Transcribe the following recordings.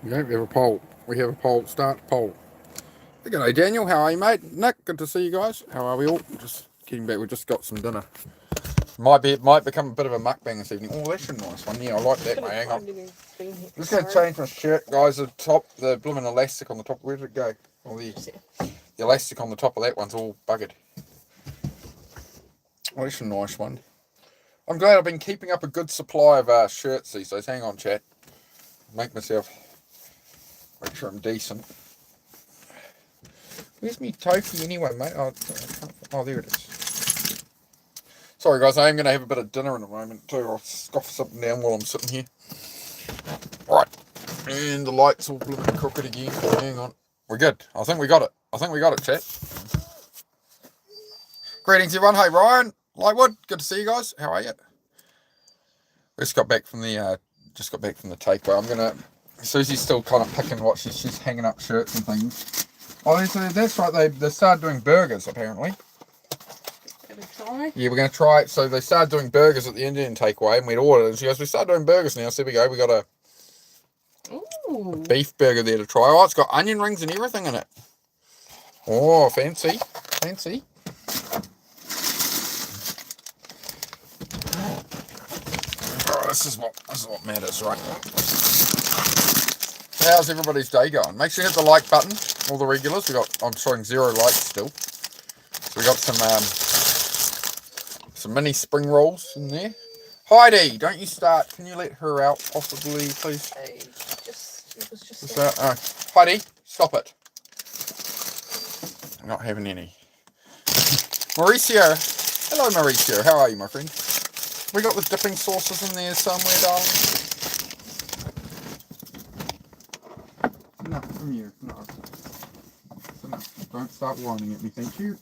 Yeah, we have a poll. We have a poll. Start poll. G'day, Daniel. How are you, mate? Nick, good to see you guys. How are we all? Just getting back. We just got some dinner. Might become a bit of a mukbang this evening. Oh, that's a nice one. Yeah, I like that, mate. Hang on. I'm just going to change my shirt, guys. The blooming elastic on the top. Where did it go? Oh, the elastic on the top of that one's all buggered. Oh, that's a nice one. I'm glad I've been keeping up a good supply of shirts these days. Hang on, chat. Make sure I'm decent. Where's me tofu anyway, mate? Oh, there it is. Sorry, guys. I am going to have a bit of dinner in a moment too. I'll scoff something down while I'm sitting here. Right. And the light's all blooming crooked again. Hang on. We're good. I think we got it, chat. Greetings, everyone. Hey, Ryan. Lightwood. Good to see you guys. How are you? We just got back from the takeaway. I'm gonna. Susie's still kind of picking what she's hanging up shirts and things. Oh, that's right. They started doing burgers apparently. Yeah, we're gonna try it. So they started doing burgers at the Indian takeaway, and we'd ordered. And she goes, "We started doing burgers now." So there we go. We got a beef burger there to try. Oh, it's got onion rings and everything in it. Oh, fancy. Oh, this is what matters, right? How's everybody's day going? Make sure you hit the like button. All the regulars. I'm showing 0 likes still. So we got some mini spring rolls in there. Heidi, don't you start. Can you let her out possibly, please? It was just Heidi, stop it. I'm not having any. Mauricio. Hello, Mauricio. How are you, my friend? We got the dipping sauces in there somewhere, darling. Enough from you. No. Enough. Don't start whining at me, thank you.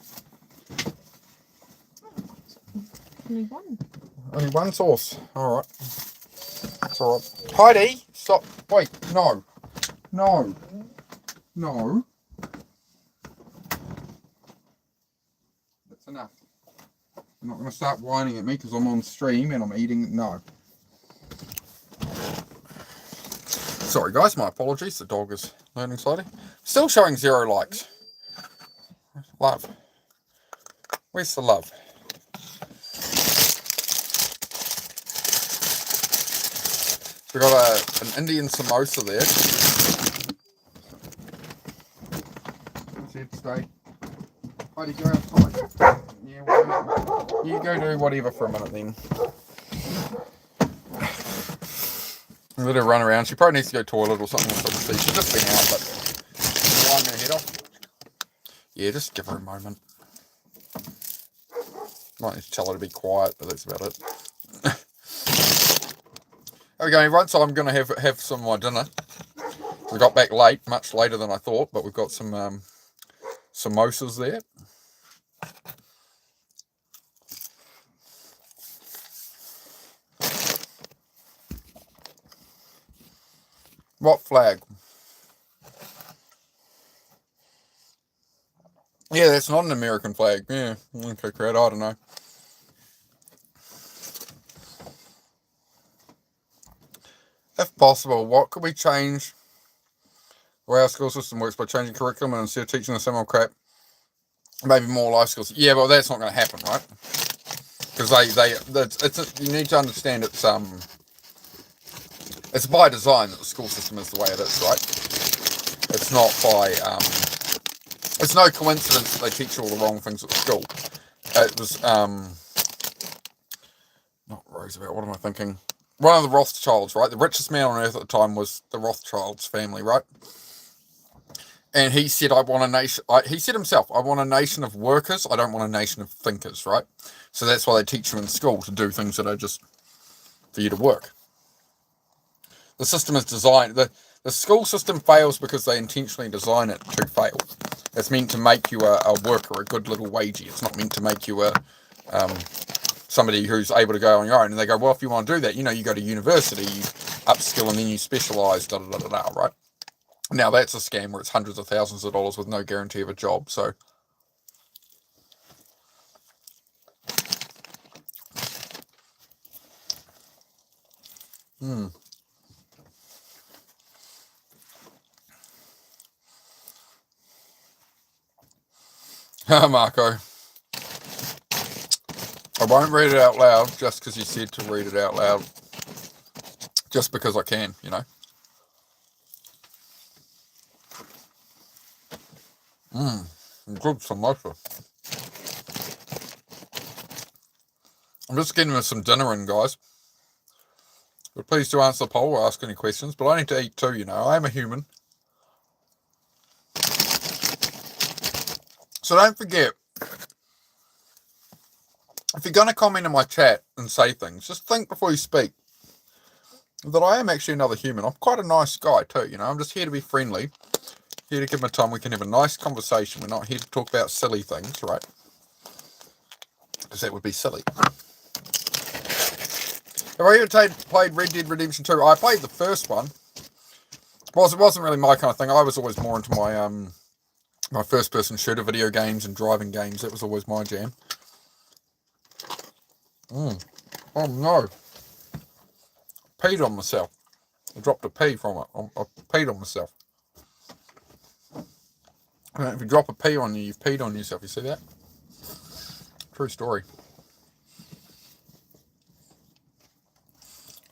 only one. Only one sauce. Alright. That's alright. Heidi, stop. Wait, no. That's enough. You're not going to start whining at me because I'm on stream and I'm eating. No. Sorry, guys. My apologies. The dog is learning slightly. Still showing 0 likes. Love. Where's the love? We got an Indian samosa there. What's here to stay? Heidi, go outside. Yeah, well, you go do whatever for a minute then. Let her run around. She probably needs to go toilet or something. She's just been out, but wind her head off. Yeah, just give her a moment. Might need to tell her to be quiet, but that's about it. There we go, everyone. So I'm going to have some of my dinner. We got back late, much later than I thought, but we've got some samosas there. What flag? Yeah, that's not an American flag. Yeah, okay, great. I don't know. If possible, what could we change the way our school system works by changing curriculum and instead of teaching the same old crap, maybe more life skills? Yeah, well, that's not going to happen, right? Because you need to understand it's by design that the school system is the way it is, right? It's not by it's no coincidence that they teach you all the wrong things at the school. It was not Roosevelt. What am I thinking? One of the Rothschilds, right? The richest man on earth at the time was the Rothschilds family, right? And he said, I want a nation. He said himself, I want a nation of workers. I don't want a nation of thinkers, right? So that's why they teach you in school to do things that are just for you to work. The system is designed. The school system fails because they intentionally design it to fail. It's meant to make you a worker, a good little wagey. It's not meant to make you somebody who's able to go on your own. And they go, well, if you want to do that, you go to university, you upskill, and then you specialise, right? Now, that's a scam where it's hundreds of thousands of dollars with no guarantee of a job. So, Marco. I won't read it out loud just because you said to read it out loud. Just because I can, you know. Good samosa. I'm just getting with some dinner in, guys. But please do answer the poll or ask any questions. But I need to eat too, you know. I am a human. So don't forget, if you're going to comment in my chat and say things, just think before you speak that I am actually another human. I'm quite a nice guy too, you know. I'm just here to be friendly. Here to give my time. We can have a nice conversation. We're not here to talk about silly things, right? Because that would be silly. Have I ever played Red Dead Redemption 2? I played the first one. It wasn't really my kind of thing. I was always more into my my first-person shooter video games and driving games. That was always my jam. Oh no! Peed on myself. I dropped a pee from it. I peed on myself. If you drop a pee on you, you've peed on yourself. You see that? True story.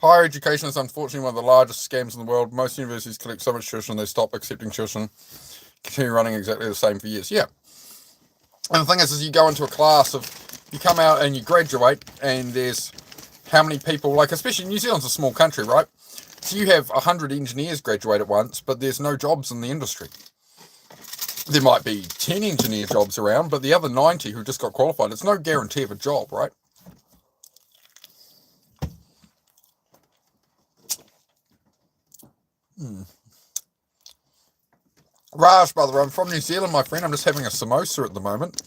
Higher education is unfortunately one of the largest scams in the world. Most universities collect so much tuition they stop accepting tuition, continue running exactly the same for years. Yeah. And the thing is you go into a class of, you come out and you graduate, and there's how many people, like especially New Zealand's a small country, right? So you have 100 engineers graduate at once, but there's no jobs in the industry. There might be 10 engineer jobs around, but the other 90 who just got qualified, it's no guarantee of a job, right? Raj, brother, I'm from New Zealand, my friend. I'm just having a samosa at the moment.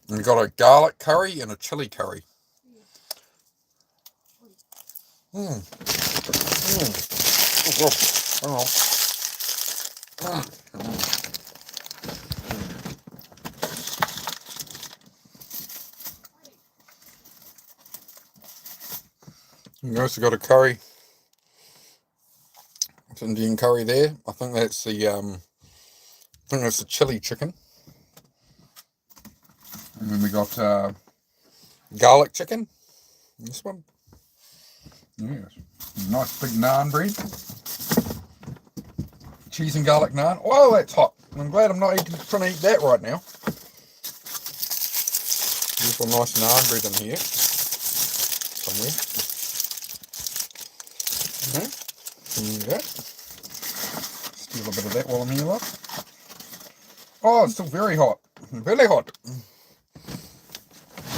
And we've got a garlic curry and a chili curry. Oh, hang on. You also got a curry. It's Indian curry there. I think that's the chili chicken. And then we got garlic chicken. This one. Yes. Nice big naan bread. Cheese and garlic naan. Oh, that's hot. I'm glad I'm not trying to eat that right now. There's a nice naan bread in here. Somewhere. Okay. There you go. Steal a bit of that while I'm here, love. Oh, it's still very hot. Very hot.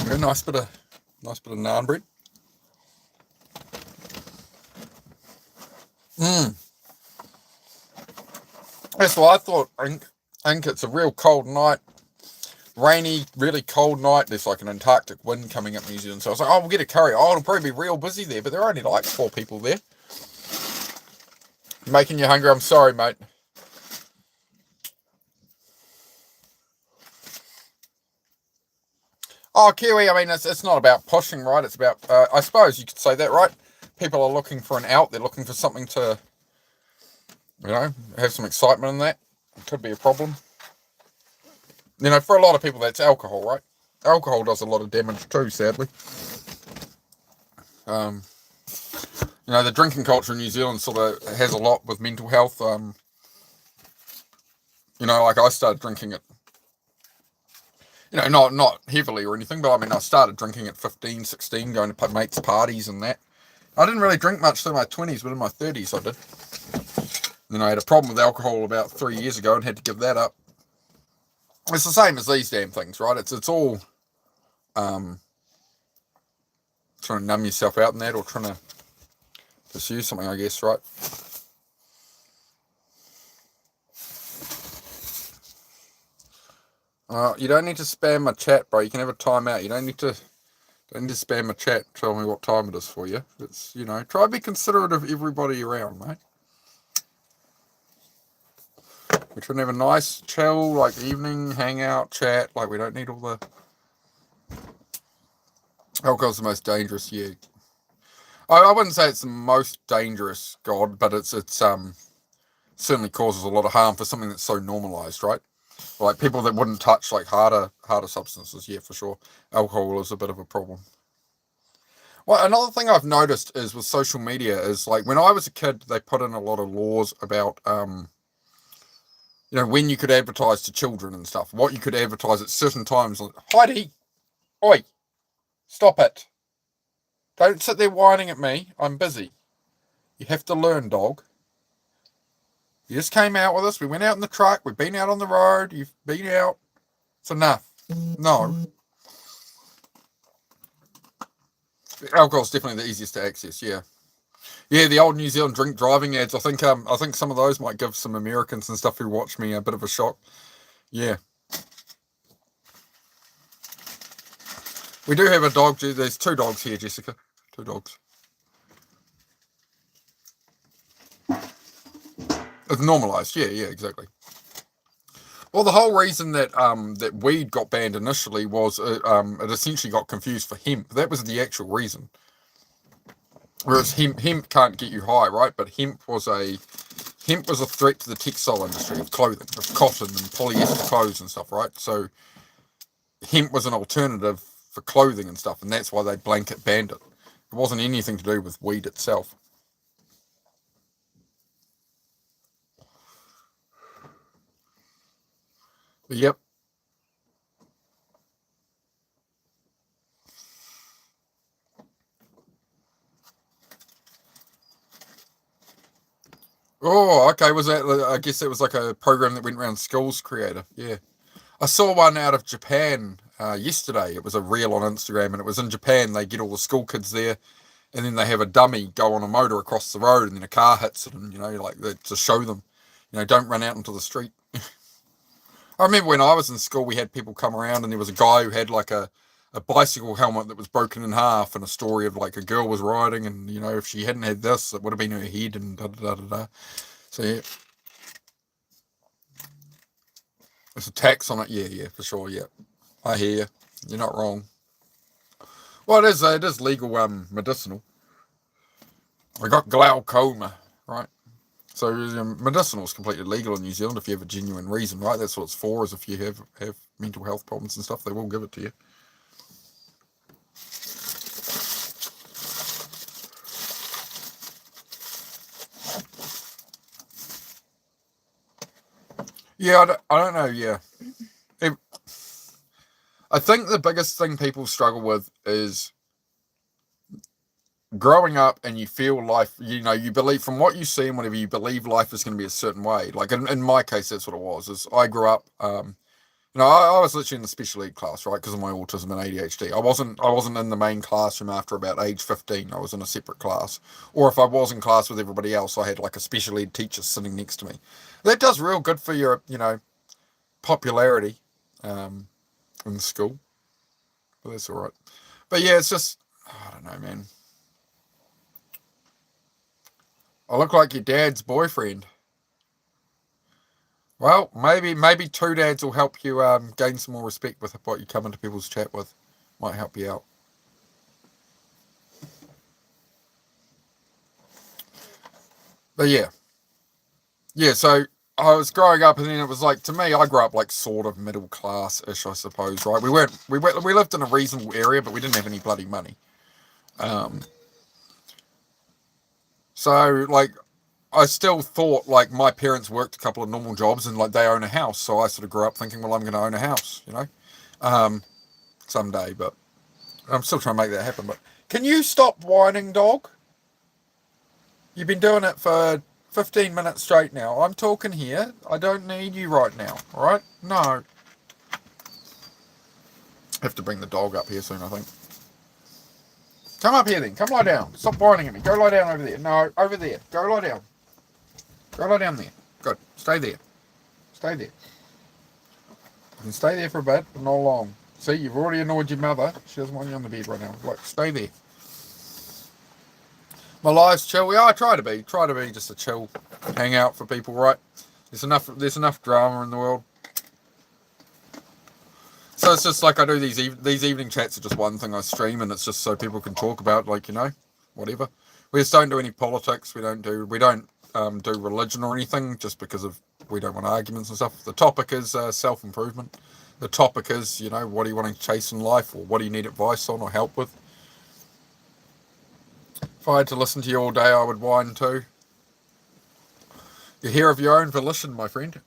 Very nice bit of naan bread. That's what I thought, Ink. It's a real cold night. Rainy, really cold night. There's like an Antarctic wind coming up New Zealand. So I was like, oh, we'll get a curry. Oh, it'll probably be real busy there. But there are only like 4 people there. Making you hungry. I'm sorry, mate. Oh, Kiwi, I mean, it's not about pushing, right? It's about, I suppose you could say that, right? People are looking for an out. They're looking for something to, you know, have some excitement in that. It could be a problem. You know, for a lot of people, that's alcohol, right? Alcohol does a lot of damage too, sadly. You know, the drinking culture in New Zealand sort of has a lot with mental health. You know, like I started drinking it, you know, not heavily or anything, but I mean, I started drinking at 15, 16, going to mates' parties and that. I didn't really drink much through my 20s, but in my 30s I did. And then I had a problem with alcohol about 3 years ago and had to give that up. It's the same as these damn things, right? It's all trying to numb yourself out in that, or trying to pursue something, I guess, right? You don't need to spam my chat, bro. You can have a timeout. You don't need to spam my chat. Tell me what time it is for you. It's, you know, try to be considerate of everybody around, mate. We're trying to have a nice, chill, like, evening, hangout, chat. Like, we don't need all the... Alcohol's the most dangerous, yeah. I wouldn't say it's the most dangerous, God, but it's certainly causes a lot of harm for something that's so normalised, right? Like people that wouldn't touch like harder substances, yeah, for sure. Alcohol is a bit of a problem. Well, another thing I've noticed is with social media is like when I was a kid, they put in a lot of laws about when you could advertise to children and stuff, what you could advertise at certain times. Like, Heidi, oi, stop it! Don't sit there whining at me. I'm busy. You have to learn, dog. You just came out with us. We went out in the truck. We've been out on the road. You've been out. It's enough. No. Alcohol's definitely the easiest to access, yeah. Yeah, the old New Zealand drink driving ads. I think some of those might give some Americans and stuff who watch me a bit of a shock. Yeah. We do have a dog. There's 2 dogs here, Jessica. 2 dogs. It's normalised. Yeah, exactly. Well, the whole reason that that weed got banned initially was it essentially got confused for hemp. That was the actual reason. Whereas hemp can't get you high, right? But hemp was a threat to the textile industry of clothing, of cotton and polyester clothes and stuff, right? So hemp was an alternative for clothing and stuff, and that's why they blanket banned it. It wasn't anything to do with weed itself. But yep. Oh, okay. Was that? I guess it was like a program that went around schools. Creator, yeah. I saw one out of Japan yesterday. It was a reel on Instagram, and it was in Japan. They get all the school kids there, and then they have a dummy go on a motor across the road, and then a car hits it, and like to show them, don't run out into the street. I remember when I was in school, we had people come around, and there was a guy who had like a bicycle helmet that was broken in half, and a story of like a girl was riding, and if she hadn't had this, it would have been her head, and da da da da da. So yeah, there's a tax on it. Yeah, for sure. Yeah, I hear you. You're not wrong. Well, it is legal, medicinal. I got glaucoma, right? So medicinal is completely legal in New Zealand if you have a genuine reason, right? That's what it's for. Is if you have mental health problems and stuff, they will give it to you. Yeah, I don't know. Yeah, I think the biggest thing people struggle with is growing up, and you feel life. You believe from what you see and whatever you believe life is going to be a certain way. Like in my case, that's what it was. Is I grew up. I was literally in the special ed class, right, because of my autism and ADHD. I wasn't in the main classroom after about age 15. I was in a separate class, or if I was in class with everybody else, I had like a special ed teacher sitting next to me. That does real good for your, popularity, in school. But that's all right. But yeah, it's just I don't know, man. I look like your dad's boyfriend. Well, maybe 2 dads will help you gain some more respect with what you come into people's chat with. Might help you out. But yeah. So I was growing up, and then it was like, to me, I grew up like sort of middle class-ish, I suppose, right? We lived in a reasonable area, but we didn't have any bloody money. So like, I still thought like my parents worked a couple of normal jobs, and like they own a house. So I sort of grew up thinking, well, I'm going to own a house, someday. But I'm still trying to make that happen. But can you stop whining, dog? You've been doing it for 15 minutes straight now. I'm talking here. I don't need you right now. All right? No. Have to bring the dog up here soon, I think. Come up here then. Come lie down. Stop whining at me. Go lie down over there. No, over there. Go lie down. Go lie down there. Good. Stay there. Stay there. You can stay there for a bit, but not long. See, you've already annoyed your mother. She doesn't want you on the bed right now. Look, stay there. My life's chill. Yeah, I try to be just a chill hangout for people, right? There's enough drama in the world. So it's just like I do these evening chats are just one thing I stream, and it's just so people can talk about, like, whatever. We just don't do any politics. We don't do religion or anything, just because of We don't want arguments and stuff. The topic is self-improvement. The topic is, what do you want to chase in life, or what do you need advice on or help with? If I had to listen to you all day, I would whine too. You're here of your own volition, my friend.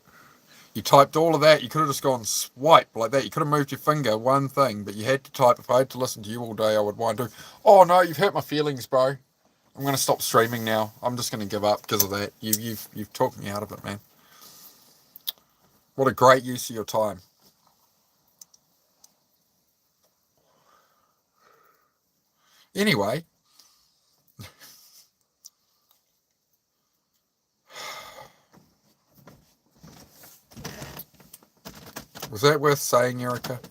You typed all of that. You could have just gone swipe like that. You could have moved your finger, one thing, but you had to type. If I had to listen to you all day, I would whine too. Oh no, you've hurt my feelings, bro. I'm going to stop streaming now. I'm just going to give up because of that. You've talked me out of it, man. What a great use of your time. Anyway. Was that worth saying, Erica?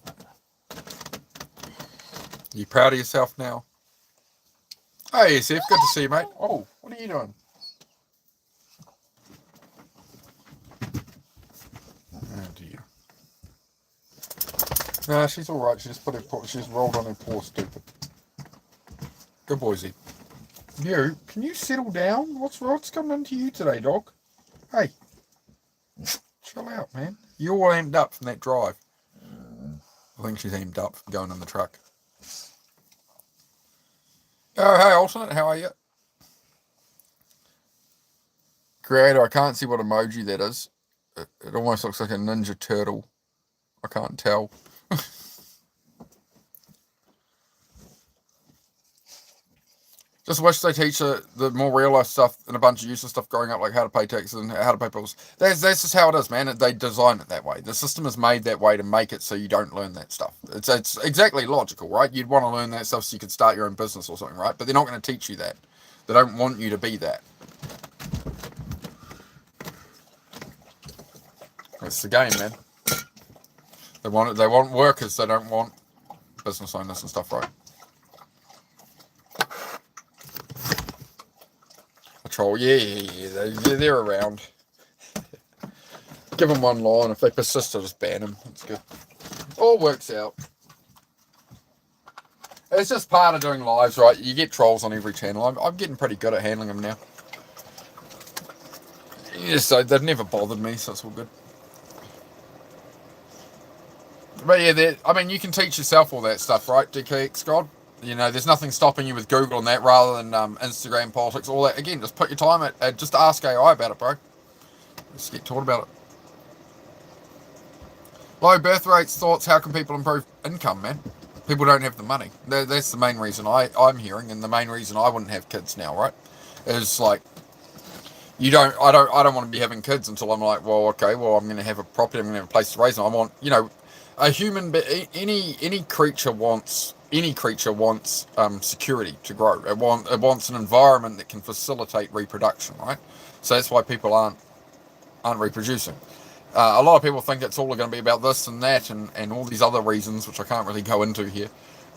You proud of yourself now? Hey, SF, good to see you, mate. Oh, what are you doing? Oh, dear. Nah, she's all right. She just she's rolled on her paw, stupid. Good boy, Z. You, can you settle down? What's coming into you today, dog? Hey, chill out, man. You all amped up from that drive. I think she's amped up from going in the truck. Oh, hey, Alternate, how are you? Creator, I can't see what emoji that is. It almost looks like a Ninja Turtle. I can't tell. Just wish they teach the more real life stuff and a bunch of useless stuff growing up, like how to pay taxes and how to pay bills. That's just how it is, man. They design it that way. The system is made that way to make it so you don't learn that stuff. It's exactly logical, right? You'd want to learn that stuff so you could start your own business or something, right? But they're not going to teach you that. They don't want you to be that. It's the game, man. They want workers. They don't want business owners and stuff, right? Troll, yeah, they're around. Give them one line. If they persist, I'll just ban them. It's good. All works out. It's just part of doing lives, right? You get trolls on every channel. I'm getting pretty good at handling them now. Yeah, so they've never bothered me, so it's all good. But yeah, I mean, you can teach yourself all that stuff, right, DKX God? There's nothing stopping you with Google and that rather than Instagram, politics, all that. Again, just put your time at just ask AI about it, bro. Just get taught about it. Low birth rates, thoughts, how can people improve income, man? People don't have the money. That's the main reason I'm hearing, and the main reason I wouldn't have kids now, right? Is like, I don't want to be having kids until I'm like, well, okay, well, I'm going to have a property, I'm going to have a place to raise them. I want, a human, any creature wants security to grow. It wants an environment that can facilitate reproduction, right? So that's why people aren't reproducing. A lot of people think it's all going to be about this and that and all these other reasons, which I can't really go into here.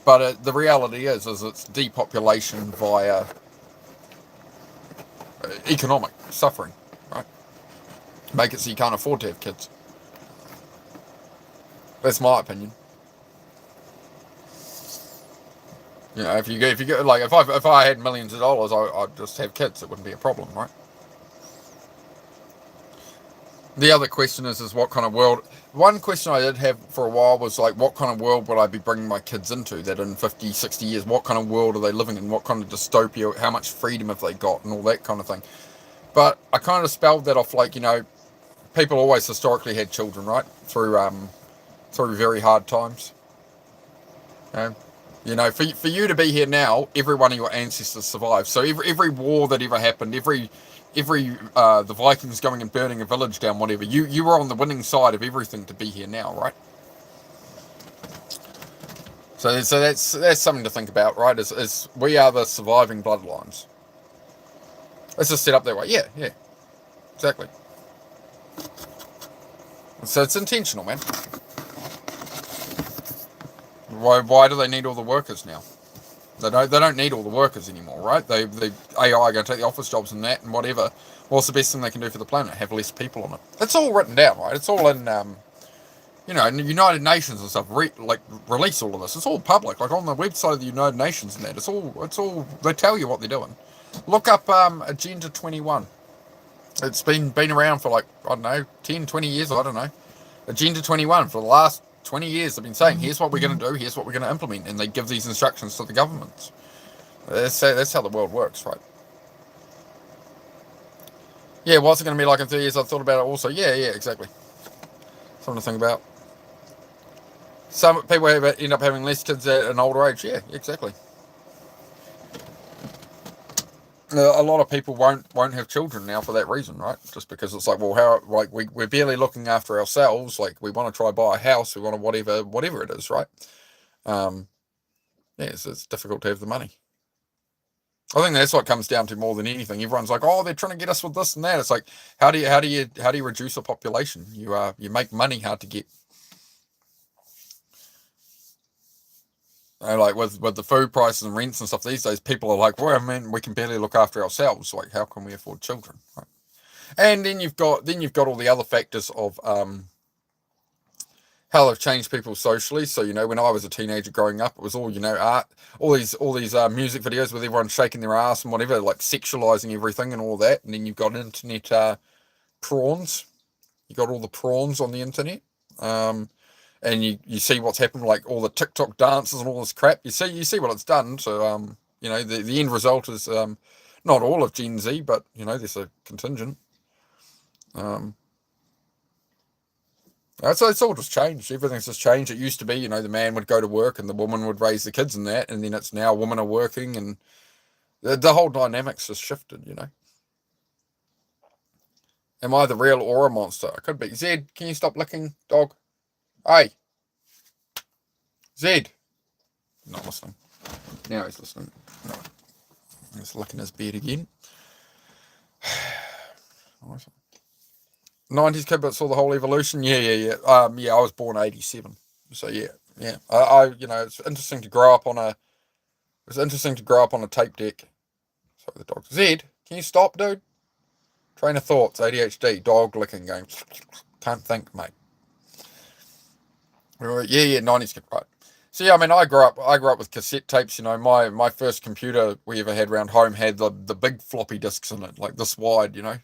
But the reality is it's depopulation via economic suffering, right? Make it so you can't afford to have kids. That's my opinion. If you get like if I had millions of dollars, I'd just have kids. It wouldn't be a problem, right? The other question is what kind of world. One question I did have for a while was like, what kind of world would I be bringing my kids into? That in 50, 60 years, what kind of world are they living in? What kind of dystopia? How much freedom have they got, and all that kind of thing. But I kind of spelled that off like, people always historically had children, right? Through very hard times. For you to be here now, every one of your ancestors survived. So every war that ever happened, every the Vikings going and burning a village down, whatever, you were on the winning side of everything to be here now, right? So that's something to think about, right? Is we are the surviving bloodlines. Let's just set up that way. Yeah, exactly. So it's intentional, man. Why do they need all the workers now? They don't need all the workers anymore, right? They AI are going to take the office jobs and that and whatever. What's the best thing they can do for the planet? Have less people on it. It's all written down, right? It's all in in the United Nations and stuff. Release all of this. It's all public, like on the website of the United Nations and that. It's all. They tell you what they're doing. Look up Agenda 21. It's been around for like, I don't know, 10, 20 years, I don't know. Agenda 21, for the last 20 years, they've been saying, here's what we're going to do, here's what we're going to implement, and they give these instructions to the governments. That's how the world works, right? Yeah, what's it going to be like in 3 years? I've thought about it also. Yeah, exactly. Something to think about. Some people end up having less kids at an older age. Yeah, exactly. A lot of people won't have children now for that reason, right? Just because it's like, well, how, like, we're barely looking after ourselves. Like, we want to try buy a house, we want to whatever it is, right? Yeah, it's difficult to have the money. I think that's what it comes down to more than anything. Everyone's like, oh, they're trying to get us with this and that. It's like, how do you reduce a population? You make money hard to get. You know, like with the food prices and rents and stuff these days, people are like, well, I mean, we can barely look after ourselves. Like, how can we afford children? Right? And then you've got all the other factors of how they've changed people socially. So, you know, when I was a teenager growing up, it was all, you know, art, all these music videos with everyone shaking their ass and whatever, like sexualizing everything and all that. And then you've got internet prawns. You got all the prawns on the internet. And you see what's happened, like all the TikTok dances and all this crap. You see what it's done. So you know, the end result is not all of Gen Z, but you know, there's a contingent. So it's all just changed. Everything's just changed. It used to be, you know, the man would go to work and the woman would raise the kids and that, and then it's now women are working, and the whole dynamics has shifted, you know. Am I the real or a monster? I could be. Zed, can you stop licking, dog? Hey. Zed. Not listening. Now he's listening. No. He's licking his beard again. 90s kid but saw the whole evolution. Yeah. I was born 87. So yeah. I you know, it's interesting to grow up on a tape deck. Sorry, the dog. Zed, can you stop, dude? Train of thoughts, ADHD, dog licking going. Can't think, mate. Yeah, 90s kid, right. So yeah, I mean, I grew up with cassette tapes. You know, my first computer we ever had around home had the big floppy disks in it, like this wide. You know,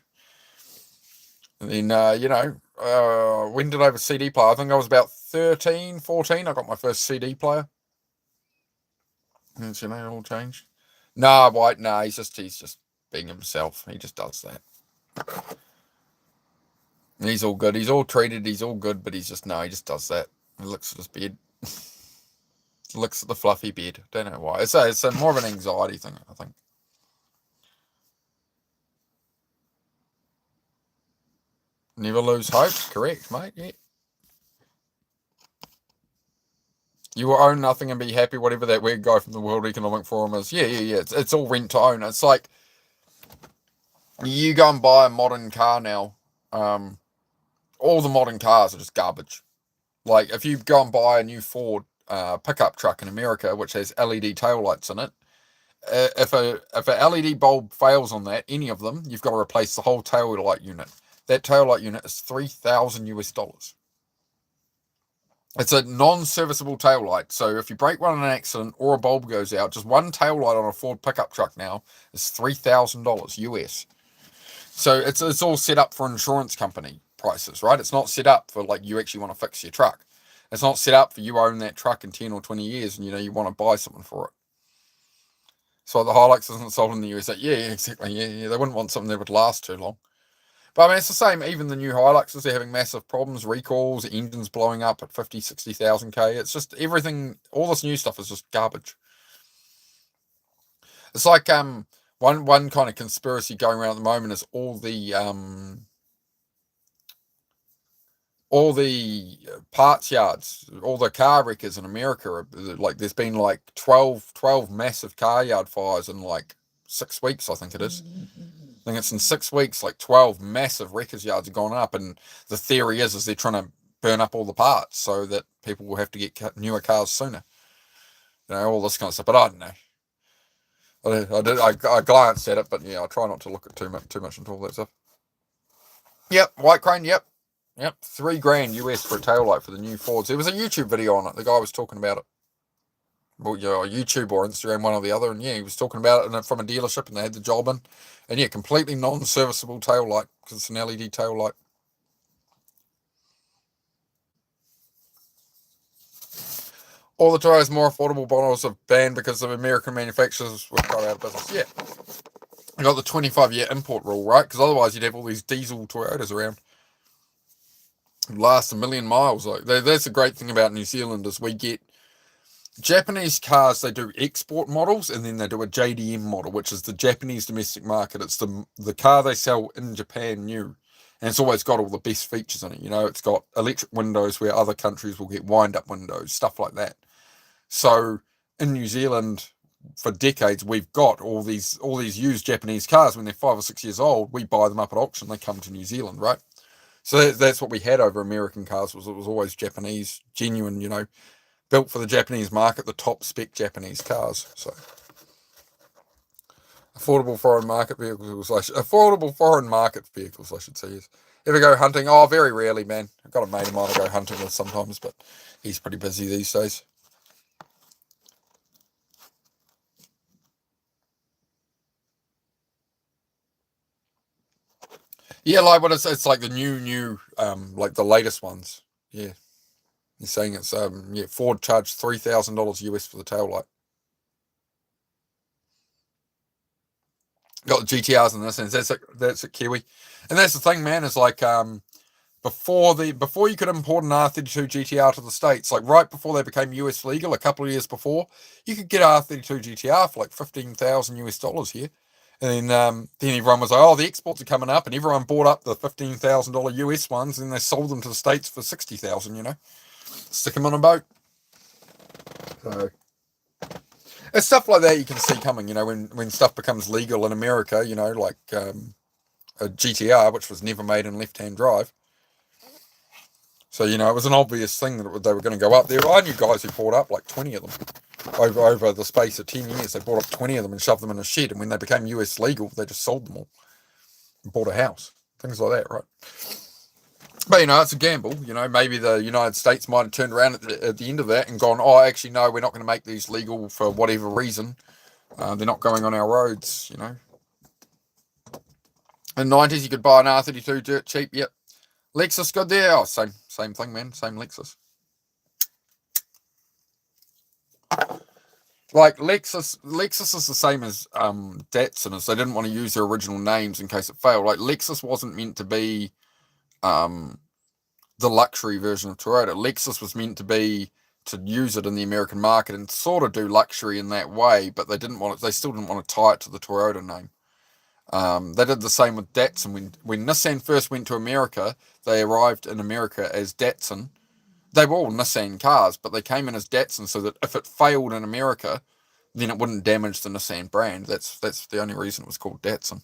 and then you know, when did I have a CD player? I think I was about 13, 14. I got my first CD player. And you know, it all changed. Nah, White. Nah, he's just being himself. He just does that. And he's all good. He's all treated. He's all good, but he just does that. He looks at his bed. Looks at the fluffy bed. Don't know why. It's a more of an anxiety thing, I think. Never lose hope. Correct, mate. Yeah. You will own nothing and be happy, whatever that weird guy from the World Economic Forum is. Yeah. It's all rent to own. It's like you go and buy a modern car now. All the modern cars are just garbage. Like if you go and buy a new Ford pickup truck in America, which has LED taillights in it, if a LED bulb fails on that, any of them, you've got to replace the whole taillight unit. That taillight unit is $3,000. It's a non-serviceable taillight, so if you break one in an accident or a bulb goes out, just one taillight on a Ford pickup truck now is $3,000 US. So it's all set up for insurance company prices, right? It's not set up for like you actually want to fix your truck. It's not set up for you own that truck in 10 or 20 years and you know you want to buy something for it. So the Hilux isn't sold in the USA. Yeah, exactly. Yeah. They wouldn't want something that would last too long. But I mean, it's the same. Even the new Hiluxes, they're having massive problems, recalls, engines blowing up at 50, 60,000 K. It's just everything, all this new stuff is just garbage. It's like one kind of conspiracy going around at the moment is all the parts yards, all the car wreckers in America, like there's been like 12 massive car yard fires in like 6 weeks, I think it is. I think it's in 6 weeks, like 12 massive wreckers yards have gone up, and the theory is they're trying to burn up all the parts so that people will have to get newer cars sooner. You know, all this kind of stuff. But I don't know. I glanced at it, but yeah, I try not to look at too much into all that stuff. Yep, White Crane. Yep, $3,000 US for a taillight for the new Fords. There was a YouTube video on it. The guy was talking about it. well, YouTube or Instagram, one or the other, and yeah, he was talking about it from a dealership, and they had the job in, and yeah, completely non-serviceable tail light because it's an LED tail light. All the Toyota's more affordable models have banned because of American manufacturers were out of business. Yeah, you got the 25-year import rule, right? Because otherwise you'd have all these diesel Toyotas around. Last a million miles. Like that's the great thing about New Zealand is we get Japanese cars. They do export models, and then they do a JDM model, which is the Japanese domestic market. It's the car they sell in Japan new, and it's always got all the best features in it. It's got electric windows where other countries will get wind-up windows, stuff like that. So in New Zealand, for decades, we've got all these used Japanese cars. When they're 5 or 6 years old, we buy them up at auction. They come to New Zealand, right? So that's what we had over American cars. It was always Japanese, genuine, built for the Japanese market, the top spec Japanese cars. So affordable foreign market vehicles, I should say. Yes. Ever go hunting? Oh, very rarely, man. I've got a mate of mine I go hunting with sometimes, but he's pretty busy these days. Yeah, like what it's like the new like the latest ones. Yeah. He's saying it's Ford charged $3,000 US for the tail light. Got the GTRs in this sense. That's a Kiwi. And that's the thing, man, is like before you could import an R32 GTR to the States, like right before they became US legal, a couple of years before, you could get R32 GTR for like $15,000 US here. And then everyone was like, oh, the exports are coming up, and everyone bought up the $15,000 US ones, and they sold them to the States for $60,000, Stick them on a boat. So it's stuff like that you can see coming, when stuff becomes legal in America, like a GTR, which was never made in left-hand drive. So, it was an obvious thing that they were going to go up there. I knew guys who bought up like 20 of them. Over the space of 10 years, they bought up 20 of them and shoved them in a shed. And when they became US legal, they just sold them all and bought a house. Things like that, right? But, it's a gamble. Maybe the United States might have turned around at the end of that and gone, oh, actually, no, we're not going to make these legal for whatever reason. They're not going on our roads, In the 90s, you could buy an R32 dirt cheap. Yep. Lexus good there. Oh, same thing, man. Same Lexus. Like Lexus is the same as Datsun, as they didn't want to use their original names in case it failed. Like Lexus wasn't meant to be the luxury version of Toyota. Lexus was meant to be to use it in the American market and sort of do luxury in that way, but they didn't want it. They still didn't want to tie it to the Toyota name. They did the same with Datsun. When Nissan first went to America, they arrived in America as Datsun. They were all Nissan cars, but they came in as Datsun so that if it failed in America, then it wouldn't damage the Nissan brand. That's the only reason it was called Datsun.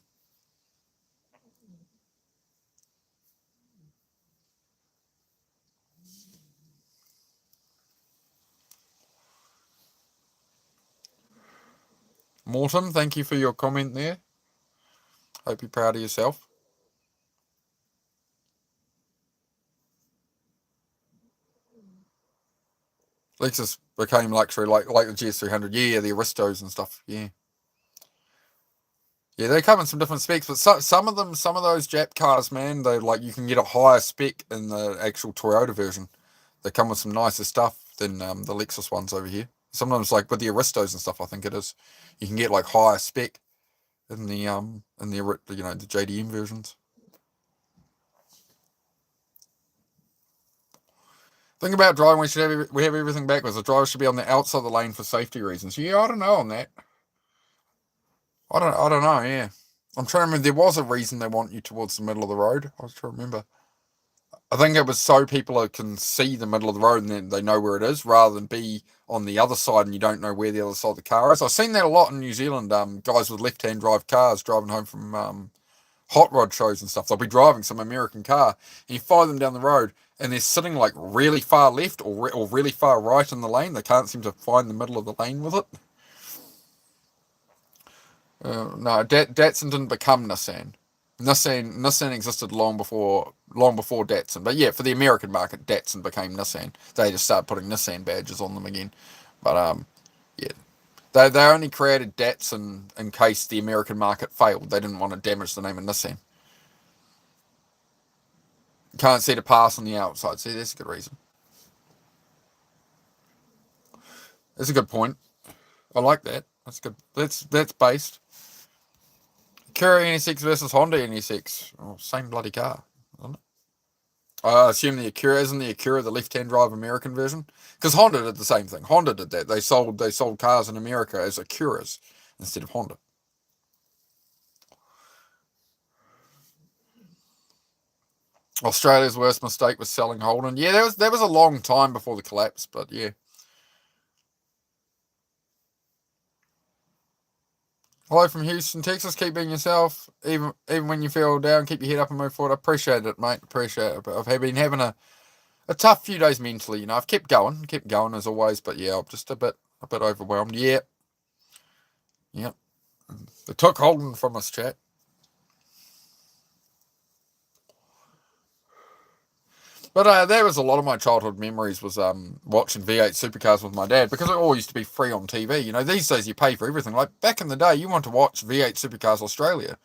Morton, thank you for your comment there. Hope you're proud of yourself. Lexus became luxury, like the GS300, yeah, the Aristos and stuff, yeah. Yeah, they come in some different specs, but some of those Jap cars, man, they like you can get a higher spec in the actual Toyota version. They come with some nicer stuff than the Lexus ones over here. Sometimes, like with the Aristos and stuff, I think it is, you can get like higher spec in the the JDM versions. Think about driving. We have everything backwards. The driver should be on the outside of the lane for safety reasons. Yeah, I don't know on that. I don't know. Yeah, I'm trying to remember. There was a reason they want you towards the middle of the road. I was trying to remember. I think it was so people can see the middle of the road and then they know where it is, rather than be on the other side and you don't know where the other side of the car is. I've seen that a lot in New Zealand. Guys with left-hand drive cars driving home from hot rod shows and stuff. They'll be driving some American car and you follow them down the road and they're sitting like really far left or really far right in the lane. They can't seem to find the middle of the lane with it. No, Datsun didn't become Nissan. Nissan existed long before Datsun. But yeah, for the American market, Datsun became Nissan. They just started putting Nissan badges on them again. But Yeah. They only created Datsun in case the American market failed. They didn't want to damage the name of Nissan. Can't see the pass on the outside. See, that's a good reason. That's a good point. I like that. That's good. That's based. Acura NSX versus Honda NSX. Oh, same bloody car, isn't it? I assume the Acura isn't the Acura the left-hand drive American version, because Honda did the same thing. Honda did that. They sold cars in America as Acuras instead of Honda. Australia's worst mistake was selling Holden. Yeah, that was a long time before the collapse, but yeah. Hello from Houston, Texas. Keep being yourself, even when you feel down. Keep your head up and move forward. I appreciate it, mate. Appreciate it. But I've been having a tough few days mentally. You know, I've kept going as always. But yeah, I'm just a bit overwhelmed. Yeah. Yep. They took Holden from us, chat. But that was a lot of my childhood memories was watching V8 supercars with my dad, because it all used to be free on TV. You know, these days you pay for everything. Like back in the day, you want to watch V8 Supercars Australia,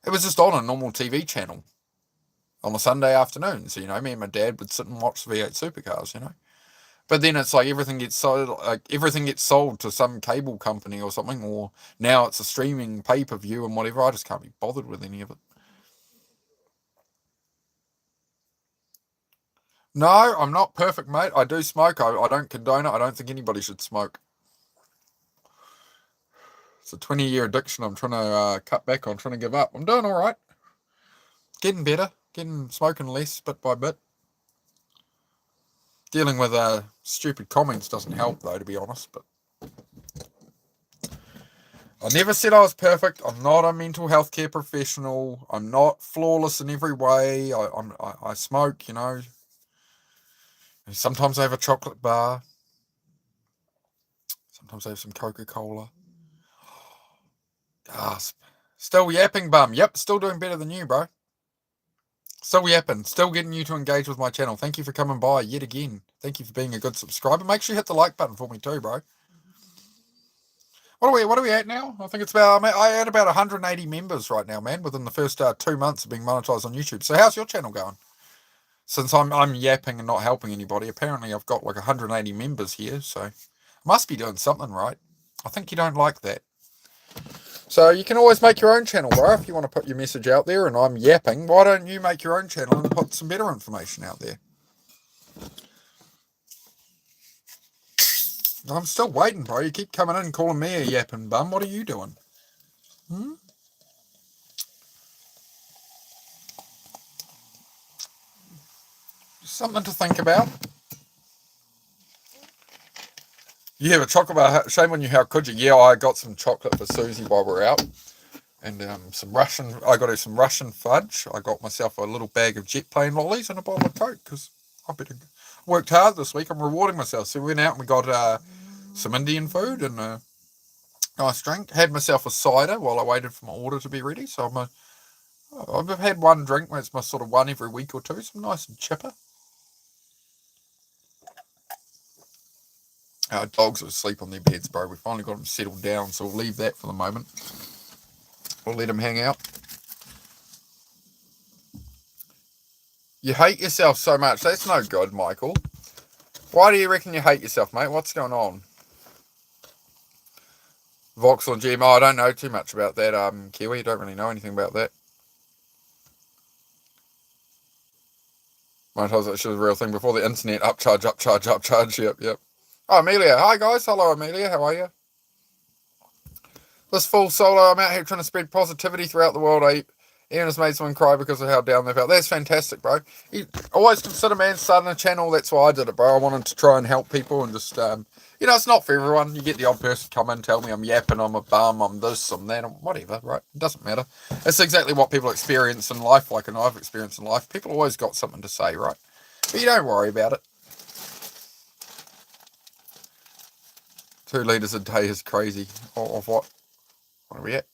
it was just on a normal TV channel on a Sunday afternoon. So, you know, me and my dad would sit and watch V8 Supercars, you know. But then it's like everything gets sold to some cable company or something, or now it's a streaming pay-per-view and whatever. I just can't be bothered with any of it. No, I'm not perfect, mate. I do smoke. I don't condone it. I don't think anybody should smoke. It's a 20-year addiction I'm trying to cut back on, trying to give up. I'm doing all right. Getting better. Smoking less bit by bit. Dealing with stupid comments doesn't help, though, to be honest. But I never said I was perfect. I'm not a mental health care professional. I'm not flawless in every way. I smoke, you know. Sometimes I have a chocolate bar. Sometimes I have some Coca-Cola. Gasp. Still yapping, bum. Yep, still doing better than you, bro. Still yapping. Still getting you to engage with my channel. Thank you for coming by yet again. Thank you for being a good subscriber. Make sure you hit the like button for me too, bro. What are we at now? I think it's about, I had about 180 members right now, man, within the first 2 months of being monetized on YouTube. So how's your channel going? Since I'm yapping and not helping anybody, apparently I've got like 180 members here, so I must be doing something right. I think you don't like that. So you can always make your own channel, bro, if you want to put your message out there and I'm yapping. Why don't you make your own channel and put some better information out there? I'm still waiting, bro. You keep coming in calling me a yapping bum. What are you doing? Something to think about. You have a chocolate bar. Shame on you, how could you? Yeah, I got some chocolate for Susie while we're out. And I got her some Russian fudge. I got myself a little bag of jet plane lollies and a bottle of Coke, because I worked hard this week. I'm rewarding myself. So we went out and we got some Indian food and a nice drink. Had myself a cider while I waited for my order to be ready. So I've had one drink, where it's my sort of one every week or two. So I'm nice and chipper. Our dogs are asleep on their beds, bro. We finally got them settled down, so we'll leave that for the moment. We'll let them hang out. You hate yourself so much. That's no good, Michael. Why do you reckon you hate yourself, mate? What's going on? Vauxhall GM. Oh, I don't know too much about that, Kiwi. Don't really know anything about that. Mine tells it she was a real thing before the internet. Upcharge. Yep. Oh, Amelia. Hi, guys. Hello, Amelia. How are you? This full solo, I'm out here trying to spread positivity throughout the world. Ian has made someone cry because of how down they felt. That's fantastic, bro. You always consider, man, starting a channel. That's why I did it, bro. I wanted to try and help people and just, you know, it's not for everyone. You get the odd person come in, tell me I'm yapping, I'm a bum, I'm this, I'm that, whatever, right? It doesn't matter. It's exactly what people experience in life, like, and I've experienced in life. People always got something to say, right? But you don't worry about it. 2 litres a day is crazy. Of what? What are we at?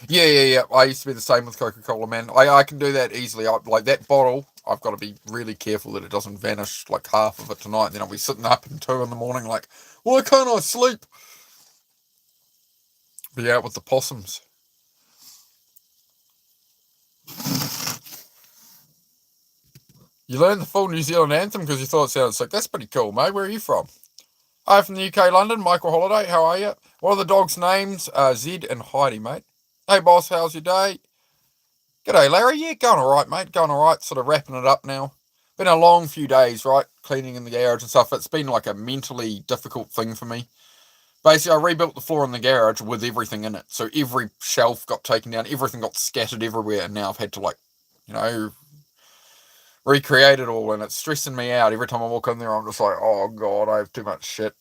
Yeah. I used to be the same with Coca-Cola, man. I can do that easily. Like that bottle, I've got to be really careful that it doesn't vanish like half of it tonight. Then I'll be sitting up at 2 in the morning like, why can't I sleep? Be out with the possums. You learned the full New Zealand anthem because you thought it sounded sick. That's pretty cool, mate. Where are you from? Hi, from the UK, London. Michael Holiday, how are you? What are the dogs' names? Zed and Heidi, mate. Hey, boss, how's your day? G'day, Larry. Yeah, going all right, mate. Going all right. Sort of wrapping it up now. Been a long few days, right? Cleaning in the garage and stuff. It's been like a mentally difficult thing for me. Basically, I rebuilt the floor in the garage with everything in it. So every shelf got taken down. Everything got scattered everywhere. And now I've had to, like, you know, recreate it all. And it's stressing me out. Every time I walk in there, I'm just like, oh, God, I have too much shit.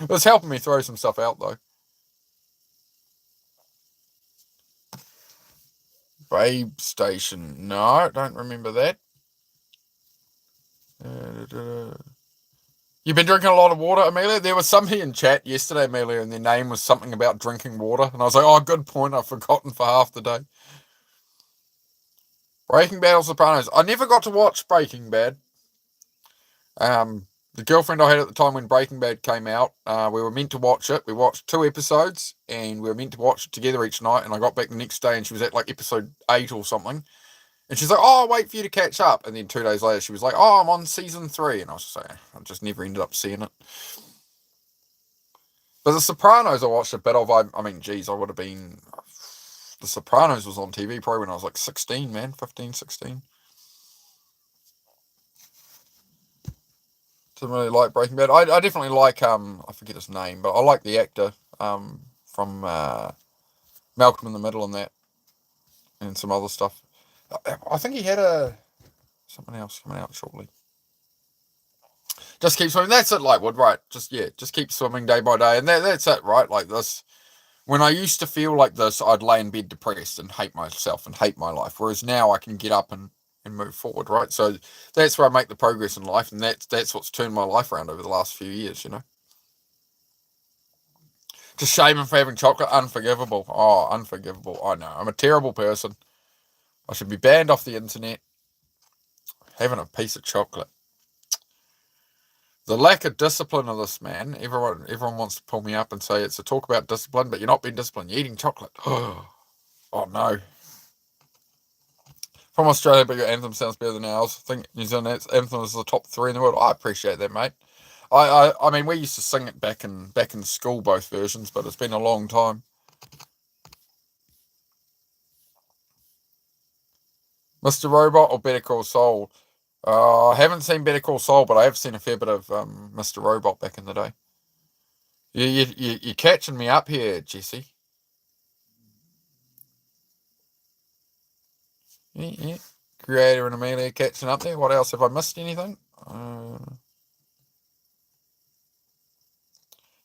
It's helping me throw some stuff out, though. Babe Station. No, I don't remember that. You've been drinking a lot of water, Amelia? There was somebody in chat yesterday, Amelia, and their name was something about drinking water. And I was like, oh, good point. I've forgotten for half the day. Breaking Bad or Sopranos? I never got to watch Breaking Bad. The girlfriend I had at the time when Breaking Bad came out, we were meant to watch it. We watched 2 episodes, and we were meant to watch it together each night. And I got back the next day, and she was at like episode 8 or something. And she's like, oh, I'll wait for you to catch up. And then 2 days later, she was like, oh, I'm on season 3. And I was just like, I just never ended up seeing it. But The Sopranos I watched a bit of. I mean, geez, I would have been... The Sopranos was on TV probably when I was like 16, man. 15, 16. Didn't really like Breaking Bad. I definitely like, I forget his name, but I like the actor from Malcolm in the Middle and that. And some other stuff. I think he had something else coming out shortly. Just keep swimming. That's it, Lightwood, right? Just keep swimming day by day. And that's it, right? Like this. When I used to feel like this, I'd lay in bed depressed and hate myself and hate my life. Whereas now I can get up and move forward, right? So that's where I make the progress in life. And that's what's turned my life around over the last few years, you know? Just shame him for having chocolate. Unforgivable. Oh, unforgivable. I know. I'm a terrible person. I should be banned off the internet. Having a piece of chocolate. The lack of discipline of this man. Everyone wants to pull me up and say it's a talk about discipline, but you're not being disciplined. You're eating chocolate. Oh no. From Australia, but your anthem sounds better than ours. I think New Zealand's anthem is the top 3 in the world. I appreciate that, mate. I mean, we used to sing it back in school, both versions, but it's been a long time. Mr. Robot or Better Call Saul? I haven't seen Better Call Saul, but I have seen a fair bit of Mr. Robot back in the day. You're catching me up here, Jesse. Yeah. Creator and Amelia catching up there. What else? Have I missed anything?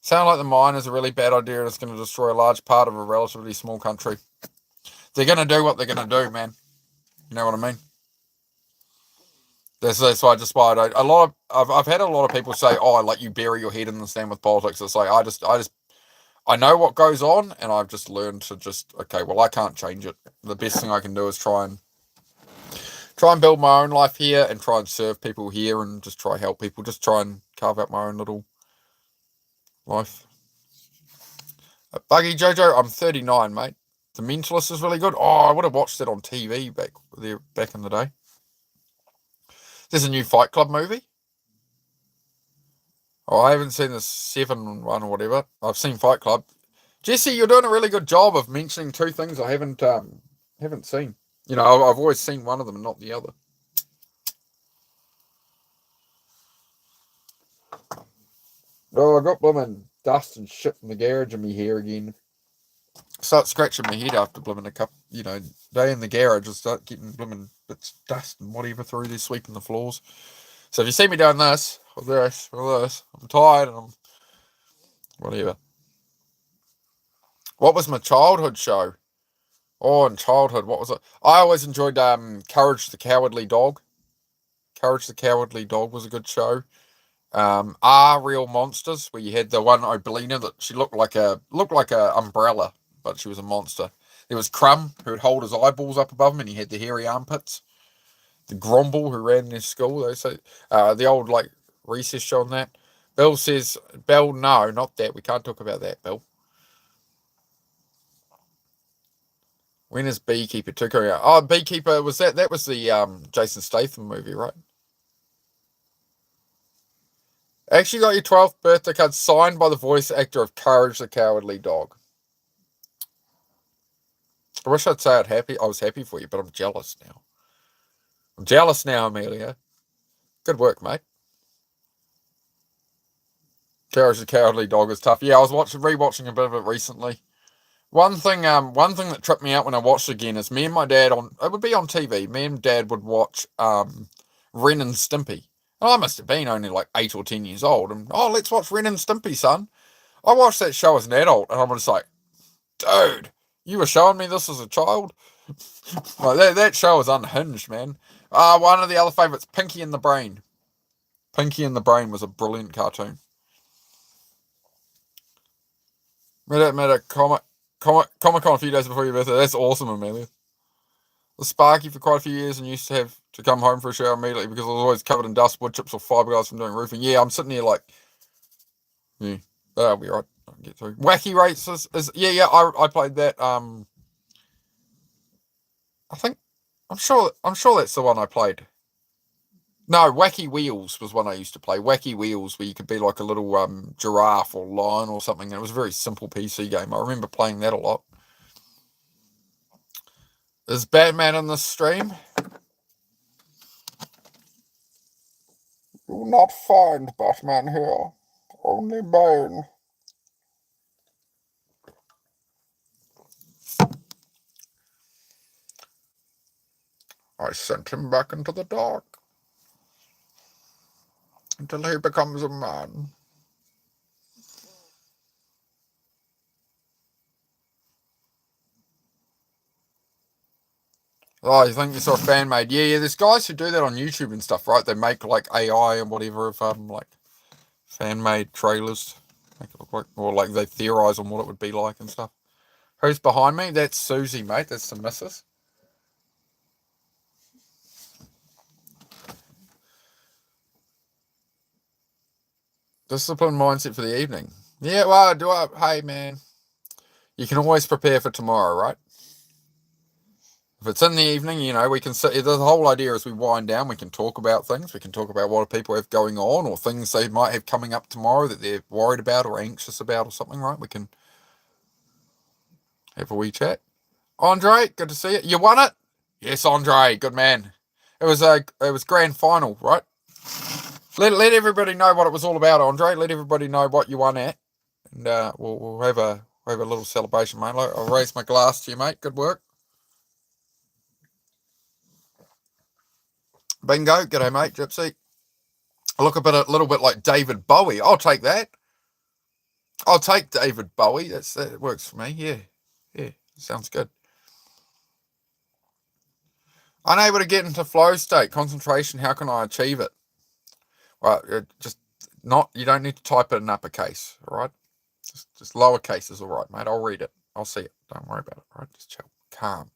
Sound like the mine is a really bad idea and it's going to destroy a large part of a relatively small country. They're going to do what they're going to do, man. You know what I mean? That's why I've had a lot of people say, oh, like you bury your head in the sand with politics. It's like I know what goes on, and I've just learned to okay, well, I can't change it. The best thing I can do is try and build my own life here and try and serve people here and just try help people. Just try and carve out my own little life. Buggy Jojo, I'm 39, mate. The Mentalist is really good. Oh, I would have watched it on TV back in the day. There's a new Fight Club movie. Oh, I haven't seen the 7 one or whatever. I've seen Fight Club. Jesse, you're doing a really good job of mentioning 2 things I haven't seen. You know, I've always seen one of them and not the other. Oh, I got blooming dust and shit in the garage in me hair again. Start scratching my head after blooming a couple, day in the garage. I start getting blooming bits of dust and whatever through there, sweeping the floors. So if you see me doing this, or this, or this, I'm tired and I'm whatever. What was my childhood show? Oh, in childhood, what was it? I always enjoyed Courage the Cowardly Dog. Courage the Cowardly Dog was a good show. Real Monsters, where you had the one Obelina that she looked like a umbrella, but she was a monster. There was Crumb, who would hold his eyeballs up above him, and he had the hairy armpits. the Grumble who ran their school. They say the old like recess show on that. Bill says, Bill, no, not that. We can't talk about that, Bill. When is Beekeeper 2 coming out? Oh, Beekeeper, was that? That was the Jason Statham movie, right? Actually got your 12th birthday card signed by the voice actor of Courage the Cowardly Dog. I wish I'd say I was happy for you, but I'm jealous now. I'm jealous now, Amelia. Good work, mate. Courage the Cowardly Dog is tough. Yeah, I was rewatching a bit of it recently. One thing that tripped me out when I watched it again is me and my dad it would be on TV. Me and Dad would watch Ren and Stimpy. And I must have been only like 8 or 10 years old. And let's watch Ren and Stimpy, son. I watched that show as an adult, and I'm just like, dude, you were showing me this as a child. Like that show is unhinged, man. One of the other favorites, Pinky and the Brain. Pinky and the Brain was a brilliant cartoon. Comic-Con a few days before your birthday. That's awesome, Amelia. Was Sparky for quite a few years and used to have to come home for a shower immediately because I was always covered in dust, wood chips, or fiberglass from doing roofing. Yeah, I'm sitting here like, yeah, that'll be right. I'll get through. Wacky Rates yeah, I played that. I'm sure that's the one I played. No, Wacky Wheels was one I used to play. Wacky Wheels, where you could be like a little giraffe or lion or something. And it was a very simple PC game. I remember playing that a lot. Is Batman in this stream? You'll not find Batman here. Only Bane. I sent him back into the dark. Until he becomes a man. Oh, you think you saw a fan made? Yeah, there's guys who do that on YouTube and stuff, right? They make like AI and whatever of like fan made trailers. Make it look like, or like they theorize on what it would be like and stuff. Who's behind me? That's Susie, mate. That's the missus. Disciplined mindset for the evening. Yeah, well, hey, man. You can always prepare for tomorrow, right? If it's in the evening, we can sit. The whole idea is we wind down, we can talk about things. We can talk about what people have going on or things they might have coming up tomorrow that they're worried about or anxious about or something, right? We can have a wee chat. Andre, good to see you. You won it? Yes, Andre, good man. It was grand final, right? Let everybody know what it was all about, Andre. Let everybody know what you won at, and we'll have a little celebration, mate. I'll raise my glass to you, mate. Good work. Bingo, g'day, mate. Gypsy. I look a little bit like David Bowie. I'll take that. I'll take David Bowie. That works for me. Yeah, sounds good. Unable to get into flow state, concentration. How can I achieve it? Well, you don't need to type it in uppercase, all right? Just lowercase is all right, mate. I'll read it. I'll see it. Don't worry about it, all right? Just chill. Calm.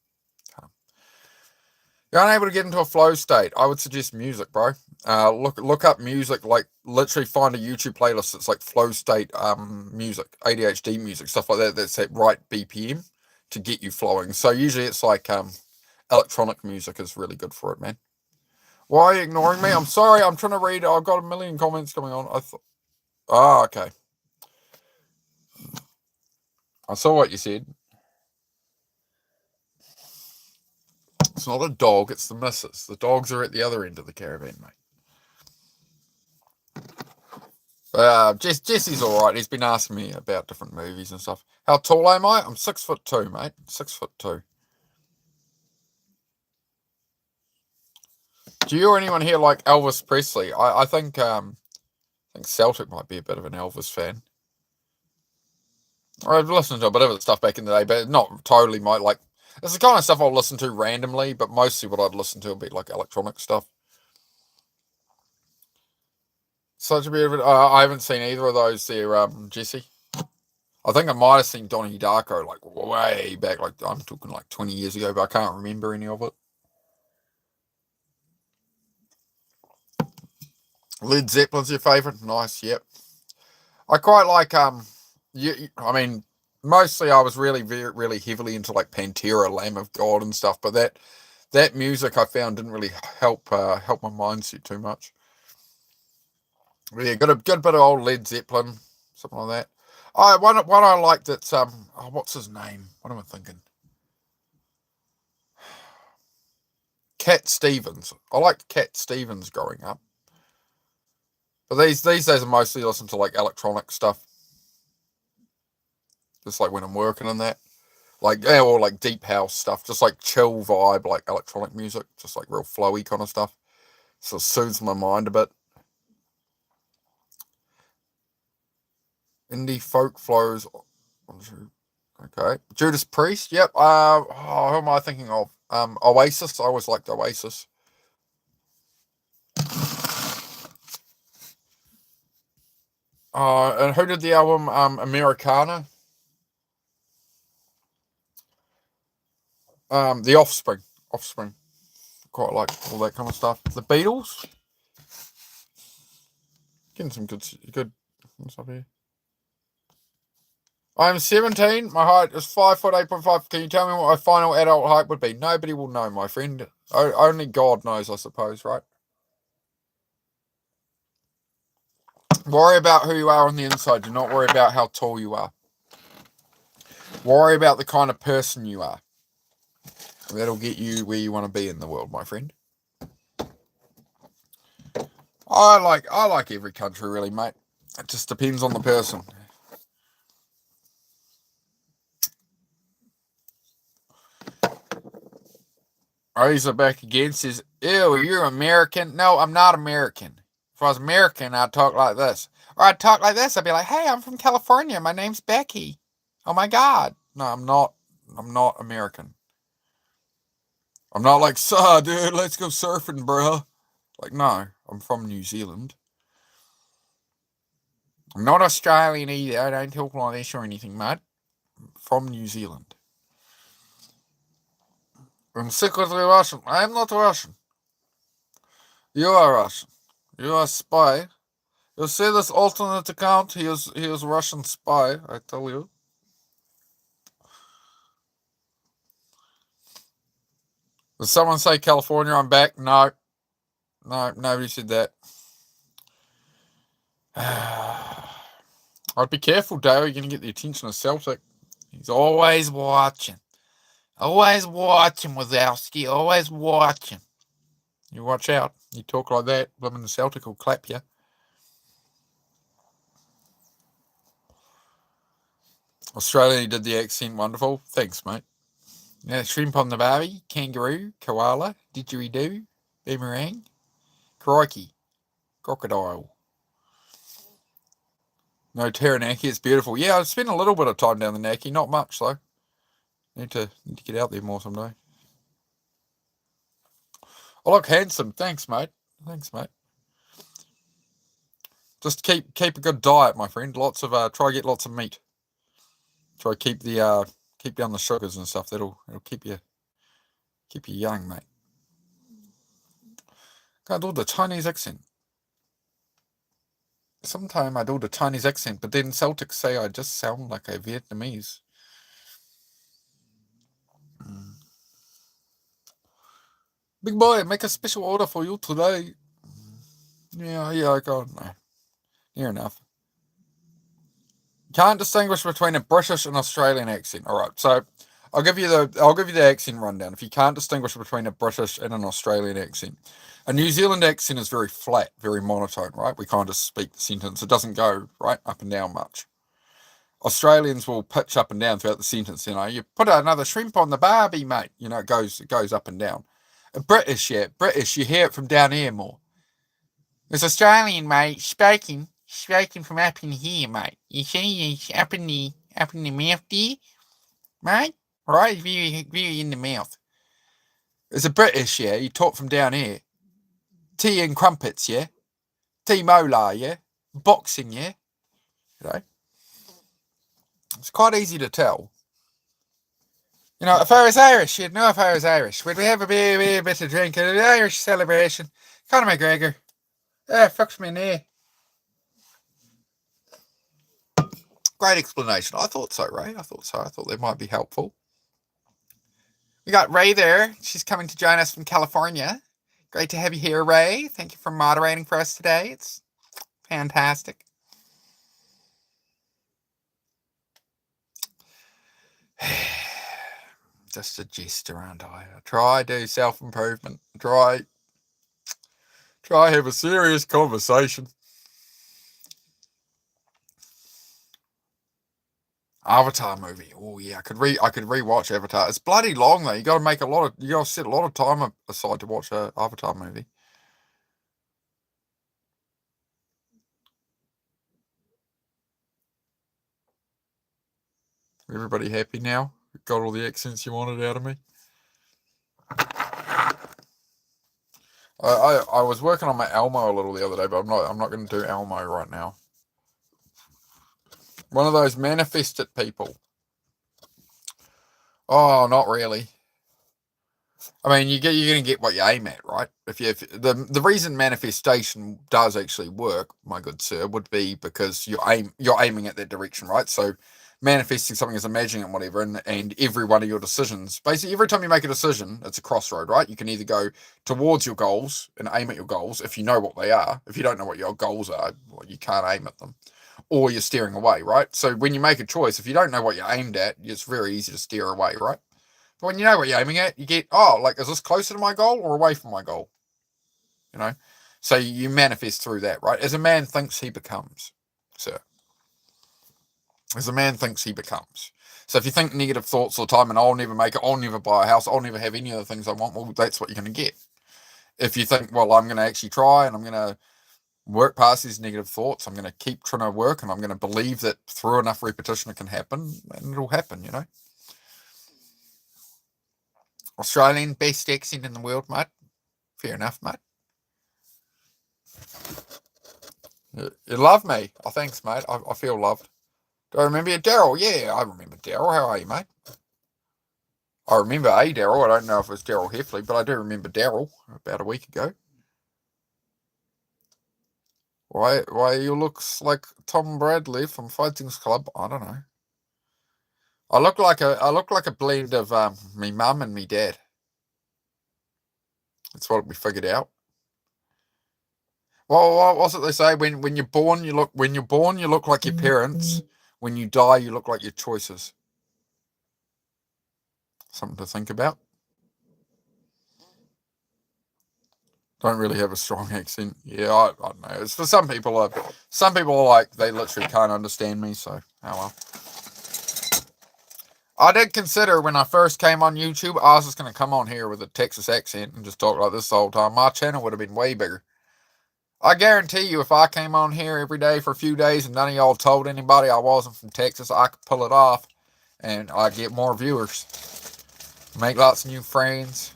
You're unable to get into a flow state. I would suggest music, bro. Look up music, like literally find a YouTube playlist that's like flow state music, ADHD music, stuff like that. That's at right BPM to get you flowing. So usually it's like electronic music is really good for it, man. Why are you ignoring me? I'm sorry. I'm trying to read. I've got a million comments coming on. Okay. I saw what you said. It's not a dog, it's the missus. The dogs are at the other end of the caravan, mate. Jesse's alright. He's been asking me about different movies and stuff. How tall am I? I'm 6'2", mate. 6'2". Do you or anyone here like Elvis Presley? I think Celtic might be a bit of an Elvis fan. I've listened to a bit of the stuff back in the day, but not totally like. It's the kind of stuff I'll listen to randomly, but mostly what I'd listen to would be like electronic stuff. Such a bit of it. I haven't seen either of those there, Jesse. I think I might have seen Donnie Darko like way back, like I'm talking like 20 years ago, but I can't remember any of it. Led Zeppelin's your favourite? Nice, yep. I quite like, I mean, mostly I was really heavily into like Pantera, Lamb of God and stuff, but that music I found didn't really help my mindset too much. But yeah, got a good bit of old Led Zeppelin, something like that. One I liked that's what's his name? What am I thinking? Cat Stevens. I liked Cat Stevens growing up. But these days I mostly listen to like electronic stuff. Just like when I'm working on that. Like, yeah, or like deep house stuff. Just like chill vibe, like electronic music. Just like real flowy kind of stuff. So it soothes my mind a bit. Indie folk flows. Okay. Judas Priest, yep. Who am I thinking of? Oasis. I always liked Oasis. And who did the album Americana? The Offspring. Quite like all that kind of stuff. The Beatles. Getting some good stuff here. I'm 17. My height is 5'8.5". Can you tell me what my final adult height would be? Nobody will know, my friend. Only God knows, I suppose, right? Worry about who you are on the inside. Do not worry about how tall you are. Worry about the kind of person you are. That'll get you where you want to be in the world, my friend. I like every country, really, mate. It just depends on the person. Razor back again says, ew, you're American. No, I'm not American. If I was American, I'd talk like this. Or I'd talk like this. I'd be like, hey, I'm from California. My name's Becky. Oh my God. No, I'm not American. I'm not like, dude, let's go surfing, bro. Like, no, I'm from New Zealand. I'm not Australian either. I don't talk like this or anything, mate. I'm from New Zealand. I'm secretly Russian. I'm not Russian. You are Russian. You are a spy. You see this alternate account? He is a Russian spy, I tell you. Did someone say California, I'm back? No. No, nobody said that. I'd be careful, Dale. You're going to get the attention of Celtic. He's always watching. Always watching, Wazowski. Always watching. You watch out. You talk like that, blooming the Celtic will clap you. Australia did the accent wonderful. Thanks, mate. Now, shrimp on the barbie, kangaroo, koala, didgeridoo, boomerang, crikey, crocodile. No, Taranaki, it's beautiful. Yeah, I've spent a little bit of time down the Naki, not much though. Need to get out there more someday. I look handsome. Thanks, mate. Just keep a good diet, my friend. Lots of try get lots of meat. Try keep down the sugars and stuff. It'll keep you young, mate. Can't do the Chinese accent. Sometimes I do the Chinese accent, but then Celtics say I just sound like a Vietnamese. Big boy, make a special order for you today. Yeah, I got no. Near enough. Can't distinguish between a British and Australian accent. All right, so I'll give you the accent rundown. If you can't distinguish between a British and an Australian accent, a New Zealand accent is very flat, very monotone, right? We kind of speak the sentence. It doesn't go right up and down much. Australians will pitch up and down throughout the sentence. You know, you put another shrimp on the barbie, mate. You know, it goes up and down. British, you hear it from down here more. It's Australian, mate, speaking from up in here, mate. You see, it's up in the mouth there, mate. Right, very in the mouth. It's a British, yeah. You talk from down here. Tea and crumpets, yeah. Tea molar, yeah. Boxing, yeah. You know, it's quite easy to tell. You know, if I was Irish, you'd know if I was Irish. Would we have a bit of drink at an Irish celebration? Conor McGregor. Yeah, fix me an ear. Great explanation. I thought so, Ray. I thought so. I thought they might be helpful. We got Ray there. She's coming to join us from California. Great to have you here, Ray. Thank you for moderating for us today. It's fantastic. Just a jest around here. Try do self-improvement. Try have a serious conversation. Avatar movie. Oh yeah, I could rewatch Avatar. It's bloody long though. You got to set a lot of time aside to watch a Avatar movie. Everybody happy now? Got all the accents you wanted out of me? I was working on my Elmo a little the other day, but I'm not going to do Elmo right now. One of those manifested people. Oh, not really. I mean, you're going to get what you aim at, right? If the reason manifestation does actually work, my good sir, would be because you're aiming at that direction, right? So manifesting something is imagining it, whatever, and every one of your decisions, basically every time you make a decision, it's a crossroad, right? You can either go towards your goals and aim at your goals if you know what they are. If you don't know what your goals are, well, you can't aim at them. Or you're steering away, right? So when you make a choice, if you don't know what you're aimed at, it's very easy to steer away, right? But when you know what you're aiming at, you get, is this closer to my goal or away from my goal? You know? So you manifest through that, right? As a man thinks, he becomes, sir. As a man thinks, he becomes. So if you think negative thoughts all the time and I'll never make it, I'll never buy a house, I'll never have any of the things I want, well, that's what you're going to get. If you think, well, I'm going to actually try and I'm going to work past these negative thoughts, I'm going to keep trying to work and I'm going to believe that through enough repetition it can happen, and it'll happen, you know? Australian, best accent in the world, mate. Fair enough, mate. You love me. Oh, thanks, mate. I feel loved. Do I remember you? Daryl? Yeah, I remember Daryl. How are you, mate? I remember a Daryl. I don't know if it was Daryl Heffley, but I do remember Daryl about a week ago. Why you looks like Tom Bradley from Fighting's Club? I don't know. I look like a blend of me mum and me dad. That's what we figured out. Well, what was it they say? When you're born, you look like your parents. When you die, you look like your choices. Something to think about. Don't really have a strong accent. Yeah, I don't know. It's for some people. Some people are like, they literally can't understand me. So, oh well. I did consider when I first came on YouTube, I was just going to come on here with a Texas accent and just talk like this the whole time. My channel would have been way bigger. I guarantee you, if I came on here every day for a few days and none of y'all told anybody I wasn't from Texas, I could pull it off and I'd get more viewers. Make lots of new friends.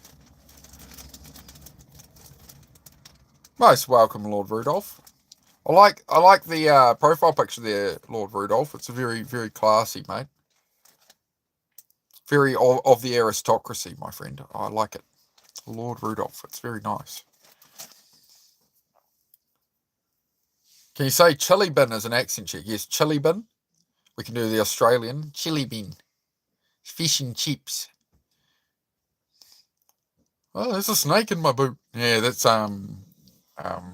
Most welcome, Lord Rudolph. I like the profile picture there, Lord Rudolph. It's a very, very classy, mate. Very of the aristocracy, my friend. I like it. Lord Rudolph. It's very nice. Can you say chili bin as an accent check? Yes, chili bin. We can do the Australian chili bin. Fish and chips. Oh, there's a snake in my boot. Yeah, that's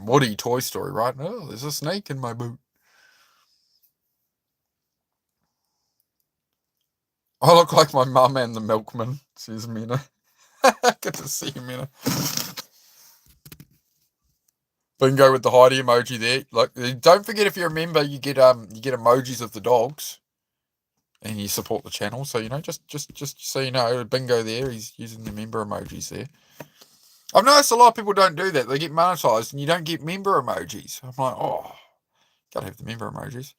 Woody Toy Story, right? Oh, there's a snake in my boot. I look like my mum and the milkman, says Mina. Good to see you, Mina. Bingo with the Heidi emoji there. Like, don't forget, if you're a member, you get emojis of the dogs, and you support the channel. So just so you know, Bingo there. He's using the member emojis there. I've noticed a lot of people don't do that. They get monetized, and you don't get member emojis. I'm like, oh, gotta have the member emojis.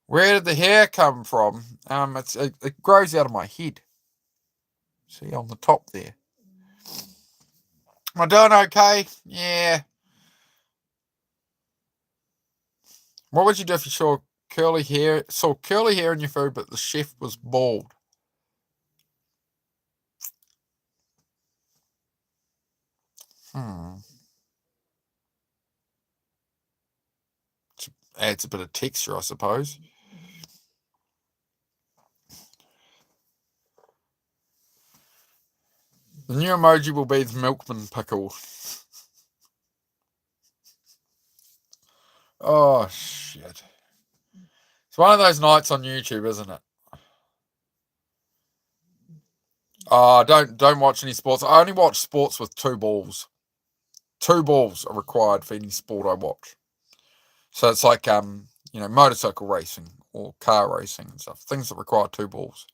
Where did the hair come from? It grows out of my head. See, on the top there. Am I doing okay? Yeah. What would you do if you saw curly hair in your food, but the chef was bald? adds a bit of texture, I suppose. The new emoji will be the milkman pickle. Oh, shit. It's one of those nights on YouTube, isn't it? Don't watch any sports. I only watch sports with 2 balls. 2 balls are required for any sport I watch. So it's like motorcycle racing or car racing and stuff. Things that require 2 balls.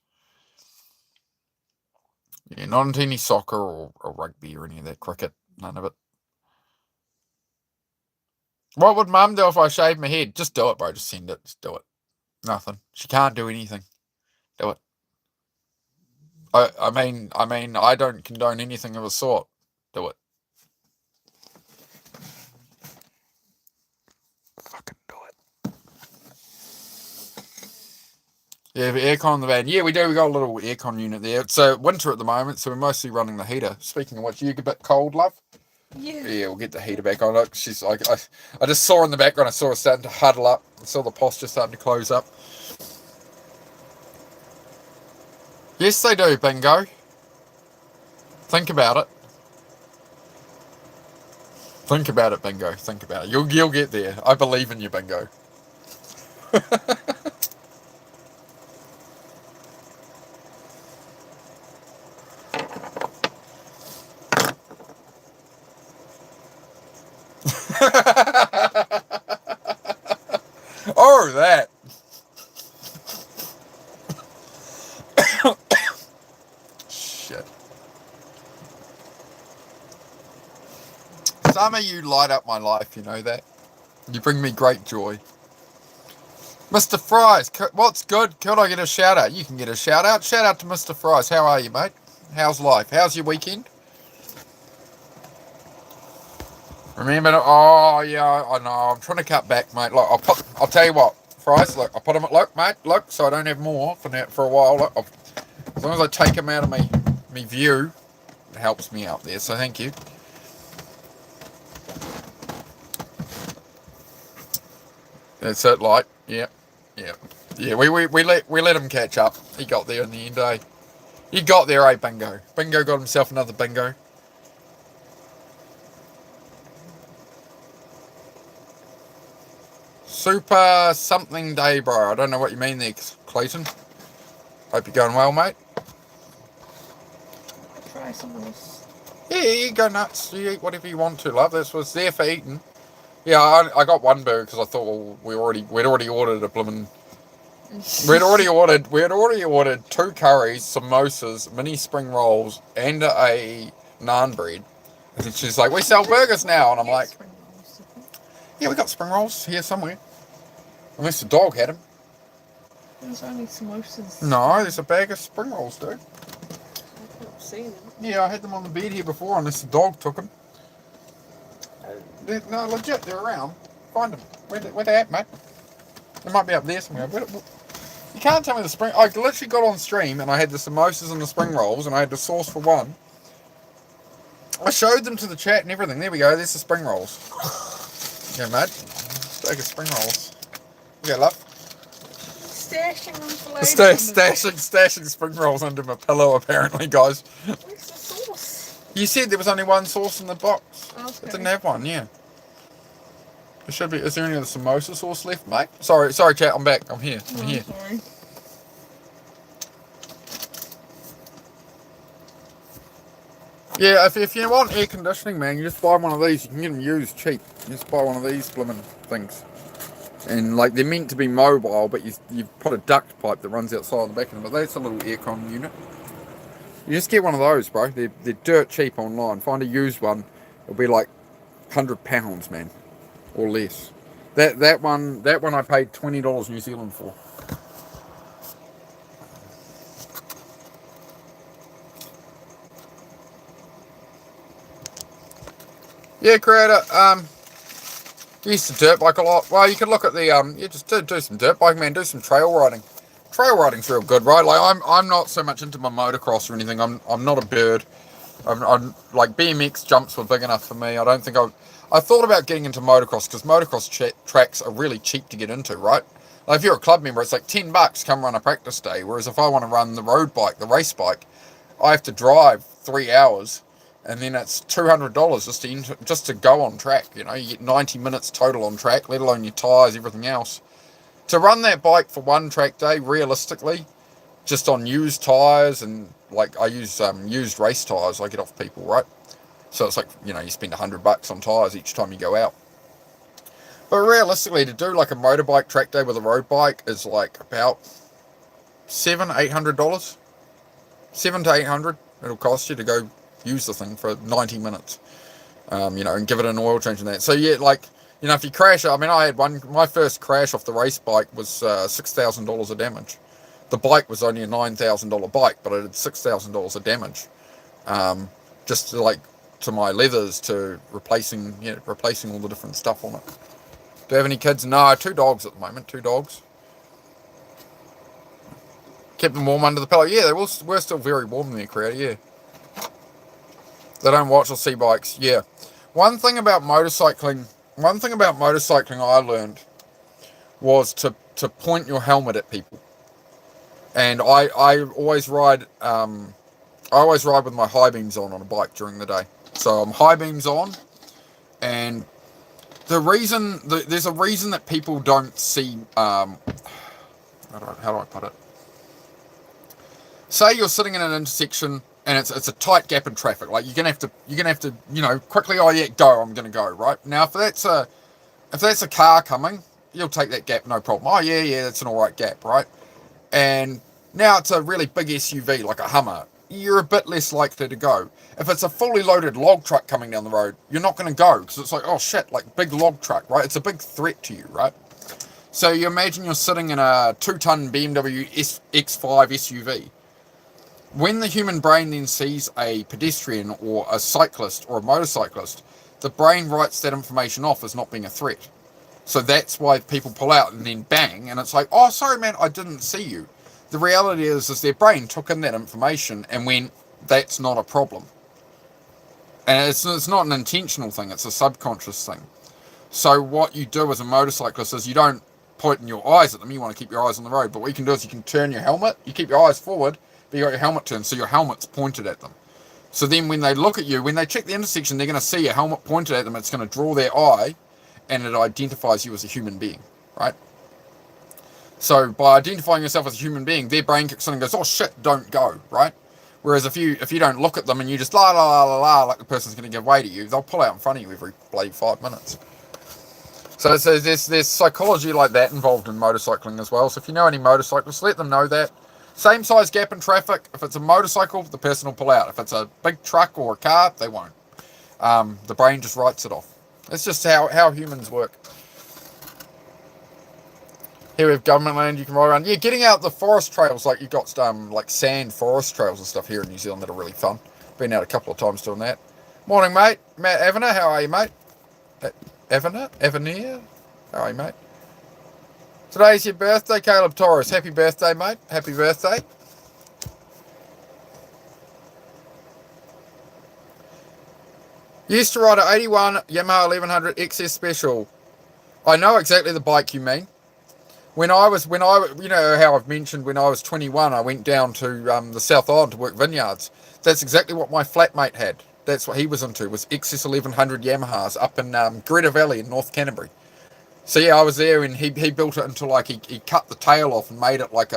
Yeah, not into any soccer or rugby or any of that cricket. None of it. What would Mum do if I shaved my head? Just do it, bro. Just send it. Just do it. Nothing. She can't do anything. Do it. I mean, I don't condone anything of the sort. Do it. Fucking do it. Yeah, the aircon in the van. Yeah, we do. We got a little aircon unit there. It's winter at the moment, so we're mostly running the heater. Speaking of which, you get a bit cold, love? Yeah, we'll get the heater back on. Look, she's like, I just saw in the background, I saw her starting to huddle up. I saw the posture starting to close up. Yes, they do, Bingo. Think about it. Think about it, Bingo. Think about it. You'll get there. I believe in you, Bingo. Oh, that. Shit. Some of you light up my life, you know that? You bring me great joy. Mr. Fries, what's good? Could I get a shout out? You can get a shout out. Shout out to Mr. Fries. How are you, mate? How's life? How's your weekend? Remember to, oh yeah, I know. I'm trying to cut back, mate. Look, I'll tell you what, Fries. Look, I put them. Look, mate. Look, so I don't have more for a while. Look, as long as I take them out of me view, it helps me out there. So thank you. That's it. Like, yeah. We let him catch up. He got there in the end, eh? He got there, eh, Bingo? Bingo got himself another bingo. Super something day, bro. I don't know what you mean there, Clayton. Hope you're going well, mate. I'll try some of this. Yeah, you go nuts. You eat whatever you want to, love. That's what's there for eating. Yeah, I got one burger because I thought, well, we'd already ordered a blooming. We'd already ordered 2 curries, samosas, mini spring rolls, and a naan bread. And she's like, we sell burgers now, and I'm like, yeah, we got spring rolls here somewhere. Unless the dog had them. There's only samosas. No, there's a bag of spring rolls, dude. I've not seen them. Yeah, I had them on the bed here before, unless the dog took them. No, legit, they're around. Find them. Where they at, mate? They might be up there somewhere. You can't tell me the spring... I literally got on stream and I had the samosas and the spring rolls and I had the sauce for one. I showed them to the chat and everything. There we go. There's the spring rolls. Yeah, mate. Bag of spring rolls. Yeah, love. Stashing them for later. Stashing spring rolls under my pillow, apparently, guys. Where's the sauce? You said there was only one sauce in the box. Okay. It didn't have one, yeah. There should be. Is there any of the samosa sauce left, mate? Sorry, chat. I'm back. I'm here. I'm here. Sorry. Yeah, if you want air conditioning, man, you just buy one of these. You can get them used cheap. You just buy one of these blooming things. And, like, they're meant to be mobile, but you've put a duct pipe that runs outside the back of them. But that's a little aircon unit. You just get one of those, bro. They're dirt cheap online. Find a used one. It'll be like £100, man. Or less. That one I paid $20 New Zealand for. Yeah, creator. Used to dirt bike a lot. Well, you could look at the just do some dirt bike, man. Do some trail riding. Trail riding's real good, right? Like I'm not so much into my motocross or anything. I'm not a bird. I'm like BMX jumps were big enough for me. I don't think I thought about getting into motocross because motocross tracks are really cheap to get into, right? Like if you're a club member, it's like $10 come run a practice day. Whereas if I want to run the road bike, the race bike, I have to drive 3 hours, and then it's $200 just to go on track. You know, you get 90 minutes total on track, let alone your tyres, everything else. To run that bike for one track day, realistically, just on used tyres, and like I use used race tyres I get off people, right? So it's like, you know, you spend $100 on tyres each time you go out. But realistically, to do like a motorbike track day with a road bike is like about $700-800, $700 to $800. It'll cost you to go use the thing for 90 minutes, you know, and give it an oil change and that. So yeah, like, you know, if you crash, I mean, I had my first crash off the race bike was $6,000 of damage. The bike was only a $9,000 bike, but it had $6,000 of damage. Just to my leathers, to replacing all the different stuff on it. Do you have any kids? No, 2 dogs at the moment. 2 dogs. Kept them warm under the pillow. Yeah, we're still very warm in their crowd. Yeah. They don't watch or see bikes. Yeah. One thing about motorcycling I learned was to point your helmet at people. And I always ride with my high beams on a bike during the day. So I'm high beams on, and there's a reason that people don't see, how do I put it? Say you're sitting in an intersection and it's a tight gap in traffic. Like you're gonna have to, you know, quickly, oh yeah, go, I'm gonna go, right? Now if that's a car coming, you'll take that gap, no problem. Oh yeah, that's an alright gap, right? And now it's a really big SUV like a Hummer, you're a bit less likely to go. If it's a fully loaded log truck coming down the road, you're not going to go, because it's like, oh shit, like big log truck, right? It's a big threat to you, right? So you imagine you're sitting in a 2-ton BMW X5 SUV. When the human brain then sees a pedestrian or a cyclist or a motorcyclist, the brain writes that information off as not being a threat. So that's why people pull out and then bang, and it's like, oh, sorry, man, I didn't see you. The reality is their brain took in that information and went, that's not a problem. And it's not an intentional thing, it's a subconscious thing. So what you do as a motorcyclist is you don't point in your eyes at them, you want to keep your eyes on the road. But what you can do is you can turn your helmet, you keep your eyes forward, but you got your helmet turned, so your helmet's pointed at them. So then when they look at you, when they check the intersection, they're going to see your helmet pointed at them, it's going to draw their eye, and it identifies you as a human being, right? So by identifying yourself as a human being, their brain kicks in and goes, oh shit, don't go, right? Whereas if you don't look at them and you just la la la la la, like the person's going to give way to you, they'll pull out in front of you every bloody 5 minutes. So there's psychology like that involved in motorcycling as well. So if you know any motorcyclists, let them know that. Same size gap in traffic. If it's a motorcycle, the person will pull out. If it's a big truck or a car, they won't. The brain just writes it off. It's just how humans work. Here we have government land you can ride around. Yeah, getting out the forest trails, like you've got like sand forest trails and stuff here in New Zealand that are really fun. Been out a couple of times doing that. Morning, mate. Matt Evaner, how are you, mate? Evaner? How are you, mate? Today's your birthday, Caleb Torres. Happy birthday, mate. Happy birthday. Used to ride an 81 Yamaha 1100 XS Special. I know exactly the bike you mean. You know how I've mentioned when I was 21, I went down to the South Island to work vineyards. That's exactly what my flatmate had. That's what he was into, was XS 1100 Yamahas up in Greta Valley in North Canterbury. So yeah, I was there, and he built it into like, he cut the tail off and made it like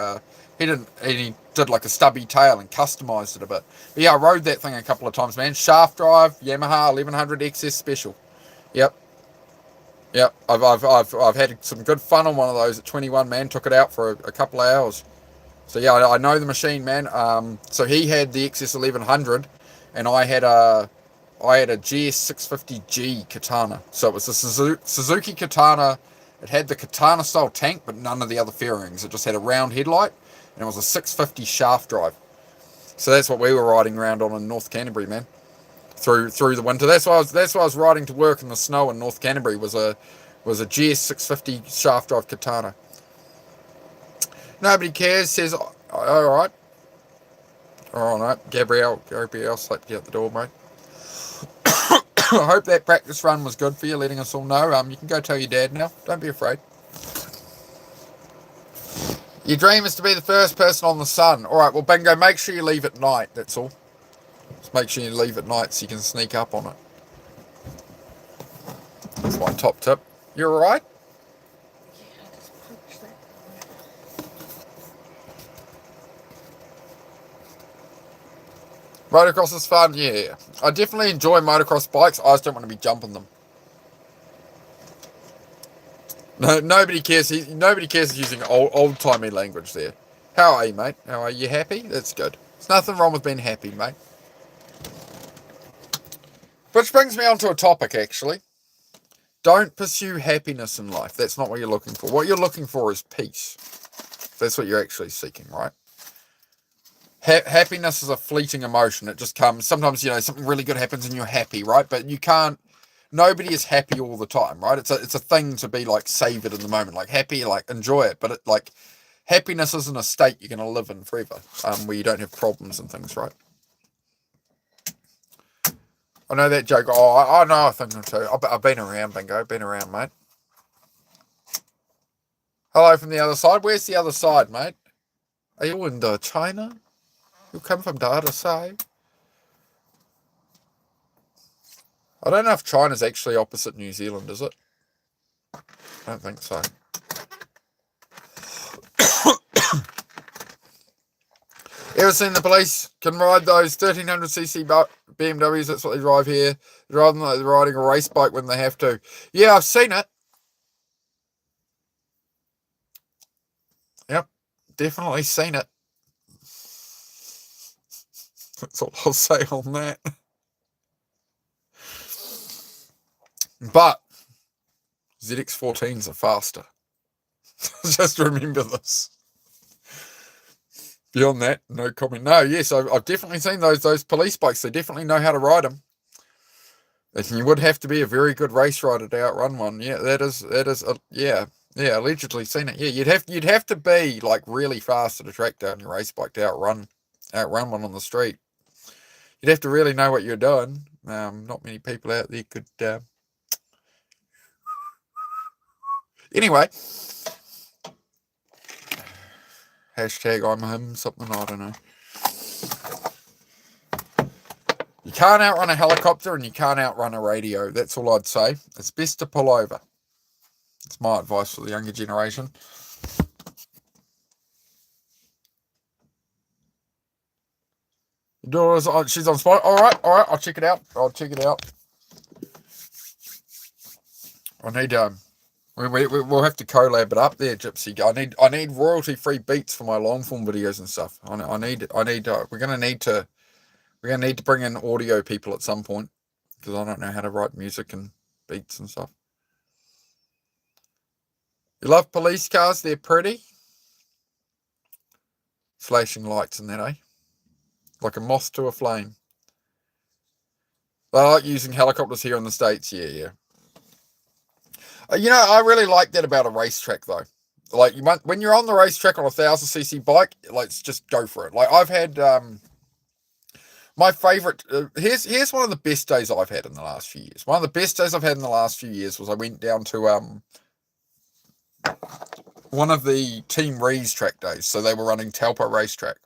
he did like a stubby tail and customized it a bit. But yeah, I rode that thing a couple of times, man. Shaft drive, Yamaha 1100 XS Special. Yep. I've had some good fun on one of those at 21, man. Took it out for a couple of hours. So yeah, I know the machine, man. So he had the XS 1100, and I had a GS 650G Katana. So it was a Suzuki Katana. It had the Katana style tank, but none of the other fairings. It just had a round headlight, and it was a 650 shaft drive. So that's what we were riding around on in North Canterbury, man. Through the winter. That's why I was riding to work in the snow in North Canterbury. Was a GS 650 shaft drive Katana. Nobody cares. Says, all right. Gabrielle slept you out the door, mate. I hope that practice run was good for you, letting us all know. You can go tell your dad now. Don't be afraid. Your dream is to be the first person on the sun. All right, well, bingo, make sure you leave at night, that's all. Just make sure you leave at night so you can sneak up on it. That's my top tip. You all right? Yeah, I just punched that. Motocross is fun, yeah. I definitely enjoy motocross bikes. I just don't want to be jumping them. No, nobody cares. Nobody cares using old-timey language there. How are you, mate? How are you? Happy? That's good. There's nothing wrong with being happy, mate. Which brings me on to a topic, actually. Don't pursue happiness in life. That's not what you're looking for. What you're looking for is peace. That's what you're actually seeking, right? Happiness is a fleeting emotion. It just comes. Sometimes, something really good happens and you're happy, right? But you can't. Nobody is happy all the time, right? It's a thing to be like savored in the moment, like happy, like enjoy it. But happiness isn't a state you're going to live in forever, where you don't have problems and things, right? I know that joke. Oh, I know a thing or two. I've been around, bingo. Been around, mate. Hello from the other side. Where's the other side, mate? Are you in China? You come from the other side? I don't know if China's actually opposite New Zealand, is it? I don't think so. Ever seen the police can ride those 1300cc BMWs? That's what they drive here. Rather than like riding a race bike when they have to. Yeah, I've seen it. Yep, definitely seen it. That's all I'll say on that. But ZX14s are faster. Just remember this. Beyond that, no comment. No, yes, I've definitely seen those police bikes. They definitely know how to ride them. And you would have to be a very good race rider to outrun one. Yeah, that is, yeah, allegedly seen it. Yeah, you'd have to be like really fast at a track down your race bike to outrun one on the street. You'd have to really know what you're doing. Not many people out there could. Anyway. Hashtag I'm him, something, I don't know. You can't outrun a helicopter and you can't outrun a radio. That's all I'd say. It's best to pull over. It's my advice for the younger generation. Your daughter's she's on spot. All right, I'll check it out. I need we'll have to collab it up there, Gypsy. I need royalty-free beats for my long form videos and stuff. We're gonna need to bring in audio people at some point because I don't know how to write music and beats and stuff. You love police cars? They're pretty. Flashing lights in that, eh? Like a moth to a flame. I like using helicopters here in the States. Yeah. I really like that about a racetrack, though. Like, when you're on the racetrack on a 1000cc bike, let's just go for it. Like, I've had my favorite. Here's one of the best days I've had in the last few years. One of the best days I've had in the last few years was I went down to one of the Team Rees track days. So they were running Taupo racetrack.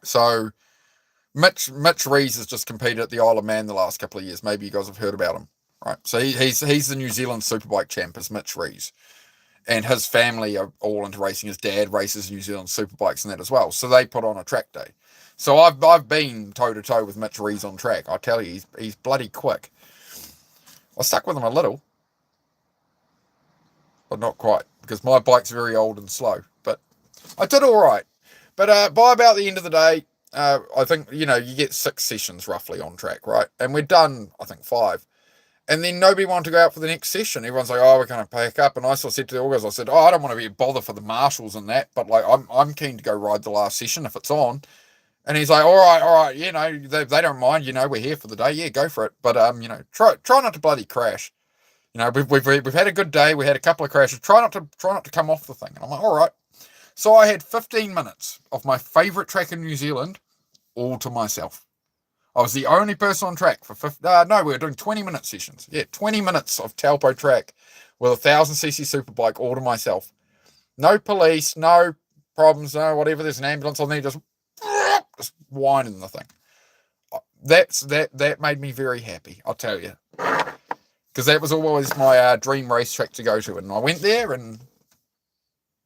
So Mitch Rees has just competed at the Isle of Man the last couple of years. Maybe you guys have heard about him. Right, so he's the New Zealand Superbike champ, is Mitch Rees, and his family are all into racing. His dad races New Zealand Superbikes and that as well. So they put on a track day. So I've been toe to toe with Mitch Rees on track. I tell you, he's bloody quick. I stuck with him a little, but not quite because my bike's very old and slow. But I did all right. But by about the end of the day, I think you get 6 sessions roughly on track, right? And we're done, I think 5. And then nobody wanted to go out for the next session. Everyone's like, "Oh, we're going to pack up." And I sort of said to the organizers, I said, "Oh, I don't want to be a bother for the marshals and that, but like, I'm keen to go ride the last session if it's on." And he's like, "All right, they don't mind. We're here for the day. Yeah, go for it. But try not to bloody crash. We've had a good day. We had a couple of crashes. Try not to come off the thing." And I'm like, "All right." So I had 15 minutes of my favorite track in New Zealand all to myself. I was the only person on track for 50. No, we were doing 20-minute sessions. Yeah, 20 minutes of Taupo track with a 1000cc superbike all to myself. No police, no problems, no whatever. There's an ambulance on there, just whining the thing. That made me very happy, I'll tell you, because that was always my dream racetrack to go to, and I went there and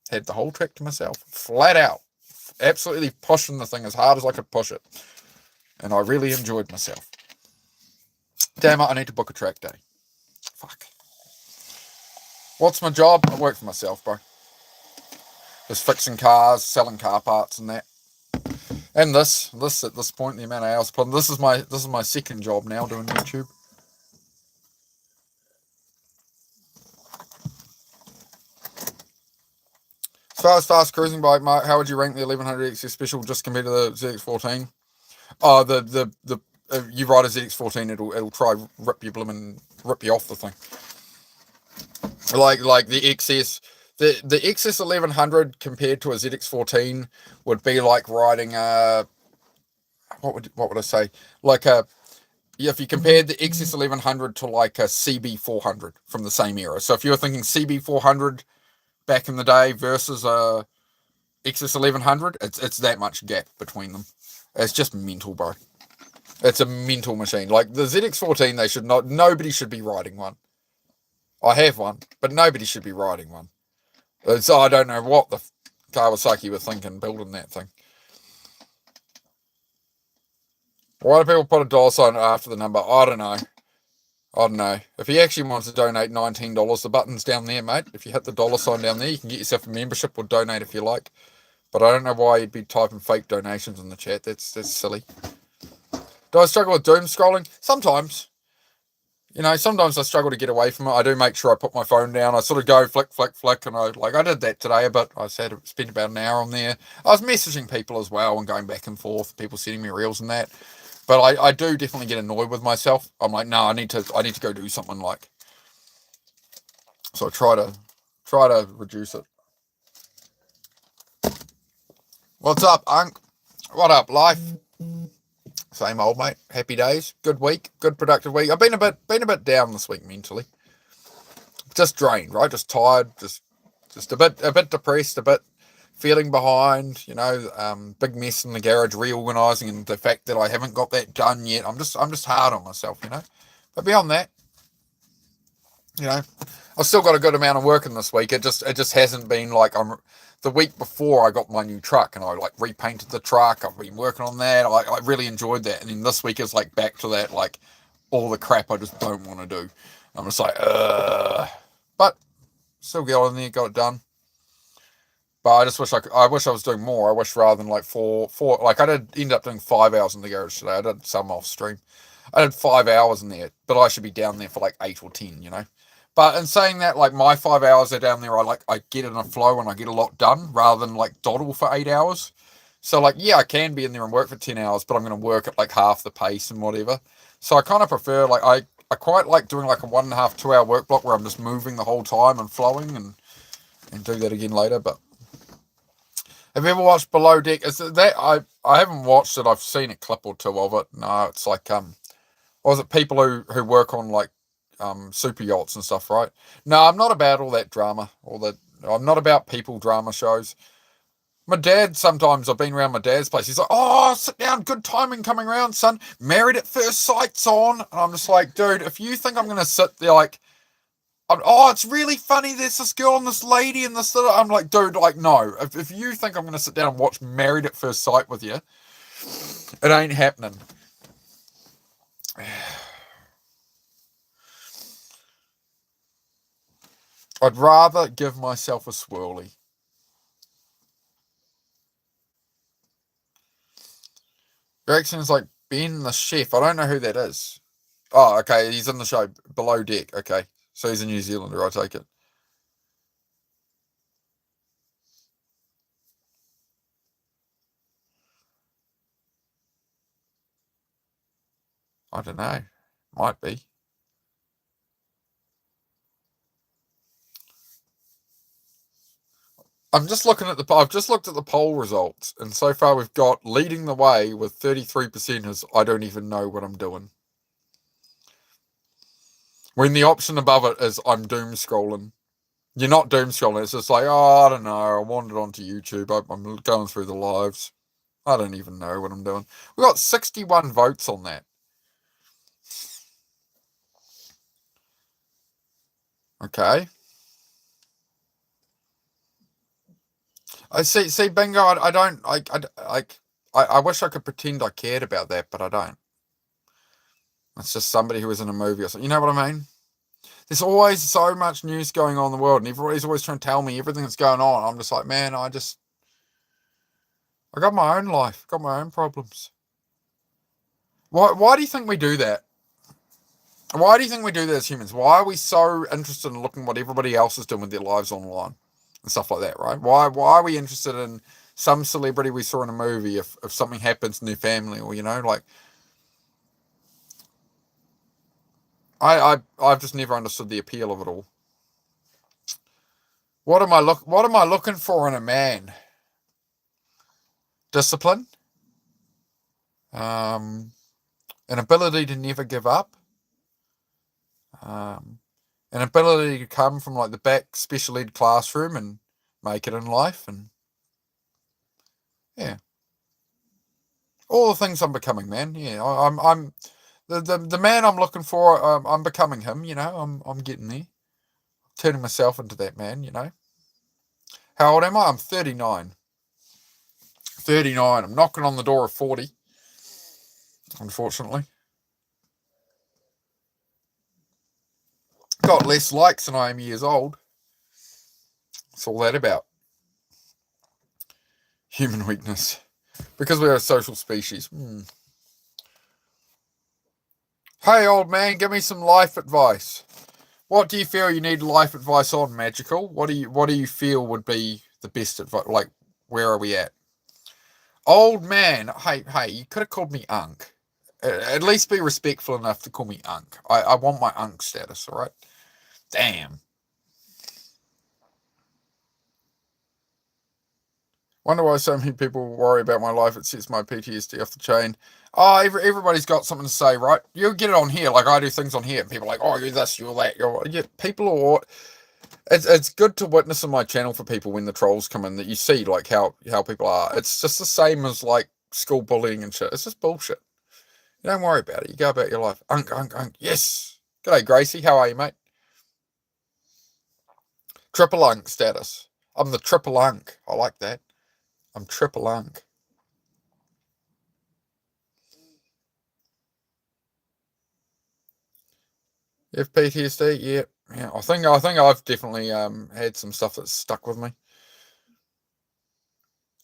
had the whole track to myself, flat out, absolutely pushing the thing as hard as I could push it, and I really enjoyed myself. Damn it, I need to book a track day. Fuck. What's my job? I work for myself, bro. Just fixing cars, selling car parts and that. And this at this point, the amount of hours put. This is my second job now, doing YouTube. As far as fast cruising bike, Mark, how would you rank the 1100 XS Special just compared to the ZX14? Oh, you ride a ZX14, it'll try rip you off the thing. Like the XS. The XS 1100 compared to a ZX14 would be like riding what would I say? Like if you compared the XS 1100 to like a CB 400 from the same era. So if you were thinking CB 400 back in the day versus a XS 1100, it's that much gap between them. It's just mental, bro. It's a mental machine. Like the ZX14, nobody should be riding one. I have one, but nobody should be riding one. So I don't know what the Kawasaki were thinking building that thing. Why do people put a dollar sign after the number? I don't know. If he actually wants to donate $19, the button's down there, mate. If you hit the dollar sign down there, you can get yourself a membership or donate if you like. But I don't know why you'd be typing fake donations in the chat. That's silly. Do I struggle with doom scrolling? Sometimes. Sometimes I struggle to get away from it. I do make sure I put my phone down. I sort of go flick, flick, flick, and I did that today, but I spent about an hour on there. I was messaging people as well and going back and forth, people sending me reels and that. But I do definitely get annoyed with myself. I'm like, no, I need to go do something like. So I try to reduce it. What's up, Unk? What up, life? Same old, mate. Happy days. Good week. Good productive week. I've been a bit down this week mentally. Just drained, right? Just tired. Just a bit depressed. A bit feeling behind. Big mess in the garage, reorganising, and the fact that I haven't got that done yet. I'm just hard on myself, But beyond that, I've still got a good amount of work in this week. It just hasn't been like the week before I got my new truck and I like repainted the truck. I've been working on that. I really enjoyed that. And then this week is like back to that, like all the crap I just don't want to do. I'm just like, but still got in there, got it done. But I just wish I was doing more. I wish rather than like four, like I did end up doing 5 hours in the garage today. I did some off stream. I did 5 hours in there, but I should be down there for like 8 or 10, But in saying that, like my 5 hours are down there, I get in a flow and I get a lot done rather than like dawdle for 8 hours. So like, yeah, I can be in there and work for 10 hours, but I'm going to work at like half the pace and whatever. So I kind of prefer, like, I quite like doing like a 1.5, 2 hour work block where I'm just moving the whole time and flowing and do that again later. But have you ever watched Below Deck? Is that I haven't watched it. I've seen a clip or two of it. No, it's like was it people who work on like super yachts and stuff, right? No, I'm not about all that drama. I'm not about people drama shows. My dad, sometimes I've been around my dad's place. He's like, oh, sit down. Good timing coming around, son. Married at First Sight's on. And I'm just like, dude, if you think I'm going to sit there like, it's really funny. There's this girl and this lady and this. I'm like, dude, like, no. If you think I'm going to sit down and watch Married at First Sight with you, it ain't happening. I'd rather give myself a swirly. Jackson's like Ben the chef. I don't know who that is. Oh, okay. He's in the show Below Deck. Okay. So he's a New Zealander, I take it. I don't know. Might be. I've just looked at the poll results, and so far we've got leading the way with 33% is I don't even know what I'm doing. When the option above it is I'm doom scrolling. You're not doom scrolling, it's just like, oh, I don't know, I wandered onto YouTube, I'm going through the lives. I don't even know what I'm doing. We got 61 votes on that. Okay. I see, bingo. I don't like. I wish I could pretend I cared about that, but I don't. It's just somebody who was in a movie or something. You know what I mean? There's always so much news going on in the world, and everybody's always trying to tell me everything that's going on. I'm just like, man, I got my own life, got my own problems. Why do you think we do that? Why do you think we do that as humans? Why are we so interested in looking what everybody else is doing with their lives online and stuff like that, right? Why are we interested in some celebrity we saw in a movie if something happens in their family, or, you know, like, I've just never understood the appeal of it all. What am I looking for in a man? Discipline, an ability to never give up, an ability to come from like the back special ed classroom and make it in life, and yeah, all the things I'm becoming, man. Yeah, I'm the man I'm looking for. I'm becoming him. You know, I'm getting there, turning myself into that man. You know, how old am I? I'm 39. 39. I'm knocking on the door of 40. Unfortunately, got less likes than I am years old. What's all that about? Human weakness. Because we are a social species. Hey, old man, give me some life advice. What do you feel you need life advice on, Magical? What do you feel would be the best advice? Like, where are we at? Old man, hey, you could have called me Unk. At least be respectful enough to call me Unk. I want my Unk status, all right? Damn. Wonder why so many people worry about my life. It sets my PTSD off the chain. Oh, everybody's got something to say, right? You get it on here, like I do things on here, and people are like, oh, you're this, you're that, yeah. People are. It's good to witness on my channel for people when the trolls come in that you see like how people are. It's just the same as like school bullying and shit. It's just bullshit. You don't worry about it. You go about your life. Unk. Yes. G'day, Gracie. How are you, mate? Triple Unk status. I'm the triple Unk. I like that. I'm triple Unk. You have PTSD? Yeah. I think I've definitely had some stuff that's stuck with me.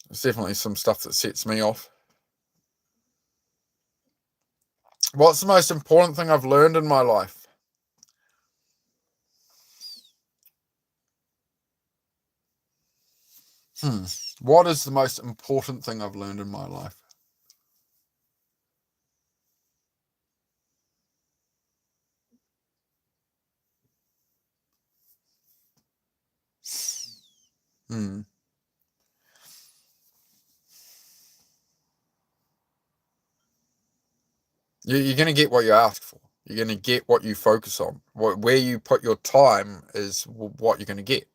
There's definitely some stuff that sets me off. What's the most important thing I've learned in my life? What is the most important thing I've learned in my life? You're going to get what you ask for. You're going to get what you focus on. Where you put your time is what you're going to get.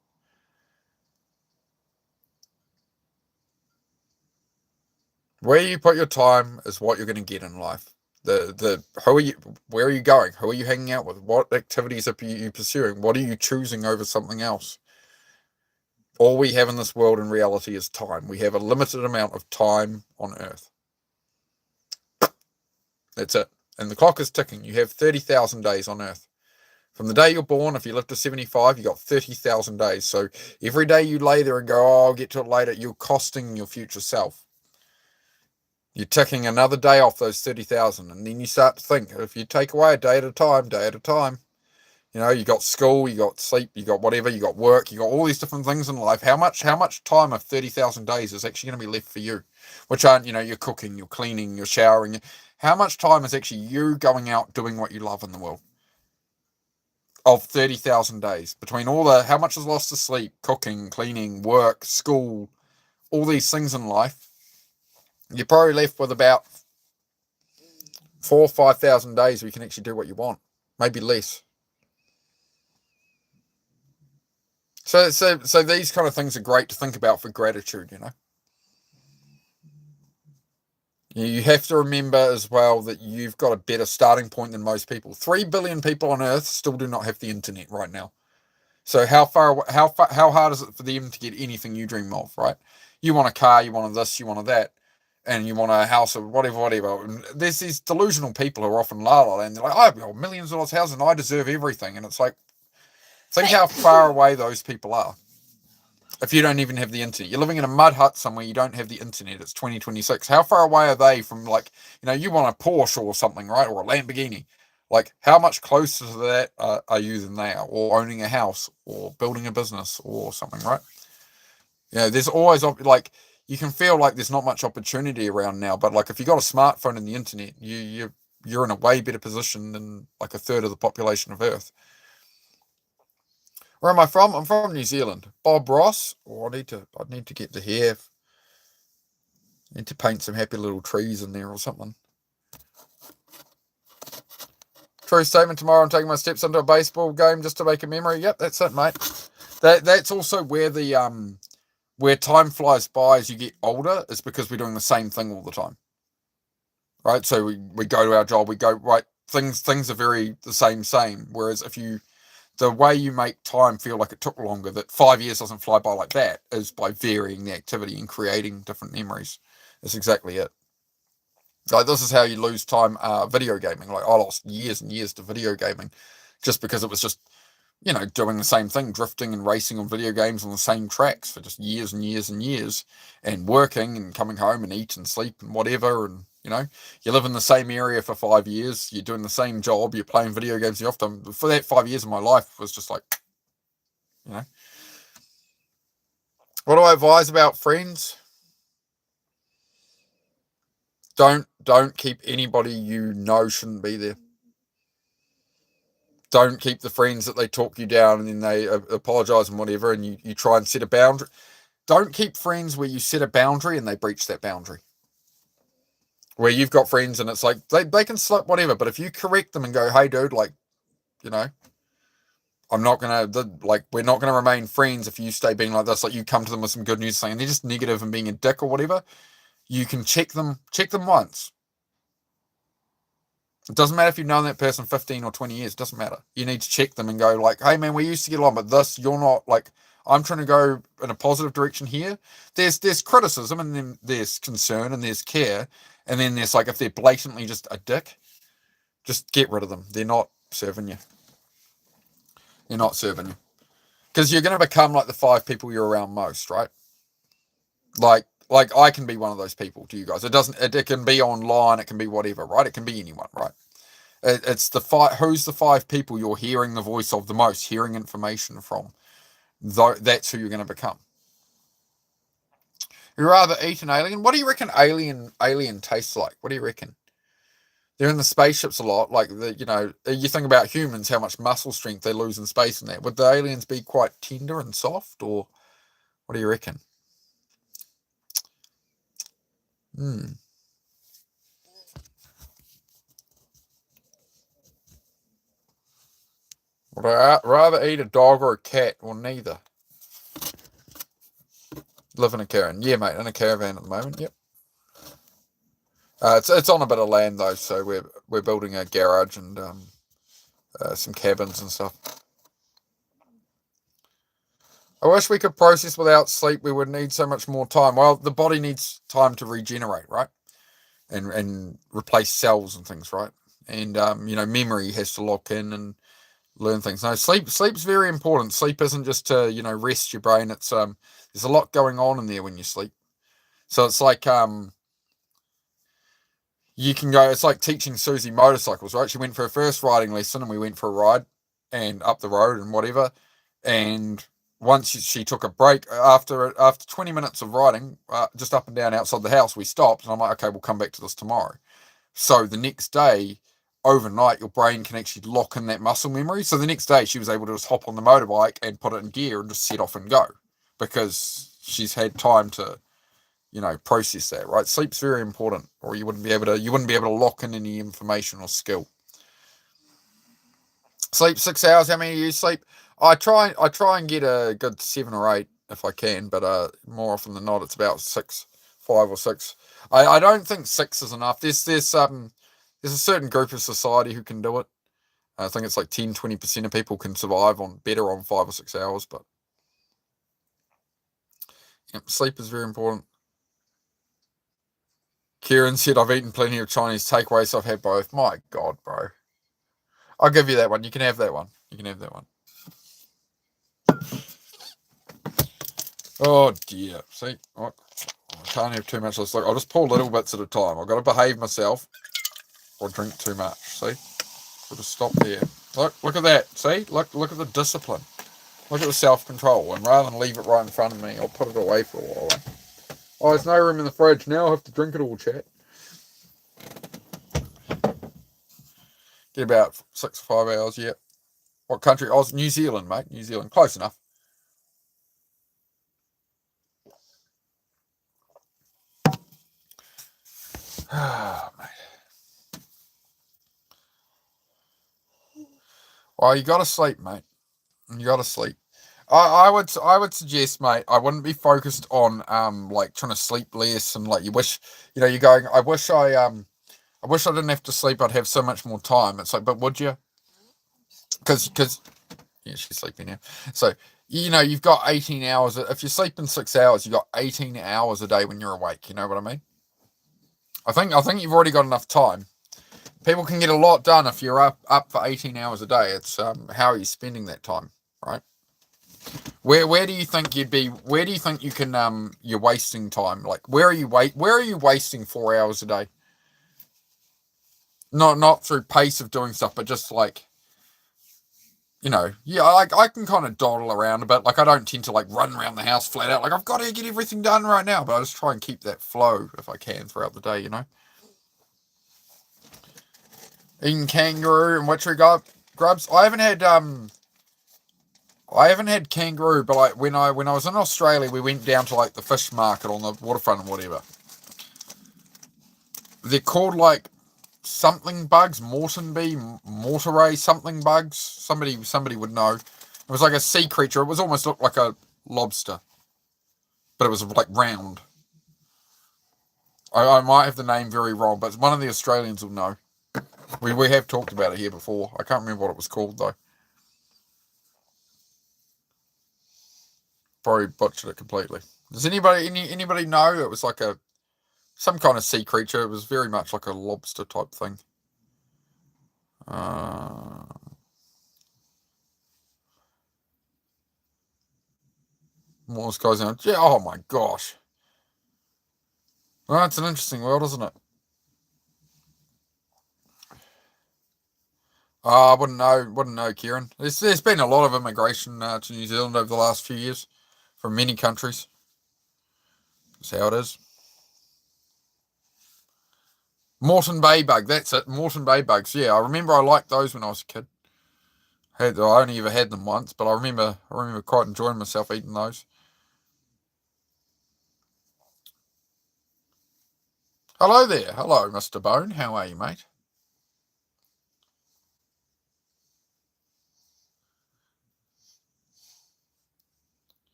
Where you put your time is what you're going to get in life. Who are you? Where are you going? Who are you hanging out with? What activities are you pursuing? What are you choosing over something else? All we have in this world in reality is time. We have a limited amount of time on Earth. That's it. And the clock is ticking. You have 30,000 days on Earth. From the day you're born, if you live to 75, you got 30,000 days. So every day you lay there and go, oh, I'll get to it later, you're costing your future self. You're ticking another day off those 30,000. And then you start to think, if you take away a day at a time, you know, you got school, you got sleep, you got whatever, you got work, you got all these different things in life. How much time of 30,000 days is actually going to be left for you? Which aren't, you know, you're cooking, you're cleaning, you're showering. How much time is actually you going out doing what you love in the world? of 30,000 days, between all the, how much is lost to sleep, cooking, cleaning, work, school, all these things in life, you're probably left with about 4,000 or 5,000 days where you can actually do what you want, maybe less. So these kind of things are great to think about for gratitude, you know. You have to remember as well that you've got a better starting point than most people. 3 billion people on Earth still do not have the internet right now. So how hard is it for them to get anything you dream of, right? You want a car, you want this, you want that, and you want a house or whatever. And there's these delusional people who are often la and they're like, I've got millions of dollars house and I deserve everything. And it's like, think how far away those people are. If you don't even have the internet, you're living in a mud hut somewhere, you don't have the internet, it's 2026. How far away are they from, like, you know, you want a Porsche or something, right? Or a Lamborghini. Like, how much closer to that are you than they are? Or owning a house or building a business or something, right? You know, there's always, like, you can feel like there's not much opportunity around now, but like if you got a smartphone and the internet, you're in a way better position than like a third of the population of Earth. Where am I from? I'm from New Zealand. Bob Ross. Oh, I need to get the hair. I need to paint some happy little trees in there or something. True statement. Tomorrow I'm taking my steps into a baseball game just to make a memory. Yep, that's it, mate. That's also where the where time flies by as you get older, is because we're doing the same thing all the time. Right? So we go to our job, we go, right, things are very the same. Whereas if you, the way you make time feel like it took longer, that 5 years doesn't fly by like that, is by varying the activity and creating different memories. That's exactly it. Like, this is how you lose time video gaming. Like, I lost years and years to video gaming just because it was just, you know, doing the same thing, drifting and racing on video games on the same tracks for just years and years and years, and working and coming home and eat and sleep and whatever. And, you know, you live in the same area for 5 years, you're doing the same job, you're playing video games the often. For that 5 years of my life was just like, you know. What do I advise about friends? Don't keep anybody you know shouldn't be there. Don't keep the friends that they talk you down and then they apologize and whatever, and you try and set a boundary. Don't keep friends where you set a boundary and they breach that boundary. Where you've got friends and it's like, they can slip whatever, but if you correct them and go, hey dude, like, you know, we're not going to remain friends if you stay being like this. Like, you come to them with some good news saying they're just negative and being a dick or whatever, you can check them once. It doesn't matter if you've known that person 15 or 20 years. It doesn't matter. You need to check them and go like, hey man, we used to get along, but this, you're not, like, I'm trying to go in a positive direction here. There's criticism, and then there's concern, and there's care, and then there's like, if they're blatantly just a dick, just get rid of them. They're not serving you. They're not serving you. Because you're going to become like the 5 people you're around most, right? Like I can be one of those people to you guys. It can be online, it can be whatever, right? It can be anyone, right? It's who's the 5 people you're hearing the voice of the most, hearing information from. That's who you're going to become. You rather eat an alien? What do you reckon alien tastes like? What do you reckon? They're in the spaceships a lot. Like, you think about humans, how much muscle strength they lose in space and that. Would the aliens be quite tender and soft, or what do you reckon? Would I rather eat a dog or a cat, or neither? Live in a caravan. Yeah, mate, in a caravan at the moment, yep. It's on a bit of land though, so we're building a garage and some cabins and stuff. I wish we could process without sleep. We would need so much more time. Well, the body needs time to regenerate, right? And replace cells and things, right? And memory has to lock in and learn things. No, sleep's very important. Sleep isn't just to rest your brain. It's there's a lot going on in there when you sleep. So it's like you can go. It's like teaching Susie motorcycles, right? She went for her first riding lesson, and we went for a ride and up the road and whatever. And once she took a break after 20 minutes of riding, just up and down outside the house, we stopped, and I'm like, okay, we'll come back to this tomorrow. So the next day, overnight your brain can actually lock in that muscle memory. So the next day she was able to just hop on the motorbike and put it in gear and just set off and go because she's had time to, process that, right? Sleep's very important, or you wouldn't be able to lock in any information or skill. Sleep 6 hours. How many of you sleep? I try and get a good 7 or 8 if I can, but more often than not it's about 6, 5 or 6. I don't think 6 is enough. There's a certain group of society who can do it. I think it's like 10-20% of people can survive better on 5 or 6 hours, but sleep is very important. Kieran said, I've eaten plenty of Chinese takeaways, so I've had both. My God, bro. I'll give you that one. You can have that one. Oh, dear. See? I can't have too much. Look, I'll just pour little bits at a time. I've got to behave myself or drink too much. See? I'll just stop there. Look at that. See? Look at the discipline. Look at the self-control. And rather than leave it right in front of me, I'll put it away for a while. Oh, there's no room in the fridge. Now I have to drink it all, chat. Get about 6 or 5 hours, yeah. What country? Oh, New Zealand, mate. New Zealand. Close enough. Oh, mate. Well, you got to sleep, mate. You got to sleep. I would suggest, mate, I wouldn't be focused on like trying to sleep less and like you wish, you're going, I wish I didn't have to sleep, I'd have so much more time. It's like, but would you? Because yeah, she's sleeping now. So, you've got 18 hours. If you're sleeping 6 hours, you've got 18 hours a day when you're awake. You know what I mean? I think you've already got enough time. People can get a lot done if you're up for 18 hours a day. It's how are you spending that time, right? Where do you think you'd be? Where do you think you can you're wasting time? Like where are you wasting 4 hours a day? Not through pace of doing stuff, but just like I can kind of dawdle around a bit. Like I don't tend to like run around the house flat out. Like I've got to get everything done right now, but I just try and keep that flow if I can throughout the day. Eating kangaroo and witchery grubs. I haven't had kangaroo, but when I was in Australia, we went down to like the fish market on the waterfront and whatever. They're called like something bugs, mortaray something bugs. Somebody would know. It was like a sea creature. It was almost looked like a lobster, but it was like round. I might have the name very wrong, but one of the Australians will know. We have talked about it here before. I can't remember what it was called though. Probably butchered it completely. Does anybody know? It was like some kind of sea creature. It was very much like a lobster type thing. Morse goes on. Yeah, oh my gosh. Well, it's an interesting world, isn't it? I wouldn't know, Kieran. There's been a lot of immigration to New Zealand over the last few years from many countries. That's how it is. Moreton Bay bug, that's it. Moreton Bay bugs. Yeah, I remember I liked those when I was a kid. I only ever had them once, but I remember quite enjoying myself eating those. Hello there. Hello, Mr. Bone. How are you, mate?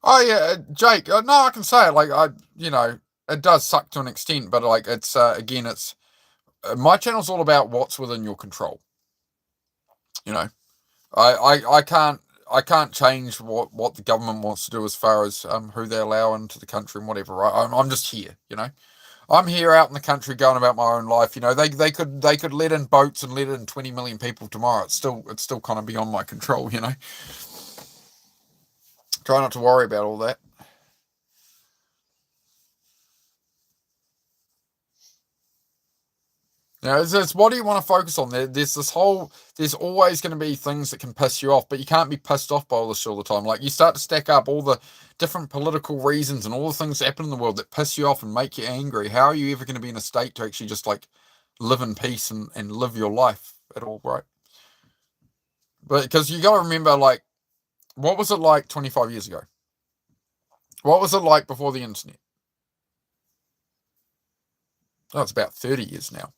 Oh yeah, Jake. No, I can say it. Like it does suck to an extent, but like it's again, it's my channel's all about what's within your control. I can't change what the government wants to do as far as who they allow into the country and whatever. Right? I'm just here. I'm here out in the country going about my own life. They could let in boats and let in 20 million people tomorrow. It's still kind of beyond my control. Try not to worry about all that. It's what do you want to focus on? There's always going to be things that can piss you off, but you can't be pissed off by all this all the time. Like you start to stack up all the different political reasons and all the things that happen in the world that piss you off and make you angry. How are you ever going to be in a state to actually just like live in peace and live your life at all, right? But because you got to remember, like, what was it like 25 years ago? What was it like before the internet? Oh, it's about 30 years now.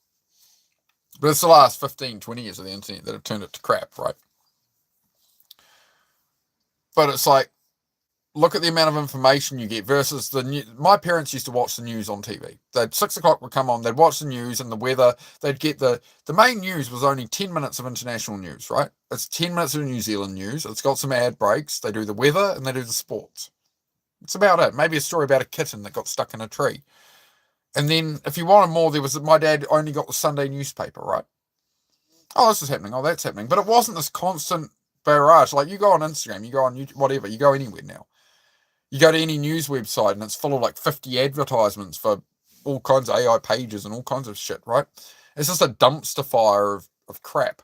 But it's the last 15, 20 years of the internet that have turned it to crap, right? But it's like, look at the amount of information you get versus the new. My parents used to watch the news on TV. They'd 6 o'clock would come on. They'd watch the news and the weather. They'd get the main news was only 10 minutes of international news, right? It's 10 minutes of New Zealand news. It's got some ad breaks. They do the weather and they do the sports. It's about it. Maybe a story about a kitten that got stuck in a tree. And then if you wanted more, there was my dad only got the Sunday newspaper, right? Oh, this is happening. Oh, that's happening. But it wasn't this constant barrage. Like you go on Instagram, you go on YouTube, whatever, you go anywhere now. You go to any news website and it's full of like 50 advertisements for all kinds of AI pages and all kinds of shit, right? It's just a dumpster fire of crap.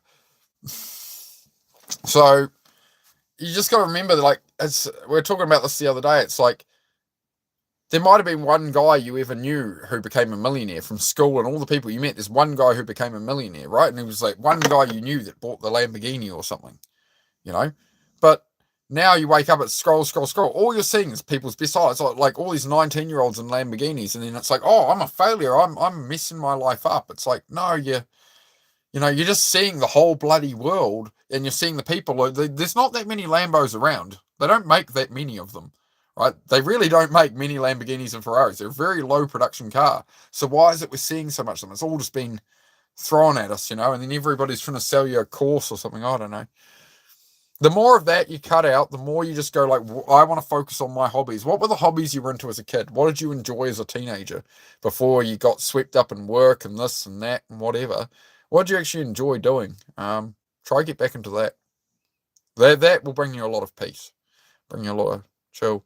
So you just got to remember that, like, we were talking about this the other day. It's like there might have been one guy you ever knew who became a millionaire from school, and all the people you met, there's one guy who became a millionaire, right? And it was like one guy you knew that bought the Lamborghini or something, you know? But now you wake up, it's scroll. All you're seeing is people's besides like all these 19-year-olds in Lamborghinis, and then it's like, oh, I'm a failure. I'm messing my life up. It's like, no, you're just seeing the whole bloody world, and you're seeing the people. There's not that many Lambos around. They don't make that many of them, right? They really don't make many Lamborghinis and Ferraris. They're a very low production car. So why is it we're seeing so much of them? It's all just been thrown at us, and then everybody's trying to sell you a course or something. I don't know. The more of that you cut out, the more you just go like, I want to focus on my hobbies. What were the hobbies you were into as a kid? What did you enjoy as a teenager before you got swept up in work and this and that and whatever? What did you actually enjoy doing? Try get back into that. That will bring you a lot of peace, bring you a lot of chill.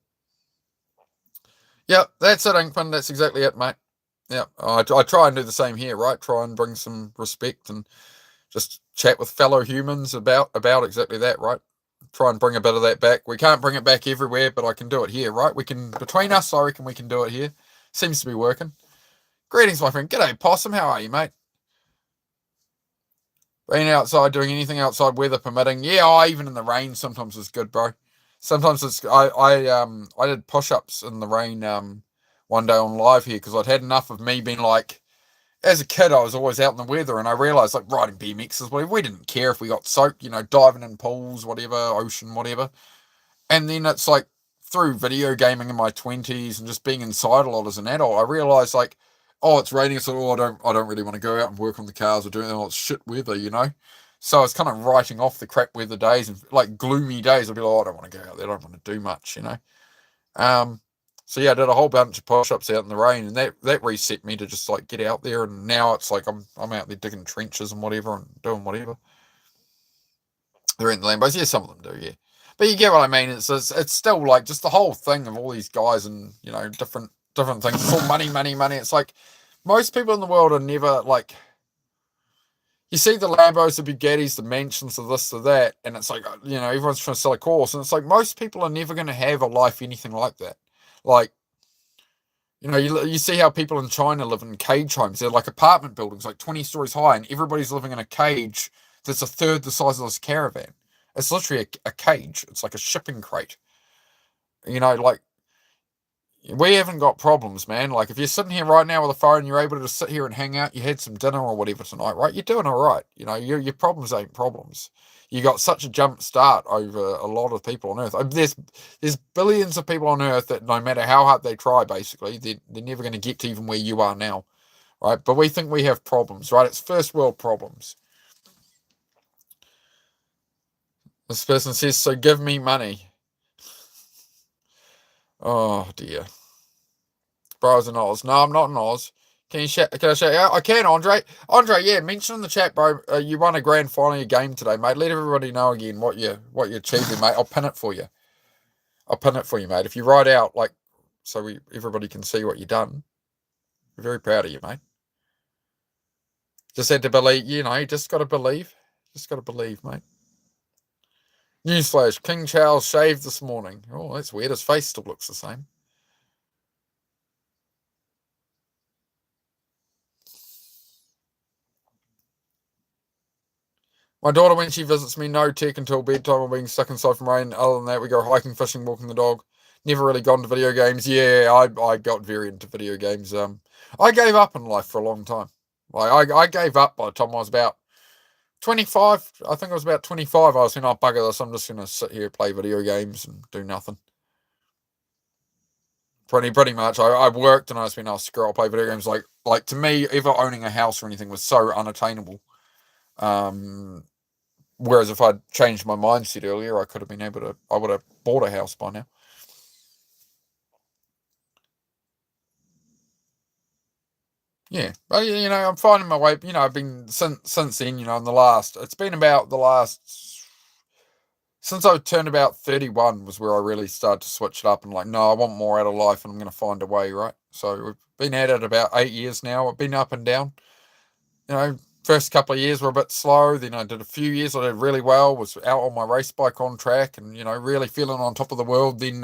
Yeah, that's it, Inkman. That's exactly it, mate. Yeah, I try and do the same here, right? Try and bring some respect and just chat with fellow humans about exactly that, right? Try and bring a bit of that back. We can't bring it back everywhere, but I can do it here, right? We can, between us, I reckon we can do it here. Seems to be working. Greetings, my friend. G'day, Possum. How are you, mate? Being outside, doing anything outside, weather permitting. Yeah, even in the rain sometimes is good, bro. Sometimes it's, I did push-ups in the rain one day on live here because I'd had enough of me being like, as a kid, I was always out in the weather, and I realised, like, riding BMXs, whatever, we didn't care if we got soaked, diving in pools, whatever, ocean, whatever. And then it's like, through video gaming in my 20s and just being inside a lot as an adult, I realised, like, oh, it's raining, so I don't really want to go out and work on the cars or do anything, it's shit weather, So I was kind of writing off the crap weather days, and like gloomy days, I'd be like, oh, I don't want to go out there, I don't want to do much, So yeah, I did a whole bunch of push-ups out in the rain, and that reset me to just like get out there. And now it's like I'm out there digging trenches and whatever and doing whatever. They're in the Lambos, yeah, some of them do, yeah. But you get what I mean. It's still like just the whole thing of all these guys and different things. It's all money. It's like most people in the world are never like. You see the Lambos, the Bugattis, the mansions, the this, the that, and it's like everyone's trying to sell a course, and it's like most people are never going to have a life anything like that. Like, you see how people in China live in cage homes. They're like apartment buildings, like 20 stories high, and everybody's living in a cage that's a third the size of this caravan. It's literally a cage. It's like a shipping crate. Like, we haven't got problems, man. Like, if you're sitting here right now with a phone, you're able to just sit here and hang out, you had some dinner or whatever tonight, right? You're doing all right. Your problems ain't problems. You got such a jump start over a lot of people on Earth. There's billions of people on Earth that no matter how hard they try, basically, they're never going to get to even where you are now, right? But we think we have problems, right? It's first world problems. This person says, so give me money. Oh, dear. Bro's in Oz. No, I'm not in Oz. Can I shout out? I can, Andre. Andre, yeah, mention in the chat, bro. You won a grand final game today, mate. Let everybody know again what you achieved, mate. I'll pin it for you. Mate. If you write out, like, so everybody can see what you've done. We're very proud of you, mate. Just had to believe, just got to believe. Just got to believe, mate. Newsflash, King Charles shaved this morning. Oh, that's weird. His face still looks the same. My daughter, when she visits me, no tech until bedtime or being stuck inside from rain. Other than that, we go hiking, fishing, walking the dog. Never really gone to video games. Yeah, I got very into video games. I gave up in life for a long time. Like I gave up by the time I was about 25. I think I was about 25. I was saying, oh, bugger this. I'm just going to sit here, play video games and do nothing. Pretty much. I worked and I just went, oh, screw it, I'll play video games. Like to me, ever owning a house or anything was so unattainable. Whereas if I'd changed my mindset earlier, I would have bought a house by now. Yeah, but I'm finding my way. I've been since then. It's been about the last since I turned about 31 was where I really started to switch it up and like, no, I want more out of life, and I'm going to find a way, right? So we've been at it about 8 years now. I've been up and down. First couple of years were a bit slow. Then I did a few years I did really well. Was out on my race bike on track, and really feeling on top of the world. Then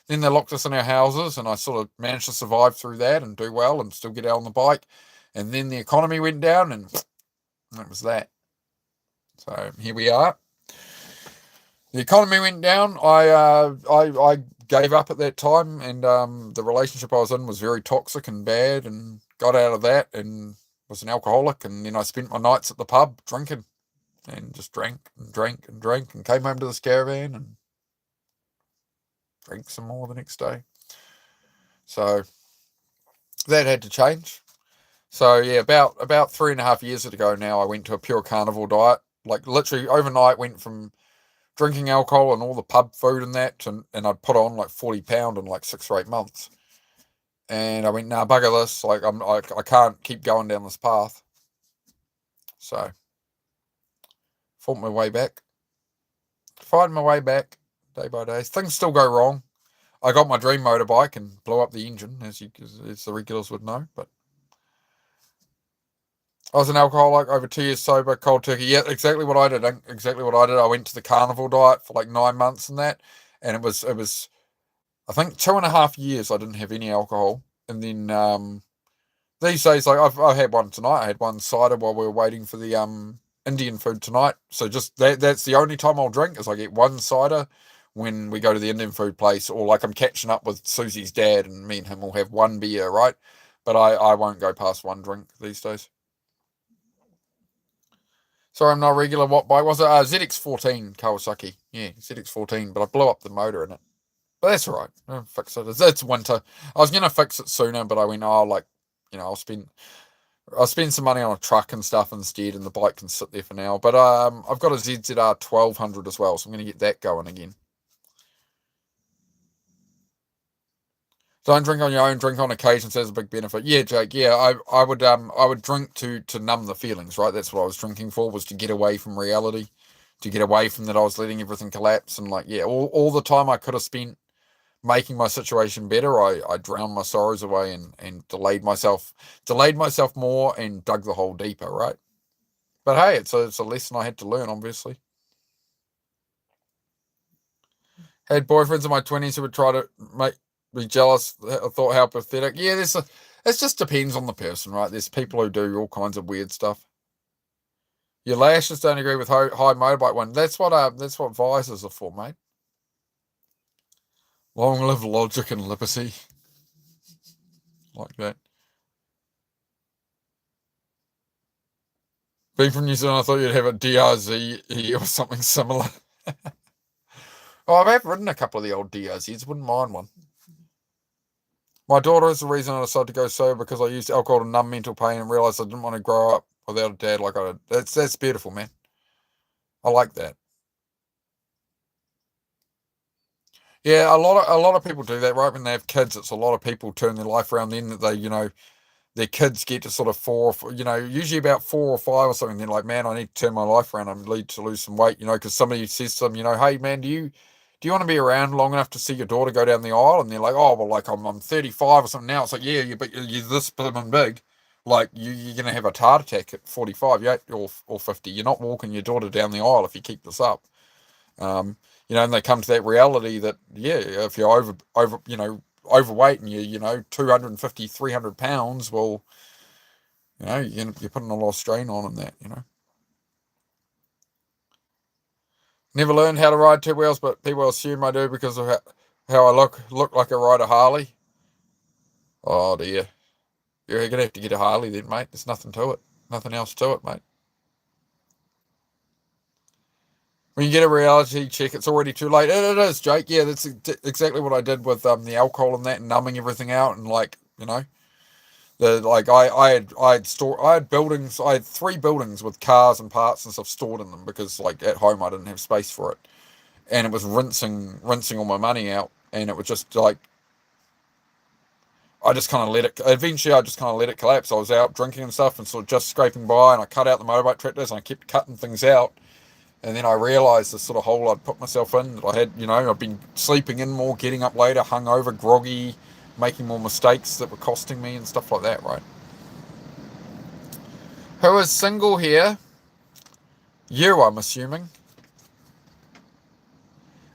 they locked us in our houses, and I sort of managed to survive through that and do well and still get out on the bike. And then the economy went down, and that was that. So here we are. The economy went down. I gave up at that time, and the relationship I was in was very toxic and bad, and got out of that and was an alcoholic. And then I spent my nights at the pub drinking, and just drank and drank and drank, and came home to this caravan and drank some more the next day. So that had to change. So yeah, about 3.5 years ago now, I went to a pure carnivore diet. Like literally overnight, went from drinking alcohol and all the pub food and that, and I'd put on like 40 pound in like 6 or 8 months. And I went, nah, bugger this. Like I can't keep going down this path. So fought my way back, fighting my way back day by day. Things still go wrong. I got my dream motorbike and blew up the engine, as the regulars would know. But I was an alcoholic, over 2 years sober, cold turkey. Yeah, exactly what I did. I went to the carnivore diet for like 9 months and that, and it was I think 2.5 years I didn't have any alcohol, and then these days, like I had one tonight. I had one cider while we were waiting for the Indian food tonight. So just that's the only time I'll drink is I get one cider when we go to the Indian food place, or like I'm catching up with Susie's dad, and me and him will have one beer, right? But I won't go past one drink these days. Sorry, I'm not regular. What bike was it? ZX14 Kawasaki. Yeah, ZX14, but I blew up the motor in it. But that's all right. I'll fix it. It's winter. I was going to fix it sooner, but I went, I'll spend some money on a truck and stuff instead, and the bike can sit there for now. But I've got a ZZR 1200 as well, so I'm going to get that going again. Don't drink on your own. Drink on occasion. Says a big benefit. Yeah, Jake. Yeah, I would drink to numb the feelings. Right. That's what I was drinking for. Was to get away from reality, to get away from that I was letting everything collapse, and like all the time I could have spent making my situation better, I drowned my sorrows away and delayed myself more and dug the hole deeper. Right. But hey, it's a lesson I had to learn. Obviously. Had boyfriends in my 20s who would try to make be jealous. I thought how pathetic. Yeah, it just depends on the person, right? There's people who do all kinds of weird stuff. Your lashes don't agree with high motorbike one. That's what visors are for, mate. Long live logic and liberty. Like that. Being from New Zealand, I thought you'd have a DRZ or something similar. Oh, I have ridden a couple of the old DRZs. Wouldn't mind one. My daughter is the reason I decided to go sober, because I used alcohol to numb mental pain and realised I didn't want to grow up without a dad like I did. That's beautiful, man. I like that. Yeah, a lot of people do that, right? When they have kids, it's a lot of people turn their life around. Then that their kids get to sort of usually about 4 or 5 or something. They're like, man, I need to turn my life around. I need to lose some weight, because somebody says to them, hey, man, do you want to be around long enough to see your daughter go down the aisle? And they're like, oh, well, like I'm 35 or something now. It's like, yeah, but you're this big. Like you're going to have a heart attack at 45, or 50. You're not walking your daughter down the aisle if you keep this up. And they come to that reality that, if you're overweight and you're 250, 300 pounds, well, you're putting a lot of strain on in that. Never learned how to ride two wheels, but people assume I do because of how I look like I ride a Harley. Oh dear. You're going to have to get a Harley then, mate. There's nothing to it. Nothing else to it, mate. When you get a reality check, it's already too late. It is, Jake. Yeah, that's exactly what I did with the alcohol and that, and numbing everything out, and like I had buildings. I had 3 buildings with cars and parts and stuff stored in them because like at home I didn't have space for it, and it was rinsing all my money out, and it was just like I just kind of let it. Eventually, I just kind of let it collapse. I was out drinking and stuff, and sort of just scraping by, and I cut out the motorbike tractors, and I kept cutting things out. And then I realised the sort of hole I'd put myself in. That I had, I've been sleeping in more, getting up later, hungover, groggy, making more mistakes that were costing me and stuff like that, right? Who is single here? You, I'm assuming.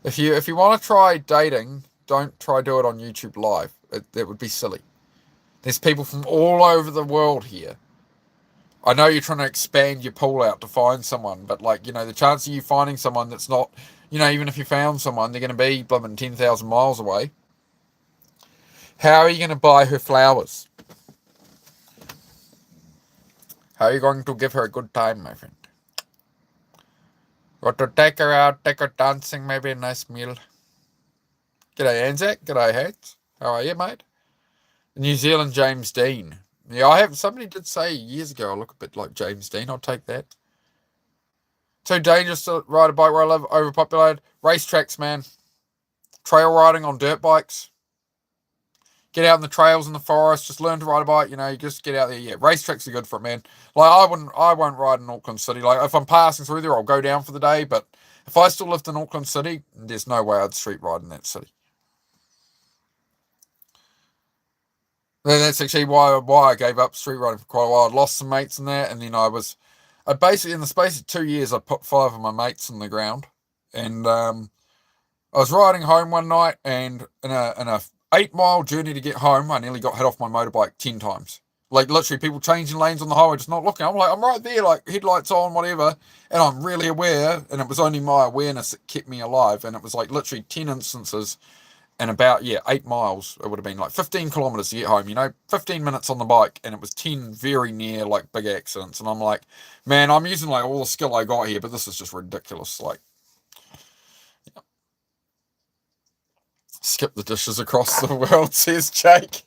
If you want to try dating, don't try do it on YouTube Live. That would be silly. There's people from all over the world here. I know you're trying to expand your pool out to find someone, but like, the chance of you finding someone that's not, even if you found someone, they're going to be blooming 10,000 miles away. How are you going to buy her flowers? How are you going to give her a good time, my friend? Got to take her out, take her dancing, maybe a nice meal. G'day, Anzac. G'day, Hats. How are you, mate? New Zealand James Dean. Yeah, somebody did say years ago I look a bit like James Dean. I'll take that. Too dangerous to ride a bike where I live, overpopulated. Racetracks, man. Trail riding on dirt bikes. Get out in the trails in the forest. Just learn to ride a bike. You just get out there. Yeah, racetracks are good for it, man. Like I won't ride in Auckland City. Like if I'm passing through there, I'll go down for the day. But if I still lived in Auckland City, there's no way I'd street ride in that city. That's actually why I gave up street riding for quite a while. I lost some mates in there, and then I basically in the space of 2 years, I put 5 of my mates in the ground, and I was riding home one night, and in a 8-mile journey to get home, I nearly got hit off my motorbike 10 times. Like literally, people changing lanes on the highway, just not looking. I'm right there, like headlights on, whatever, and I'm really aware, and it was only my awareness that kept me alive, and it was like literally 10 instances. And about 8 miles, it would have been like 15 kilometers to get home, 15 minutes on the bike, and it was 10 very near like big accidents. And I'm like, man, I'm using like all the skill I got here, but this is just ridiculous. Like, skip the dishes across the world, says Jake.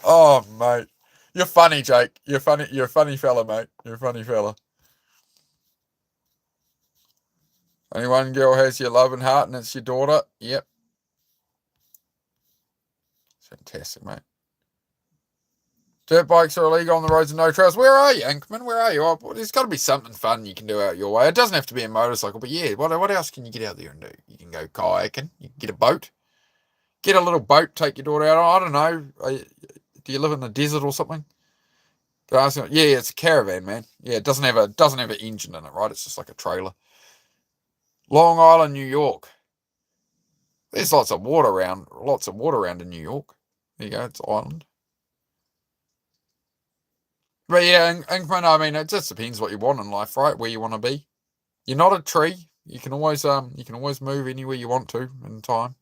Oh, mate, you're funny, Jake. You're funny. You're a funny fella, mate. You're a funny fella. Only one girl has your love and heart, and it's your daughter. Yep. Fantastic, mate. Dirt bikes are illegal on the roads and no trails. Where are you, Inkman? Where are you? Oh, there's got to be something fun you can do out your way. It doesn't have to be a motorcycle, but yeah, what else can you get out there and do? You can go kayaking. You can get a boat. Get a little boat, take your daughter out. I don't know. Do you live in the desert or something? Yeah, it's a caravan, man. Yeah, it doesn't have an engine in it, right? It's just like a trailer. Long Island, New York. There's lots of water around in New York. There you go, it's island. But yeah, Inkman, I mean, it just depends what you want in life, right? Where you want to be. You're not a tree. You can always move anywhere you want to in time.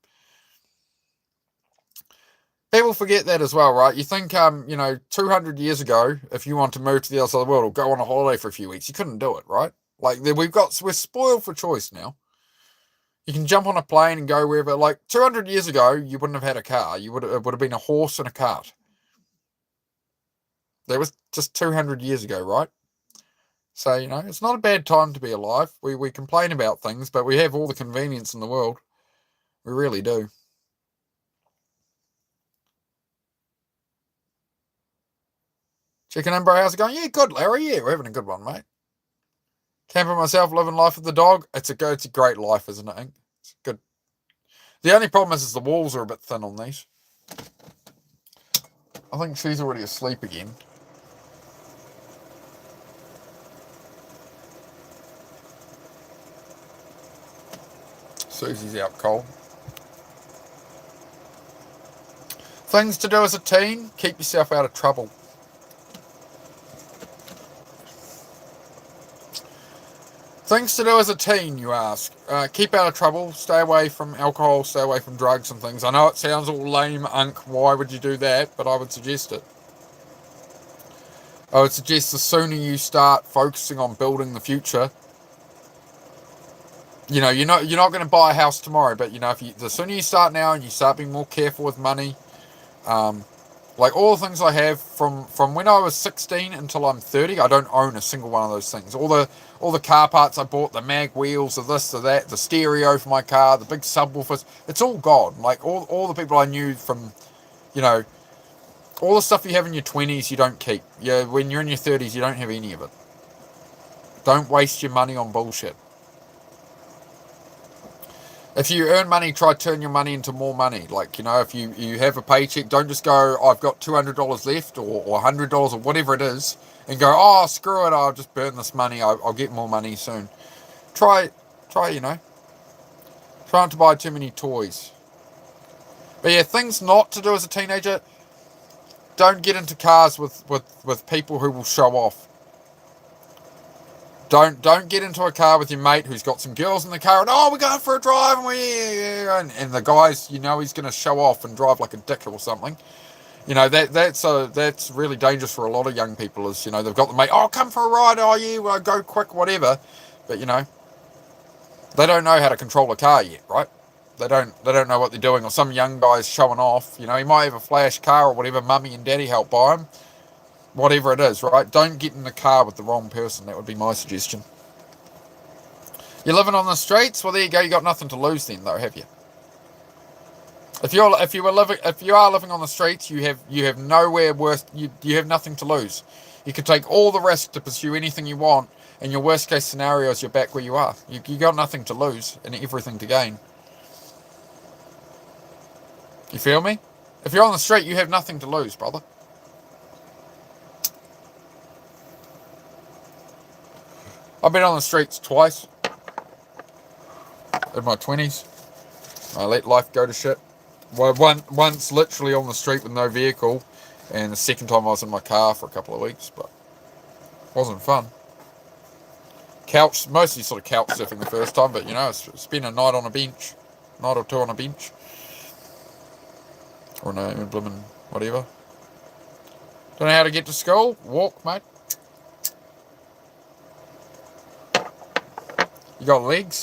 People forget that as well, right? You think 200 years ago, if you want to move to the other side of the world or go on a holiday for a few weeks, you couldn't do it, right? Like we're spoiled for choice now. You can jump on a plane and go wherever. Like 200 years ago, you wouldn't have had a car. It would have been a horse and a cart. That was just 200 years ago, right? So, it's not a bad time to be alive. We complain about things, but we have all the convenience in the world. We really do. Chicken and bro, how's it going? Yeah, good, Larry. Yeah, we're having a good one, mate. Camping myself, living life with the dog. It's a great life, isn't it, Ink? It's good. The only problem is the walls are a bit thin on these. I think she's already asleep again. Susie's out cold. Things to do as a teen, keep yourself out of trouble. Things to do as a teen, you ask. Keep out of trouble, stay away from alcohol, stay away from drugs and things. I know it sounds all lame, why would you do that? But I would suggest it. I would suggest the sooner you start focusing on building the future, you're not going to buy a house tomorrow, but the sooner you start now and you start being more careful with money, like all the things I have from when I was 16 until I'm 30, I don't own a single one of those things. All the car parts I bought, the mag wheels, the this, the that, the stereo for my car, the big subwoofers, it's all gone. Like all the people I knew from, all the stuff you have in your 20s, you don't keep. Yeah, when you're in your 30s, you don't have any of it. Don't waste your money on bullshit. If you earn money, try to turn your money into more money. Like, if you have a paycheck, don't just go, I've got $200 left or $100 or whatever it is, and go, oh, screw it, I'll just burn this money, I'll get more money soon. Try, try not to buy too many toys. But yeah, things not to do as a teenager, don't get into cars with people who will show off. Don't get into a car with your mate who's got some girls in the car and, oh, we're going for a drive and the guy's, he's going to show off and drive like a dick or something. That's really dangerous for a lot of young people is, they've got the mate, oh, come for a ride, oh, yeah, well, go quick, whatever. But, they don't know how to control a car yet, right? They don't know what they're doing, or some young guy's showing off. He might have a flash car or whatever, mummy and daddy help buy him. Whatever it is, right? Don't get in the car with the wrong person. That would be my suggestion. You're living on the streets? Well, there you go. You got nothing to lose then, though, have you? If you are living on the streets, you have nowhere worse. You have nothing to lose. You can take all the risk to pursue anything you want, and your worst case scenario is you're back where you are. You got nothing to lose and everything to gain. You feel me? If you're on the street, you have nothing to lose, brother. I've been on the streets twice in my 20s. I let life go to shit. Well, once literally on the street with no vehicle, and the second time I was in my car for a couple of weeks, but it wasn't fun. Mostly sort of couch surfing the first time, but spend a night on a bench, night or two on a bench, or no, blooming whatever. Don't know how to get to school? Walk, mate. You got legs?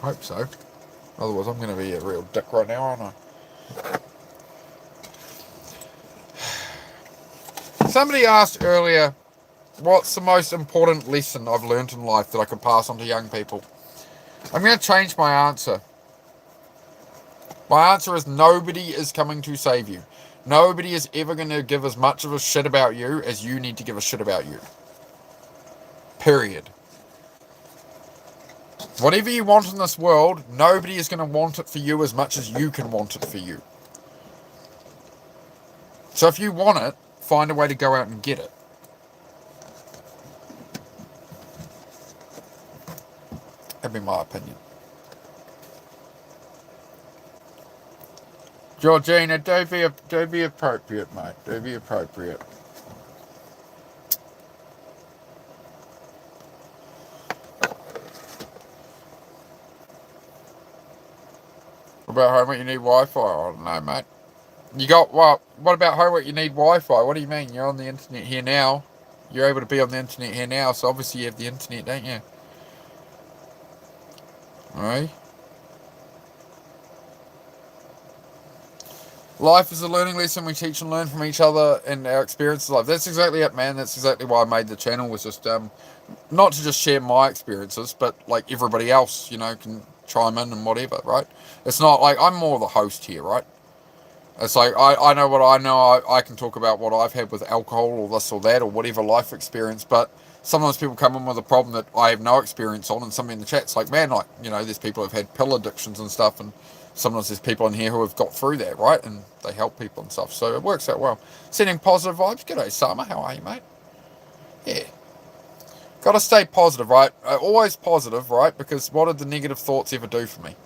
Hope so. Otherwise, I'm going to be a real dick right now, aren't I? Somebody asked earlier, what's the most important lesson I've learned in life that I could pass on to young people? I'm going to change my answer. My answer is nobody is coming to save you. Nobody is ever going to give as much of a shit about you as you need to give a shit about you. Period. Whatever you want in this world, nobody is going to want it for you as much as you can want it for you. So if you want it, find a way to go out and get it. That'd be my opinion. Georgina, do be appropriate, mate. Do be appropriate. About homework you need Wi-Fi? I don't know, mate. What about homework you need Wi-Fi? What do you mean? You're on the internet here now. You're able to be on the internet here now, so obviously you have the internet, don't you? Alright. Life is a learning lesson. We teach and learn from each other and our experiences of life. That's exactly it, man. That's exactly why I made the channel, was just not to just share my experiences, but like everybody else, can chime in and whatever, right? It's not like I'm more the host here, right? It's like I know what I know. I can talk about what I've had with alcohol or this or that or whatever life experience, but sometimes people come in with a problem that I have no experience on, and somebody in the chat's like, man, like, there's people who've had pill addictions and stuff, and sometimes there's people in here who have got through that, right? And they help people and stuff, so it works out well. Sending positive vibes. G'day, Summer. How are you, mate? Yeah. Got to stay positive, right? Always positive, right? Because what did the negative thoughts ever do for me?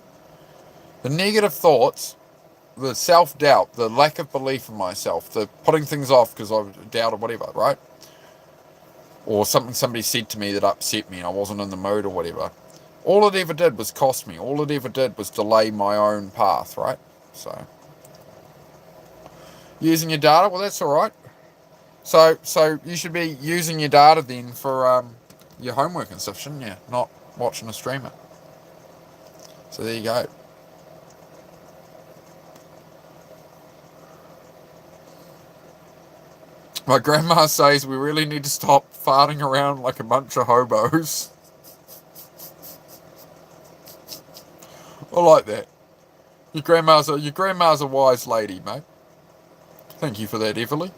The negative thoughts, the self-doubt, the lack of belief in myself, the putting things off because I doubt or whatever, right? or something somebody said to me that upset me and I wasn't in the mood or whatever. All it ever did was cost me. All it ever did was delay my own path, right? So, using your data, well, that's all right. So you should be using your data then for your homework and stuff, shouldn't you? Not watching a streamer. So there you go. My grandma says we really need to stop farting around like a bunch of hobos. I like that. Your grandma's a wise lady, mate. Thank you for that, Everly.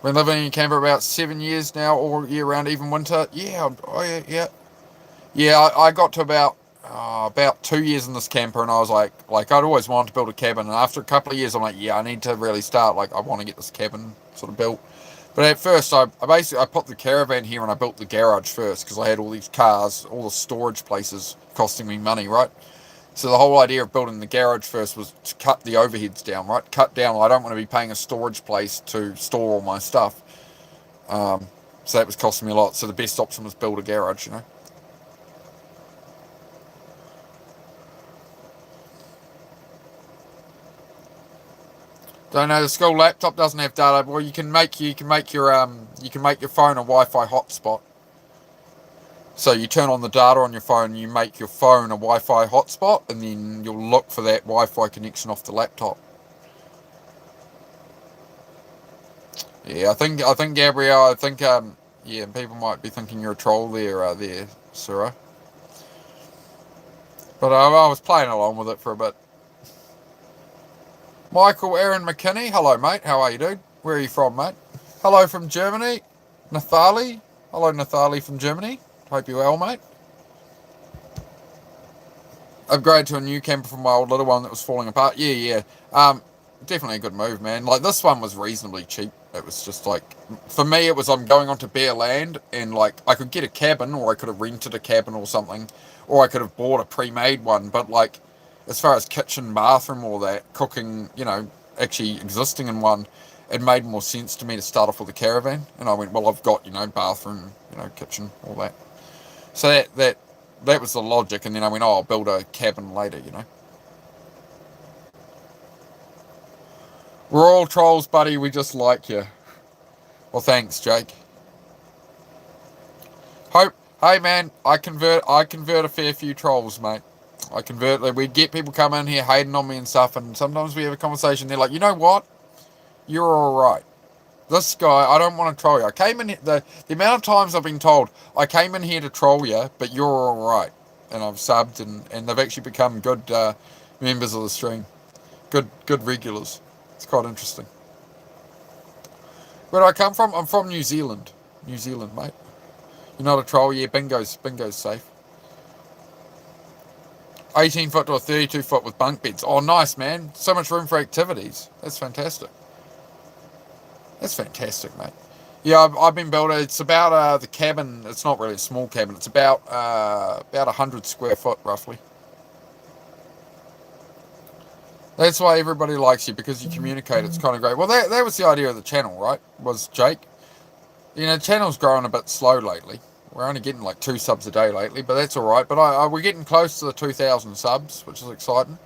Been living in Canberra about 7 years now, all year round, even winter. Yeah, I got to about 2 years in this camper, and I was like I'd always wanted to build a cabin. And after a couple of years, I'm like, yeah, I need to really start. Like, I want to get this cabin sort of built. But at first, I basically put the caravan here and I built the garage first because I had all these cars, all the storage places costing me money, right? So the whole idea of building the garage first was to cut the overheads down, right? Cut down. I don't want to be paying a storage place to store all my stuff. So that was costing me a lot. So the best option was build a garage, you know. Don't know. The school laptop doesn't have data. Well, you can make your phone a Wi-Fi hotspot. So you turn on the data on your phone, you make your phone a Wi-Fi hotspot, and then you'll look for that Wi-Fi connection off the laptop. Yeah, I think Gabrielle, yeah, people might be thinking you're a troll there, Sarah. But I was playing along with it for a bit. Michael Aaron McKinney, hello mate, how are you, dude? Where are you from, mate? Hello from Germany, Nathali. Hello, Nathali from Germany. Hope you're well, mate. Upgrade to a new camper from my old little one that was falling apart. Yeah. Definitely a good move, man. Like, this one was reasonably cheap. It was just like, for me, it was I'm going onto bare land, and like I could get a cabin, or I could have rented a cabin or something, or I could have bought a pre-made one. But like, as far as kitchen, bathroom, all that, cooking, actually existing in one, it made more sense to me to start off with a caravan. And I went, well, I've got, bathroom, kitchen, all that. So that was the logic. And then I went, oh, I'll build a cabin later, We're all trolls, buddy. We just like you. Well, thanks, Jake. Hey, man, I convert a fair few trolls, mate. We get people come in here hating on me and stuff, and sometimes we have a conversation. They're like, you know what? You're all right. This guy, I don't want to troll you. I came in here, the amount of times I've been told, I came in here to troll you, but you're all right. And I've subbed, and they've actually become good members of the stream. Good regulars. It's quite interesting. Where do I come from? I'm from New Zealand. New Zealand, mate. You're not a troll? Yeah, bingo's safe. 18 foot to a 32 foot with bunk beds. Oh, nice, man. So much room for activities. That's fantastic. That's fantastic, mate. Yeah, I've been building. It's about the cabin. It's not really a small cabin. It's about 100 square foot, roughly. That's why everybody likes you, because you communicate. It's kind of great. Well, that was the idea of the channel, right? Was Jake. The channel's growing a bit slow lately. We're only getting like 2 subs a day lately, but that's all right. But we're getting close to the 2,000 subs, which is exciting.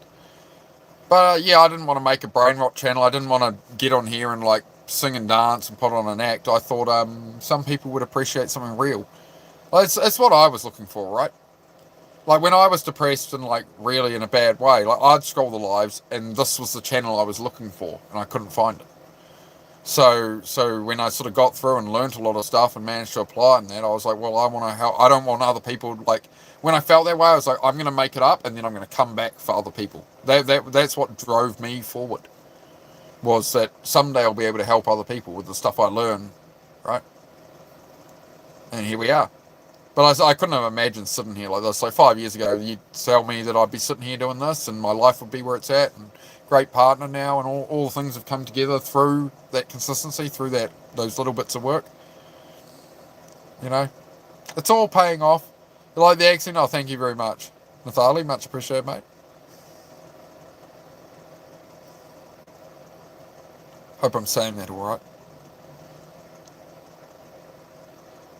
But yeah, I didn't want to make a brain rot channel. I didn't want to get on here and like sing and dance and put on an act. I thought some people would appreciate something real. Well, it's what I was looking for, right? Like when I was depressed and like really in a bad way, like I'd scroll the lives, and this was the channel I was looking for, and I couldn't find it. So when I sort of got through and learnt a lot of stuff and managed to apply and that, I was like, well, I want to help. I don't want other people, like, when I felt that way, I was like, I'm going to make it up, and then I'm going to come back for other people. That's what drove me forward, was that someday I'll be able to help other people with the stuff I learn, right? And here we are. But I couldn't have imagined sitting here like this. Like 5 years ago, you'd tell me that I'd be sitting here doing this, and my life would be where it's at, and great partner now, and all things have come together through that consistency, through those little bits of work. It's all paying off. You like the accent? Oh, thank you very much, Nathali. Much appreciated, mate. Hope I'm saying that all right.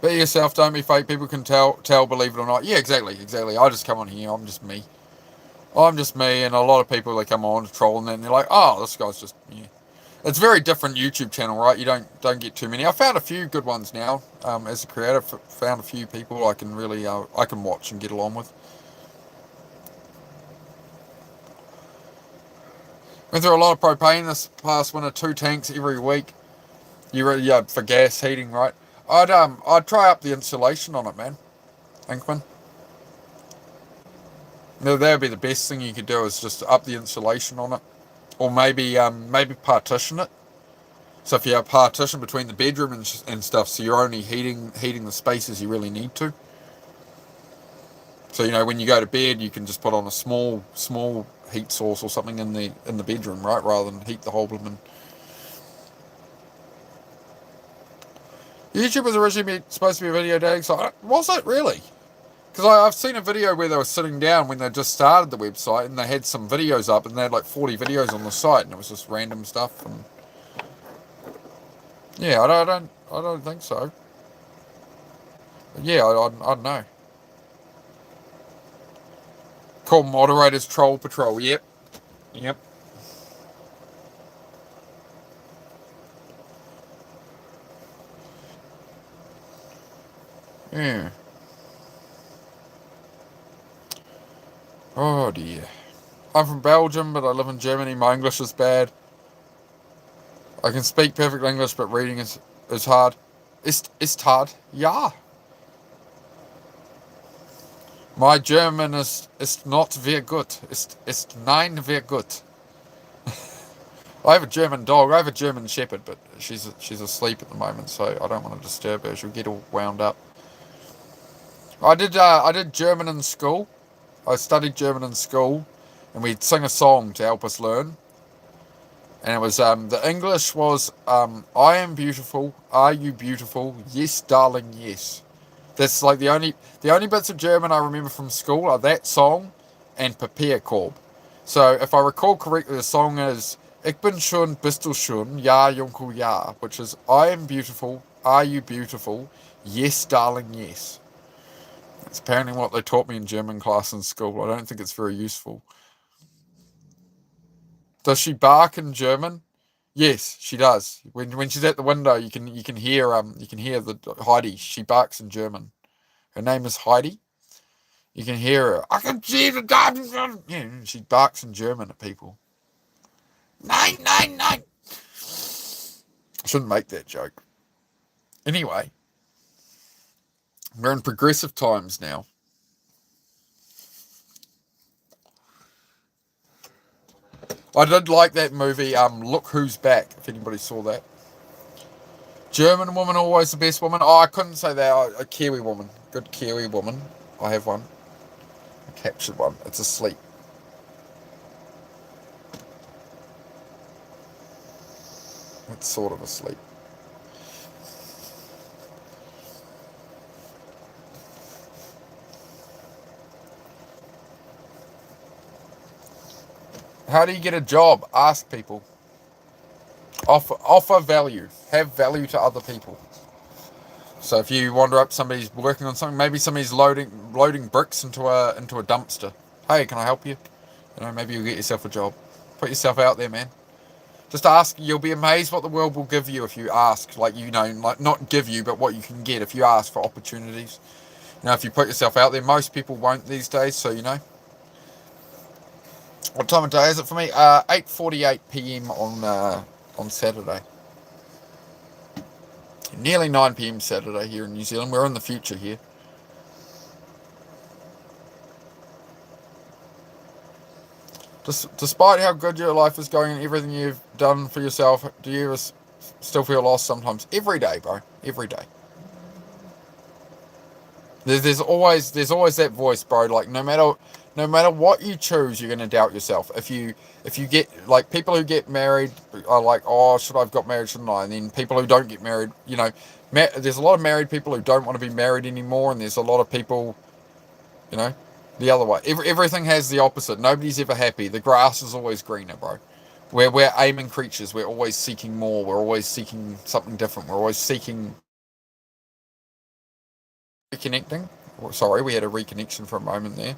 Be yourself, don't be fake. People can tell, believe it or not. Yeah, exactly. I just come on here, I'm just me. And a lot of people, they come on to troll and then they're like, oh, this guy's just, yeah. It's a very different YouTube channel, right? You don't get too many. I found a few good ones now. As a creator, found a few people I can really I can watch and get along with. Went through a lot of propane this past winter, 2 tanks every week. For gas heating, right? I'd try up the insulation on it, man. Inkman. No, that'd be the best thing you could do is just up the insulation on it, or maybe partition it. So if you have a partition between the bedroom and stuff, so you're only heating the spaces you really need to. So when you go to bed, you can just put on a small heat source or something in the bedroom, right, rather than heat the whole blooming. YouTube was originally supposed to be a video dating site. Was it really? Because I've seen a video where they were sitting down when they just started the website and they had some videos up and they had like 40 videos on the site and it was just random stuff. And yeah, I don't think so. But yeah, I don't know. Call moderators troll patrol. Yep. Yeah. Oh dear. I'm from Belgium, but I live in Germany. My English is bad. I can speak perfect English, but reading is hard. Ist hard. Ja. My German is not very good. Ist nein very good. I have a German dog. I have a German shepherd, but she's asleep at the moment, so I don't want to disturb her. She'll get all wound up. I did German in school. I studied German in school, and we'd sing a song to help us learn. And it was the English was I am beautiful. Are you beautiful? Yes, darling, yes. That's like the only bits of German I remember from school are that song and Papierkorb. So if I recall correctly, the song is Ich bin schön, bist du schön, ja, Junkel, ja, which is I am beautiful, are you beautiful? Yes, darling, yes. That's apparently what they taught me in German class in school. I don't think it's very useful. Does she bark in German? Yes, she does. When she's at the window, you can hear the Heidi. She barks in German. Her name is Heidi. You can hear her. I can see the garden. Yeah, she barks in German at people. Nein, nein, nein. I shouldn't make that joke. Anyway, we're in progressive times now. I did like that movie, Look Who's Back, if anybody saw that. German woman, always the best woman. Oh, I couldn't say that. A Kiwi woman. Good Kiwi woman. I have one. I captured one. It's asleep. It's sort of asleep. How do you get a job? Ask people. Offer value. Have value to other people. So if you wander up, somebody's working on something, maybe somebody's loading bricks into a dumpster. Hey, can I help you? Maybe you'll get yourself a job. Put yourself out there, man. Just ask. You'll be amazed what the world will give you if you ask. Like not give you, but what you can get if you ask for opportunities. If you put yourself out there, most people won't these days. So What time of day is it for me? 8:48 p.m. on Saturday. Nearly 9 p.m. Saturday here in New Zealand. We're in the future here. Despite how good your life is going and everything you've done for yourself, do you ever still feel lost sometimes? Every day, bro. Every day. There's always that voice, bro. Like no matter what you choose, you're gonna doubt yourself. If you get like people who get married are like, oh, should I have got married? Shouldn't I? And then people who don't get married, there's a lot of married people who don't want to be married anymore, and there's a lot of people, the other way. Everything has the opposite. Nobody's ever happy. The grass is always greener, bro. We're aiming creatures. We're always seeking more. We're always seeking something different. We're always seeking reconnecting. Sorry, we had a reconnection for a moment there.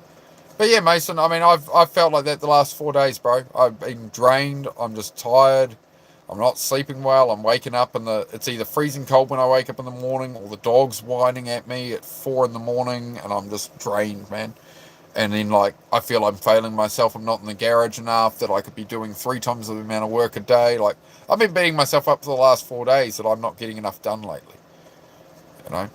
But yeah, Mason, I mean, I've felt like that the last 4 days, bro. I've been drained. I'm just tired. I'm not sleeping well. I'm waking up it's either freezing cold when I wake up in the morning or the dog's whining at me at 4 in the morning and I'm just drained, man. And then, like, I feel I'm failing myself. I'm not in the garage enough, that I could be doing 3 times the amount of work a day. Like, I've been beating myself up for the last 4 days that I'm not getting enough done lately, you know?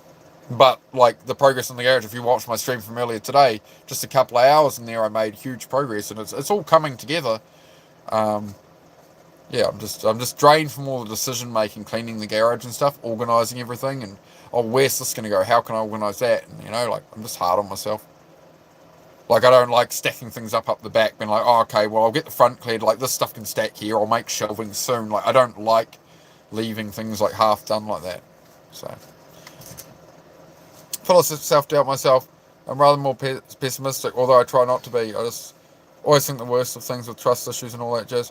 But, like, the progress in the garage, if you watch my stream from earlier today, just a couple of hours in there, I made huge progress, and it's all coming together. Um, yeah, I'm just drained from all the decision making, cleaning the garage and stuff, organising everything, and oh, where's this going to go? How can I organise that? And, you know, like, I'm just hard on myself. Like, I don't like stacking things up the back, being like, oh, okay, well, I'll get the front cleared, like, this stuff can stack here, I'll make shelving soon. Like, I don't like leaving things, like, half done like that. So, full of self-doubt myself. I'm rather more pessimistic, although I try not to be. I just always think the worst of things with trust issues and all that jazz.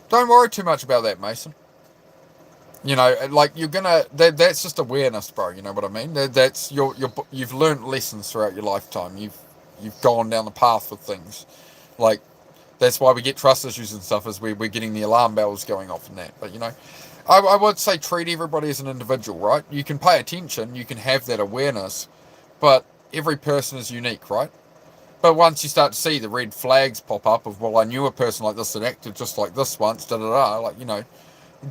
Don't worry too much about that, Mason. You know, like, you're gonna, that's just awareness, bro, you know what I mean? That's, you've learned lessons throughout your lifetime. You've gone down the path with things. Like, that's why we get trust issues and stuff, is we're getting the alarm bells going off and that. But, you know, I would say treat everybody as an individual, right? You can pay attention, you can have that awareness, but every person is unique, right? But once you start to see the red flags pop up of, well, I knew a person like this that acted just like this once, like, you know,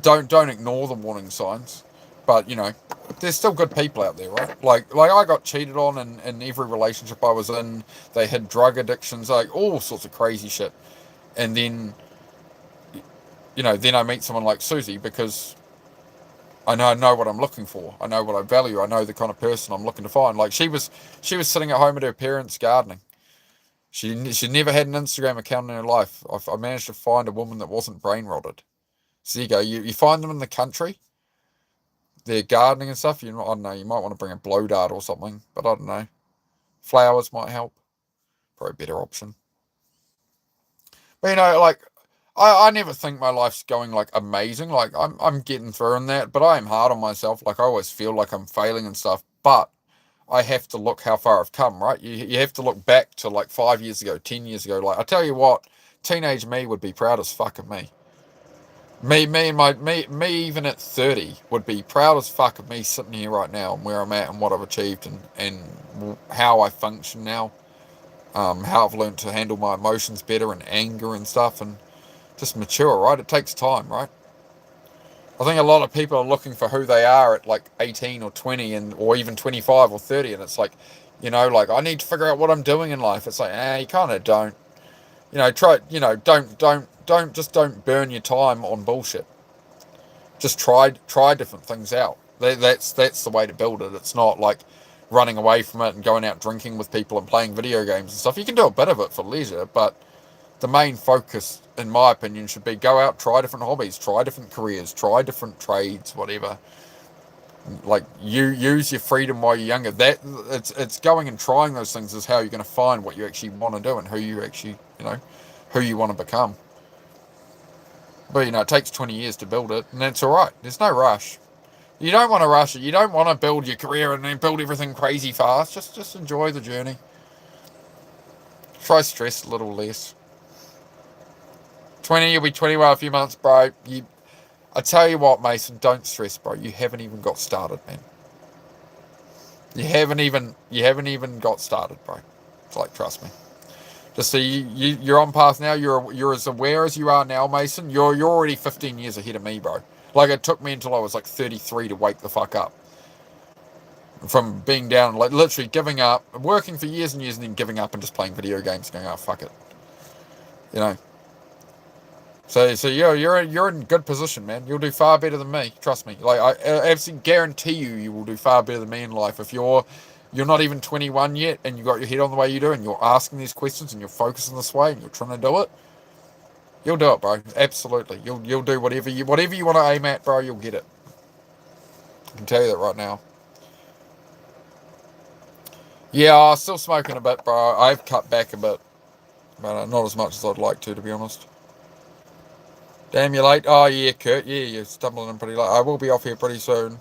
don't ignore the warning signs. But, you know, there's still good people out there, right? Like I got cheated on in every relationship I was in. They had drug addictions, like all sorts of crazy shit. And then, you know, then I meet someone like Susie because I know what I'm looking for. I know what I value. I know the kind of person I'm looking to find. Like, she was sitting at home at her parents' gardening. She never had an Instagram account in her life. I managed to find a woman that wasn't brain rotted. So there you go. You find them in the country, they're gardening and stuff. I don't know. You might want to bring a blow dart or something, but I don't know. Flowers might help. Probably a better option. But, you know, like, I never think my life's going, like, amazing. Like, I'm getting through in that, but I am hard on myself. Like, I always feel like I'm failing and stuff. But I have to look how far I've come, right? You have to look back to, like, 5 years ago, 10 years ago. Like, I tell you what, teenage me would be proud as fuck of me. Me even at 30 would be proud as fuck of me sitting here right now and where I'm at and what I've achieved and how I function now. How I've learned to handle my emotions better and anger and stuff and just mature, right? It takes time, right? I think a lot of people are looking for who they are at like 18 or 20 or even 25 or 30, and it's like, you know, like, I need to figure out what I'm doing in life. It's like, you kind of don't. You know, don't burn your time on bullshit. Just try different things out. That's the way to build it. It's not like running away from it and going out drinking with people and playing video games and stuff. You can do a bit of it for leisure, but the main focus, in my opinion, should be go out, try different hobbies, try different careers, try different trades, whatever. Like, you use your freedom while you're younger. That it's going and trying those things is how you're going to find what you actually want to do and who you actually, you know, who you want to become. But, you know, it takes 20 years to build it, and that's all right. There's no rush. You don't want to rush it. You don't want to build your career and then build everything crazy fast. Just enjoy the journey. Try stress a little less. 20, you'll be 21 in a few months, bro. I tell you what, Mason, don't stress, bro. You haven't even got started, man. You haven't even got started, bro. It's like, trust me. Just so you're on path now. You're as aware as you are now, Mason. You're already 15 years ahead of me, bro. Like, it took me until I was like 33 to wake the fuck up from being down, like, literally giving up, working for years and years, and then giving up and just playing video games, going, oh, fuck it, you know. So you're in good position, man. You'll do far better than me. Trust me. Like, I absolutely guarantee you will do far better than me in life if you're not even 21 yet, and you got your head on the way you do, and you're asking these questions, and you're focusing this way, and you're trying to do it. You'll do it, bro. Absolutely. You'll do whatever you want to aim at, bro. You'll get it. I can tell you that right now. Yeah, I'm still smoking a bit, bro. I've cut back a bit, but not as much as I'd like to be honest. Damn, you're late. Oh, yeah, Kurt. Yeah, you're stumbling in pretty late. I will be off here pretty soon.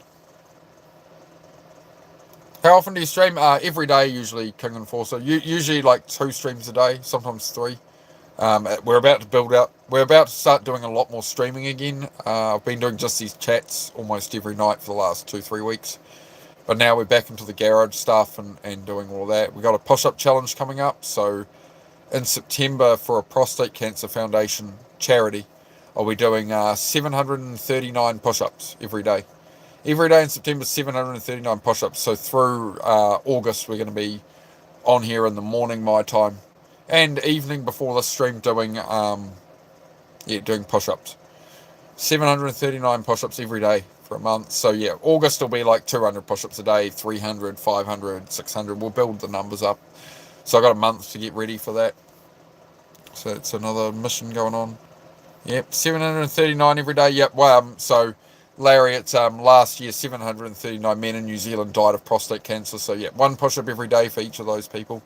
How often do you stream? Every day, usually, King and Forcer. Usually, like 2 streams a day, sometimes 3. We're about to build out. We're about to start doing a lot more streaming again. I've been doing just these chats almost every night for the last 2-3 weeks. But now we're back into the garage stuff and doing all that. We got a push-up challenge coming up. So in September for a prostate cancer foundation charity, I'll be doing 739 push-ups every day. Every day in September, 739 push-ups. So through August, we're going to be on here in the morning my time and evening before the stream doing doing push-ups. 739 push-ups every day for a month. So yeah, August will be like 200 push-ups a day, 300, 500, 600. We'll build the numbers up. So I got a month to get ready for that. So it's another mission going on. Yep, 739 every day. Yep. So Larry, it's last year 739 men in New Zealand died of prostate cancer. So yeah, 1 push-up every day for each of those people.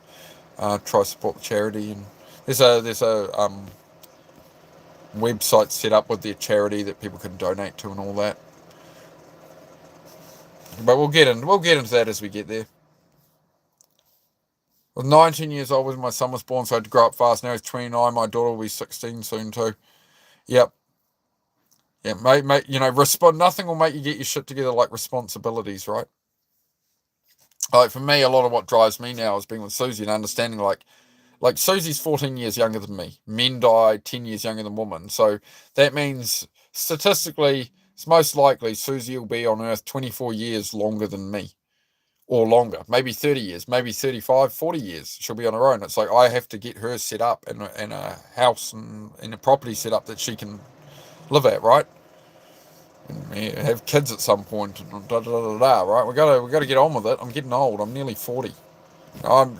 Try to support the charity, and there's a website set up with their charity that people can donate to and all that. But we'll get into that as we get there. I was 19 years old when my son was born, so I had to grow up fast. Now he's 29. My daughter will be 16 soon too. Yep. Yeah, mate, nothing will make you get your shit together like responsibilities, right? Like for me, a lot of what drives me now is being with Susie and understanding like Susie's 14 years younger than me. Men die 10 years younger than women. So that means statistically, it's most likely Susie will be on Earth 24 years longer than me. Or longer. Maybe 30 years, maybe 35, 40 years. She'll be on her own. It's like I have to get her set up in a house and in a property set up that she can live at, right? And have kids at some point, right? We gotta get on with it. I'm getting old. I'm nearly 40. When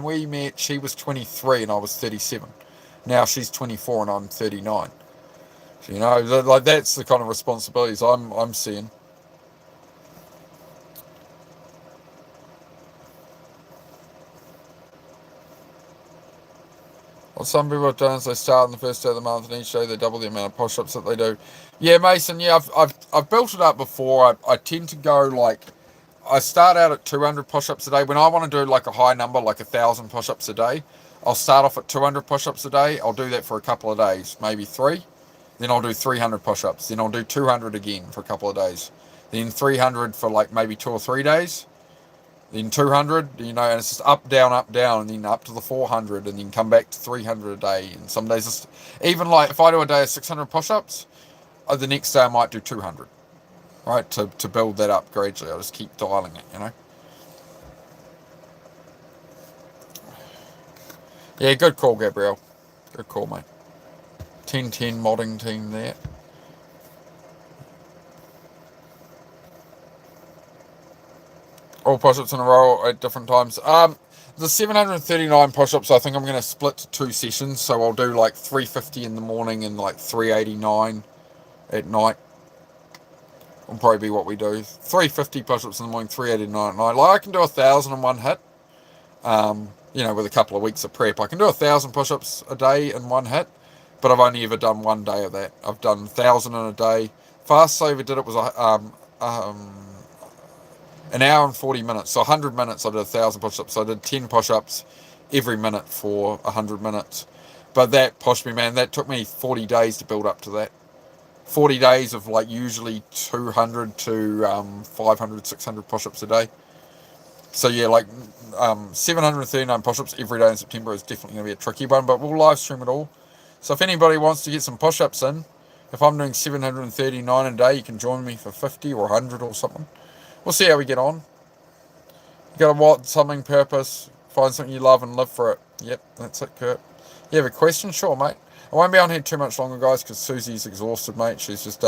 we met, she was 23 and I was 37. Now she's 24 and I'm 39. So, like that's the kind of responsibilities I'm seeing. Well, some people have done is they start on the first day of the month and each day they double the amount of push-ups that they do. Yeah, Mason. Yeah, I've built it up before. I tend to go like. I start out at 200 push-ups a day. When I want to do like a high number, like 1,000 push-ups a day, I'll start off at 200 push-ups a day. I'll do that for a couple of days, maybe 3. Then I'll do 300 push-ups. Then I'll do 200 again for a couple of days. Then 300 for like maybe 2 or 3 days. Then 200, and it's just up, down, and then up to the 400, and then come back to 300 a day. And some days, even like if I do a day of 600 push-ups, the next day I might do 200. Right, to build that up gradually. I'll just keep dialing it, Yeah, good call, Gabrielle. Good call, mate. 10-10 modding team there. All push-ups in a row at different times. The 739 push-ups, I think I'm going to split to 2 sessions. So I'll do like 350 in the morning and like 389 at night. Will probably be what we do. 350 push-ups in the morning, 389 at night. Like I can do 1,000 in one hit. With a couple of weeks of prep, I can do 1,000 push-ups a day in one hit. But I've only ever done one day of that. I've done 1,000 in a day. Fast Saver did it was an hour and 40 minutes. So 100 minutes I did 1,000 push-ups. So I did 10 push-ups every minute for 100 minutes. But that pushed me, man. That took me 40 days to build up to that. 40 days of like usually 200 to 500, 600 push-ups a day. So yeah, like 739 push-ups every day in September is definitely going to be a tricky one, but we'll live stream it all. So if anybody wants to get some push-ups in, if I'm doing 739 a day, you can join me for 50 or 100 or something. We'll see how we get on. You got to want something purpose, find something you love and live for it. Yep, that's it, Kurt. You have a question? Sure, mate. I won't be on here too much longer, guys, because Susie's exhausted, mate. She's just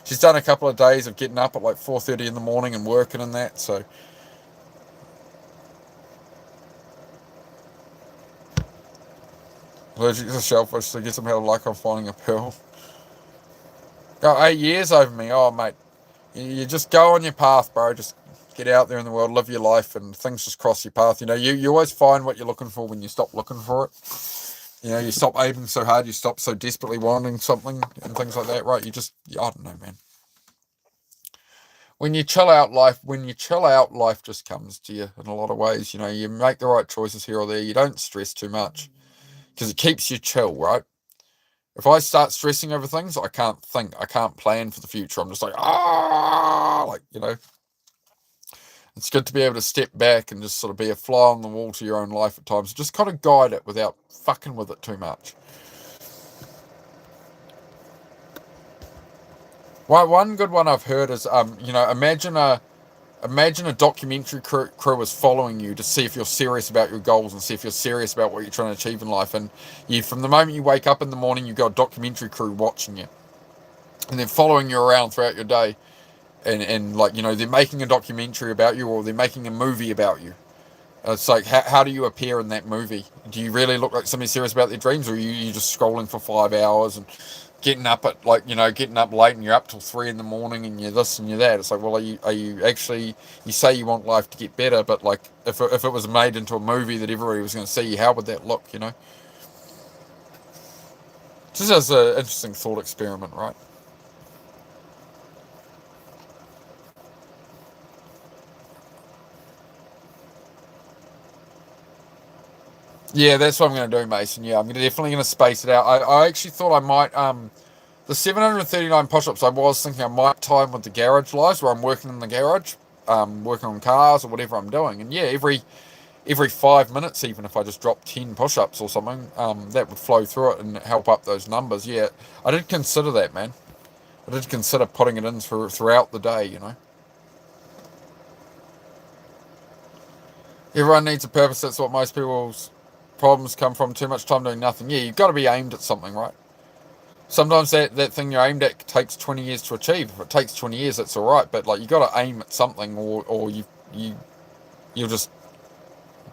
she's done a couple of days of getting up at like 4:30 in the morning and working and that. So allergic to shellfish, so get some help like I'm finding a pearl. Got 8 years over me. Oh, mate, you just go on your path, bro. Just get out there in the world, live your life, and things just cross your path. You always find what you're looking for when you stop looking for it. You know, you stop aiming so hard, you stop so desperately wanting something and things like that, right? You just, I don't know, man. When you chill out, life just comes to you in a lot of ways. You know, you make the right choices here or there. You don't stress too much because it keeps you chill, right? If I start stressing over things, I can't think. I can't plan for the future. I'm just like, you know. It's good to be able to step back and just sort of be a fly on the wall to your own life at times. Just kind of guide it without fucking with it too much. One good one I've heard is, you know, imagine a documentary crew is following you to see if you're serious about your goals and see if you're serious about what you're trying to achieve in life. And you, from the moment you wake up in the morning, you've got a documentary crew watching you, and they're following you around throughout your day. And like, you know, they're making a documentary about you, or they're making a movie about you. It's like, how do you appear in that movie? Do you really look like somebody serious about their dreams, or are you just scrolling for 5 hours and getting up at, like, you know, getting up late and you're up till 3 in the morning and you're this and you're that? It's like, well, are you actually, you say you want life to get better, but like, if it was made into a movie that everybody was going to see, how would that look, you know? Just as an interesting thought experiment, right? Yeah, that's what I'm going to do, Mason. Yeah, I'm definitely going to space it out. I actually thought I might, the 739 push-ups, I was thinking I might time with the garage lives where I'm working in the garage, working on cars or whatever I'm doing. And yeah, every 5 minutes, even if I just drop 10 push-ups or something, that would flow through it and help up those numbers. Yeah, I did consider that, man. I did consider putting it in throughout the day, you know. Everyone needs a purpose. That's what most people's problems come from. Too much time doing nothing. Yeah, you've got to be aimed at something, right? Sometimes that thing you're aimed at takes 20 years to achieve. If it takes 20 years, that's all right. But like, you got to aim at something, or you'll just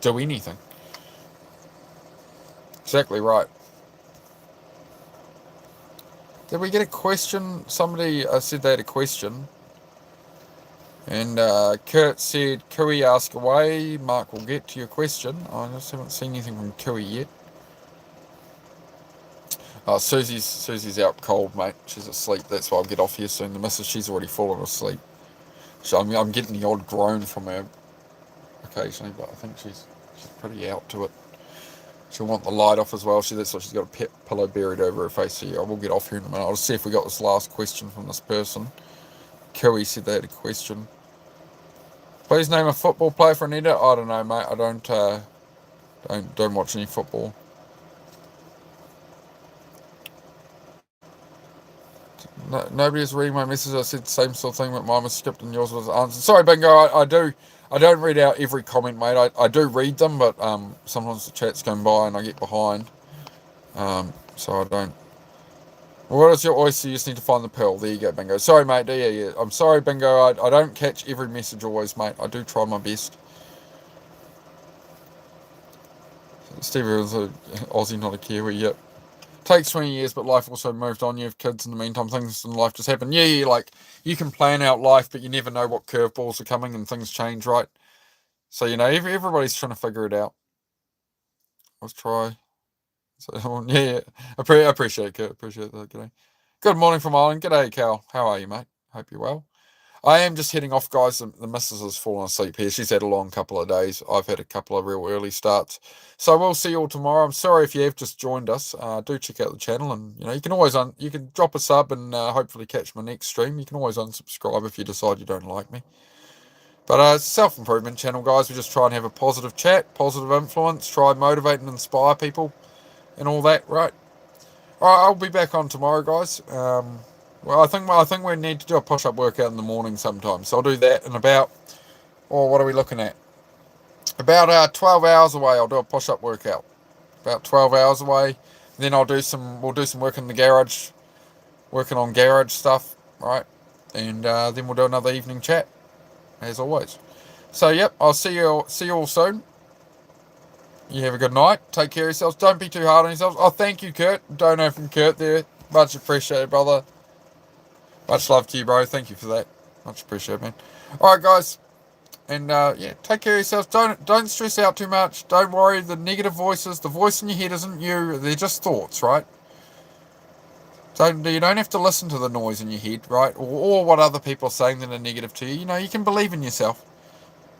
do anything. Exactly right. Did we get a question? Somebody said they had a question. And Kurt said, Kui, ask away. Mark will get to your question. I just haven't seen anything from Kui yet. Oh, Susie's out cold, mate. She's asleep. That's why I'll get off here soon. The missus, she's already fallen asleep. So I'm getting the odd groan from her occasionally, but I think she's pretty out to it. She'll want the light off as well. That's why she's got a pet pillow buried over her face. So yeah, I will get off here in a minute. I'll just see if we got this last question from this person. Kui said they had a question. Please name a football player for Anita. I don't know, mate. I don't watch any football. No, nobody is reading my message. I said the same sort of thing, but mine was skipped and yours was answered. Sorry, Bingo. I don't read out every comment, mate. I do read them, but sometimes the chat's going by and I get behind. So I don't. Well, what is your oyster? You just need to find the pearl. There you go, Bingo. Sorry, mate. Yeah. I'm sorry, Bingo. I don't catch every message always, mate. I do try my best. Steve was an Aussie, not a Kiwi. Yep. Takes 20 years, but life also moved on. You have kids in the meantime. Things in life just happen. Yeah, like, you can plan out life, but you never know what curveballs are coming and things change, right? So, you know, everybody's trying to figure it out. Let's try. So, yeah. I appreciate it, Kurt. Appreciate that. G'day. Good morning from Ireland. G'day, Cal. How are you, mate? Hope you're well. I am just heading off, guys. The missus has fallen asleep here. She's had a long couple of days. I've had a couple of real early starts. So we'll see you all tomorrow. I'm sorry if you have just joined us. Do check out the channel, and you know, you can always you can drop a sub and hopefully catch my next stream. You can always unsubscribe if you decide you don't like me. But it's a self-improvement channel, guys. We just try and have a positive chat, positive influence, try and motivate and inspire people and all that, right? All right, I'll be back on tomorrow, guys. Well, I think we need to do a push-up workout in the morning sometime. So I'll do that in about, what are we looking at? About 12 hours away. I'll do a push-up workout. About 12 hours away. Then we'll do some work in the garage, working on garage stuff, right? And then we'll do another evening chat, as always. So yep, I'll see you all soon. You have a good night. Take care of yourselves. Don't be too hard on yourselves. Oh, thank you, Kurt. Dono from Kurt there. Much appreciated, brother. Much love to you, bro. Thank you for that. Much appreciated, man. All right, guys. And yeah, take care of yourselves. Don't stress out too much. Don't worry. The negative voices, the voice in your head isn't you. They're just thoughts, right? You don't have to listen to the noise in your head, right? Or what other people are saying that are negative to you. You know, you can believe in yourself.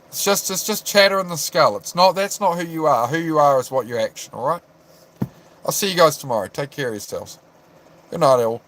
It's just chatter in the skull. That's not who you are. Who you are is what you action, alright? I'll see you guys tomorrow. Take care of yourselves. Good night, all.